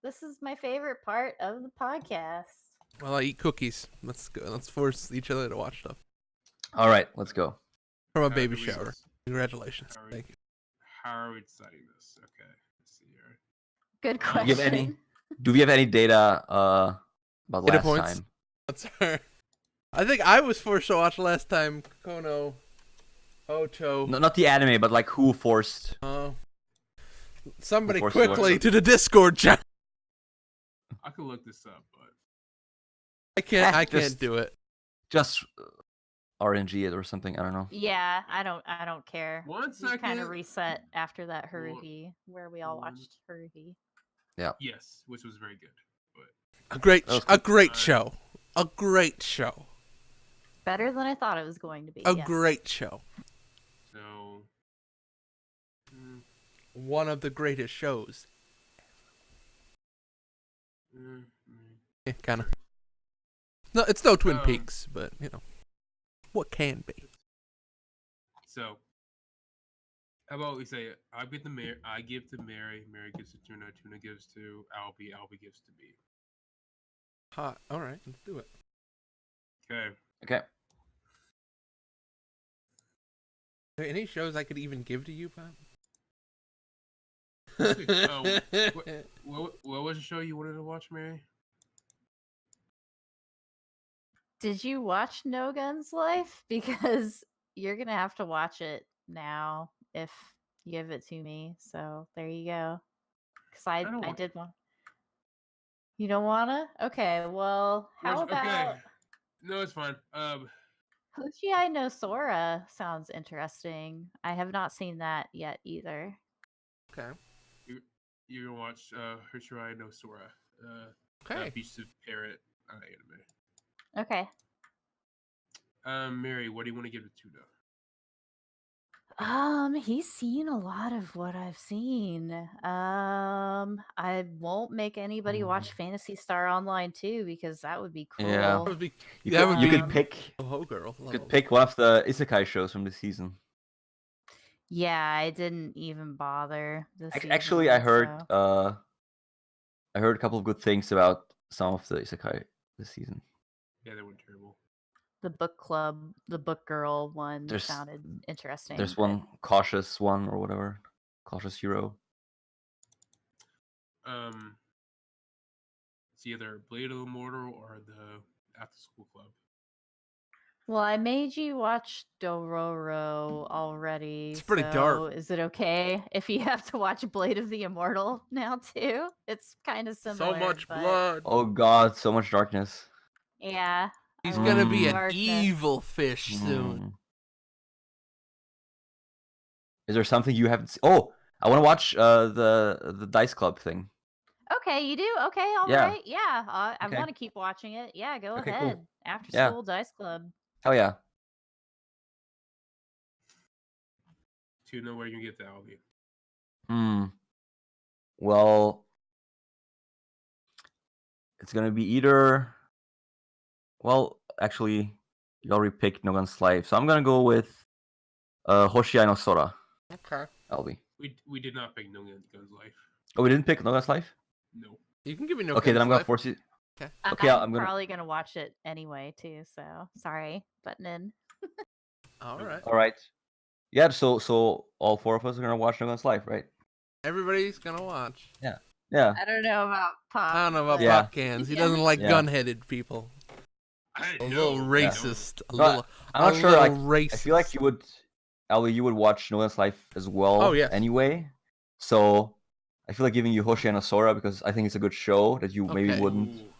This is my favorite part of the podcast. Well, I eat cookies. Let's go. Let's force each other to watch stuff. All right, let's go. From a how baby do we- shower. Congratulations. How are we- Thank you. How are we deciding this? Okay. Let's see here. Good Do question. you have any- Do we have any data about Data last points? time? That's her. I think I was forced to watch last time. Kono. Ocho. No, not the anime, but like who forced? Somebody Forced to watch quickly it. to the Discord chat. I could look this up, but I can't Just- do it. Just RNG it or something. I don't know. Yeah, I don't care. one We second. kind of reset after that Well, Haruhi, where we all one- watched Haruhi. Yes, which was very good. But A great That was a great Uh, show. A great show. Better than I thought it was going to be. A yes. great show. so One of the greatest shows. Kind of. No, it's no Twin Um, Peaks, but you know, what can be. So how about we say I give to Mary, Mary gives to Tuna, Tuna gives to Albie, Albie gives to me. Hot. All right, let's do it. Okay. Okay. Are there any shows I could even give to you, Pop? Oh, what was the show you wanted to watch, Mary? Did you watch No Guns Life? Because you're gonna have to watch it now if you give it to me. So there you go. Because I don't want- did one. You don't wanna? Okay. Well, how Okay. about No, it's fine. Hoshii no Sora? Sounds interesting. I have not seen that yet either. Okay. You're gonna watch Hirshirai no Sora. Okay. Beast of Parrot anime. Okay. Mary, what do you want to give to Tuna? He's seen a lot of what I've seen. I won't make anybody watch Fantasy Star Online too because that would be cruel. Yeah. That would be You That could, would you be- could pick. oh girl. You could pick one of the isekai shows from the season. Yeah, I didn't even bother. This Actually, I season, heard. so- I heard a couple of good things about some of the isekai this season. Yeah, they went terrible. the book club, the book girl one There's- sounded interesting. There's but- one cautious one or whatever, cautious hero. It's either Blade of the Immortal or the After School Club. Well, I made you watch Dororo already. It's pretty dark. So is it okay if you have to watch Blade of the Immortal now too? It's kind of similar. So much but blood. Oh God, so much darkness. Yeah. I He's love gonna the be an darkness. evil fish soon. Mm. Is there something you haven't seen? Oh, I want to watch the Dice Club thing. Okay, you do? Okay, all Yeah. right. Yeah, I Okay. want to keep watching it. Yeah, go Okay, cool. ahead. After Yeah. School Dice Club. Hell yeah. Do you know where you can get the Albie? Hmm. Well, it's gonna be either. Well, actually, you already picked No Gun's Life, so I'm gonna go with Hoshiai no Sora. Okay. Albie. We did not pick No Gun's Life. Oh, we didn't pick No Gun's Life. No. You can give me no. Okay, then Guns I'm gonna Life. force you. Okay. Okay, I'm I'm gonna- probably gonna watch it anyway too. So sorry, button in. All right. All right. Yeah. So all four of us are gonna watch No Gun's Life, right? Everybody's gonna watch. Yeah. I don't know about Pop. I don't know about but- Yeah. pop cans. He Yeah. doesn't like Yeah. gun-headed people. I A know. little Yeah. racist. A No, little. I'm not a sure. little Like, racist. I feel like you would, Albie, you would watch No Gun's Life as well. Oh, yes. Anyway, so I feel like giving you Hoshiai no Sora because I think it's a good show that you maybe Okay. wouldn't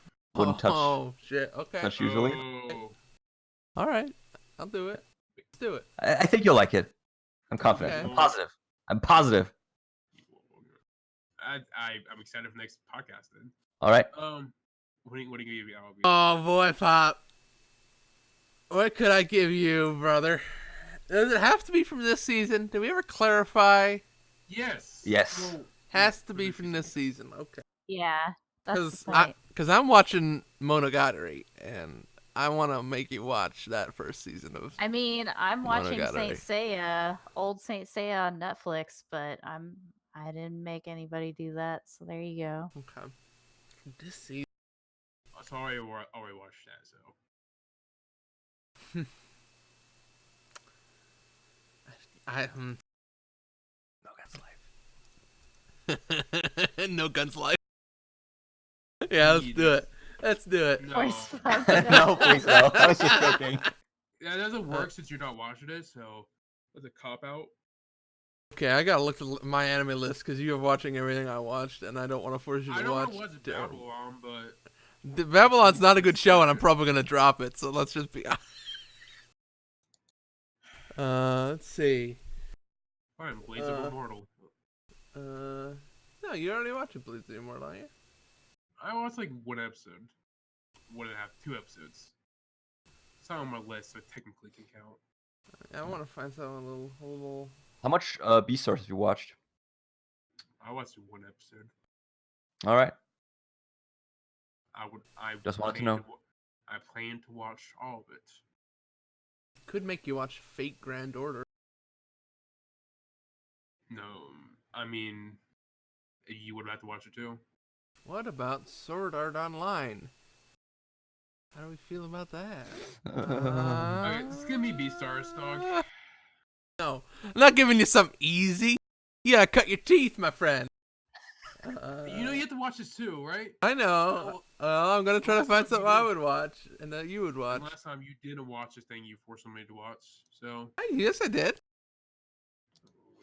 touch. Oh shit. Okay. touch usually. Oh. All right. I'll do it. Let's do it. I think you'll like it. I'm confident. Okay. I'm positive. I'm positive. I'm excited for next podcast then. All right. What are you gonna give me, Albie? Oh boy, Pop. What could I give you, brother? Does it have to be from this season? Did we ever clarify? Yes. Yes. No, Has to be from this season. Okay. Yeah, that's Because the point. I'm watching Monogatari, and I want to make you watch that first season of. I mean, I'm watching Monogatari. Saint Seiya, old Saint Seiya on Netflix, but I didn't make anybody do that, so there you go. Okay. This season. So I already watched that. So No Guns Life. No Guns Life. Yeah, let's do it. Let's do it. no. Force fuck. No, please no. I was just joking. Yeah, it doesn't work since you're not watching it. So it's a cop out. Okay, I gotta look at my anime list because you're watching everything I watched, and I don't want to force you I to know watch. it was Babylon, but Babylon's not a good show, and I'm probably gonna drop it. So let's just be. Let's see. fine. Blades of Uh, Immortal. No, you already watched Blades of the Immortal, aren't you? I watched like one episode, 1.5, 2 episodes. It's not on my list, so it technically can count. I want to find something a little. How much Beastars have you watched? I watched one episode. All right. I Just wanted to plan know. I plan to watch all of it. Could make you watch Fate Grand Order. No, I mean, you would have to watch it too. What about Sword Art Online? How do we feel about that? Okay, it's gonna be Beastars, dog. No, I'm not giving you something easy. You gotta cut your teeth, my friend. You know you have to watch this too, right? I know. I'm gonna try to last find time something you I did- would watch and that you would watch. And last time you didn't watch this thing, you forced somebody to watch. So Yes, I did.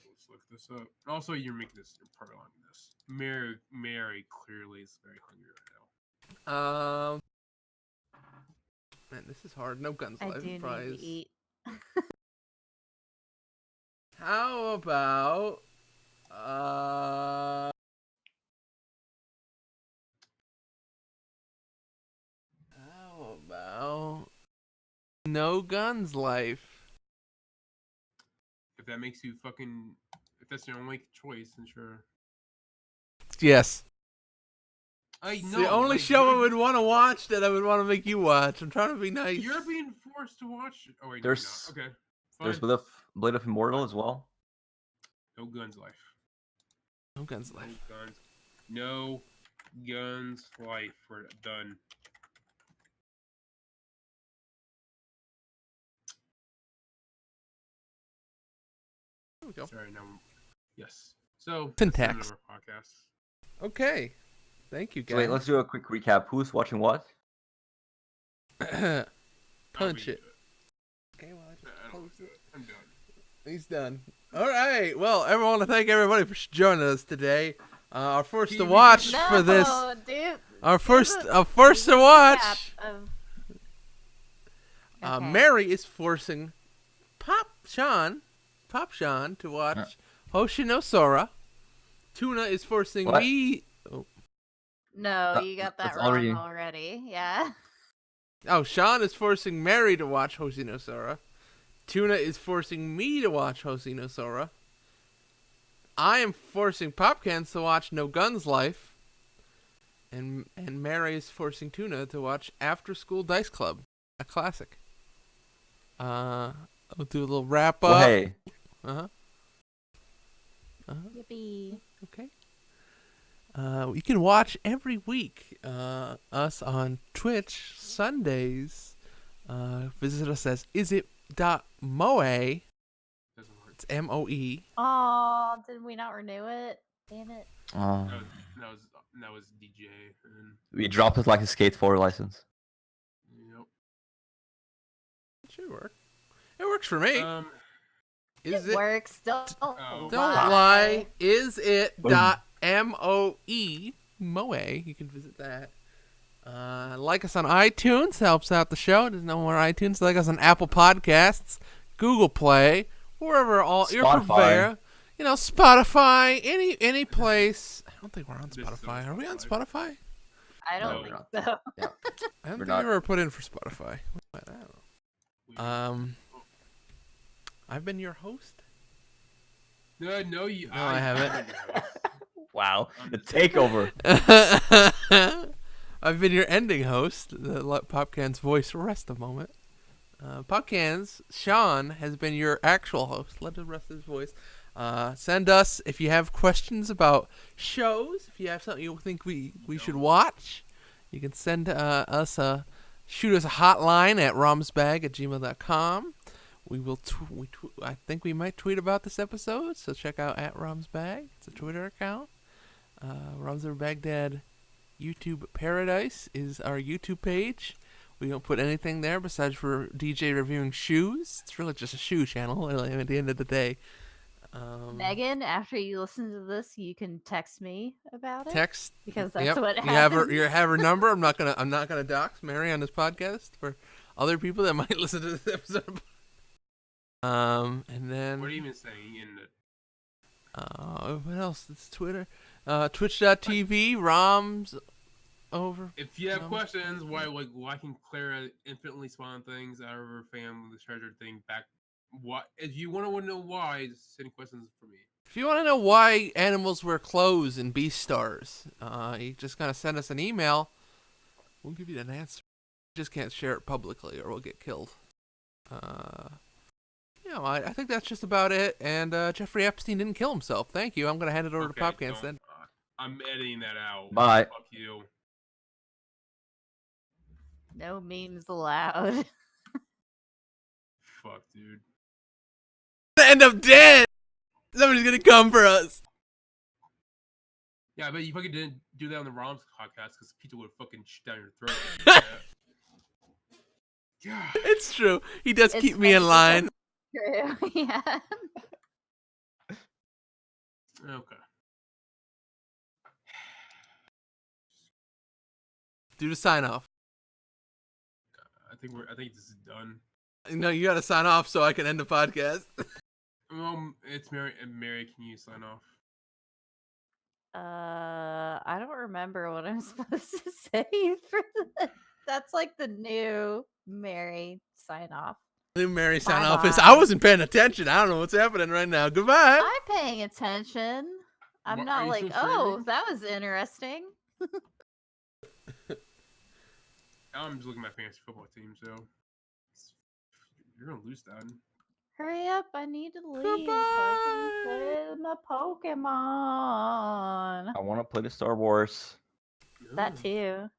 let's look this up. Also, you're making this you're prolonging this. Mary clearly is very hungry right now. Man, this is hard. No Guns I Life do need prize. to eat. How about how about No Guns Life? If that makes you fucking, if that's your only choice, then sure. Yes. I It's know. the only like, show I you're- would want to watch that I would want to make you watch. I'm trying to be nice. You're being forced to watch it. Oh wait, There's- no, you're not. Okay. There's Fine. Blade of Immortal as well. No Guns Life. No Guns No Life. guns. No Guns Life. We're done. There we go. Sorry, now. Yes. So Syntax. that's the end of our podcast. Okay. Thank you, So wait, guys. let's do a quick recap. Who's watching what? I'll Punch read it. I'm done. He's done. All right. Well, I want to thank everybody for joining us today. Our first to watch No, for this. dude. Our first to Recap watch. of- Okay. Mary is forcing Pop Sean to watch Hoshi no Sora. Tuna is forcing What? me. Oh. No, you got that that's wrong already- already. Yeah. Oh, Sean is forcing Mary to watch Hoshi no Sora. Tuna is forcing me to watch Hoshi no Sora. I am forcing Popcans to watch No Guns Life. And Mary is forcing Tuna to watch After School Dice Club, a classic. I'll do a little wrap up. Well, hey, Uh-huh. Yippee. Okay. You can watch every week us on Twitch Sundays. Visit us as isit.moe. Doesn't work. It's MOE. Oh, did we not renew it? Damn it. That was DJ. And, we dropped it like a Skate 4 license. yep. It should work. It works for me. Is it? Works. Don't Oh. Don't lie. Is it .moe? Moe. You can visit that. Like us on iTunes. Helps out the show. There's no more iTunes. Like us on Apple Podcasts, Google Play, wherever your Spotify. purveyor. Spotify. Any place. I don't think we're on This is Spotify. on Are we on Spotify. Spotify? I No, don't we're think so. I don't We're think not. I ever put in for Spotify. I don't know. We- I've been your host. No, you. No, I haven't. Wow, the takeover. I've been your ending host. Let Popcan's voice rest a moment. Popcan's Sean has been your actual host. Let him rest his voice. Send us if you have questions about shows. If you have something you think we should watch, you can send shoot us a hotline at romsbag@gmail.com. We will. I think we might tweet about this episode, so check out @romsbag. It's a Twitter account. Romsbag Baghdad YouTube Paradise is our YouTube page. We don't put anything there besides for DJ reviewing shoes. It's really just a shoe channel at the end of the day. Megan, after you listen to this, you can text me about it. Text. Because that's Yep. what you have happens. her number. I'm not gonna dox Mary on this podcast for other people that might listen to this episode. And then What are you even saying in the? what else? It's Twitter. Twitch.tv. Roms over. If you have No. questions, why can Clara infinitely spawn things out of her family, the treasure thing back? What if you want to know why? Just send questions for me. If you want to know why animals wear clothes in Beastars, you just gotta send us an email. We'll give you an answer. You just can't share it publicly or we'll get killed. I think that's just about it. And Jeffrey Epstein didn't kill himself. Thank you. I'm gonna hand it over to Popcans don't- then. I'm editing that out. Bye. Fuck you. No memes allowed. Fuck, dude. End up dead. Somebody's gonna come for us. Yeah, I bet you fucking didn't do that on the Roms podcast because people would fucking shoot down your throat. Yeah. It's true. He does It's keep me in funny line. True. Yeah. Okay. Do the sign off. I think this is done. No, you gotta sign off so I can end the podcast. It's Mary. And Mary, can you sign off? I don't remember what I'm supposed to say for the. That's like the new Mary sign off. New Mary sign off Bye-bye. is I wasn't paying attention. I don't know what's happening right now. Goodbye. I'm paying attention. I'm Are not you like, still oh, streaming? that was interesting. I'm just looking at my fantasy football team, so you're gonna lose that. Hurry up, I need to leave so I can play my Pokemon. I want to play the Star Wars. That too.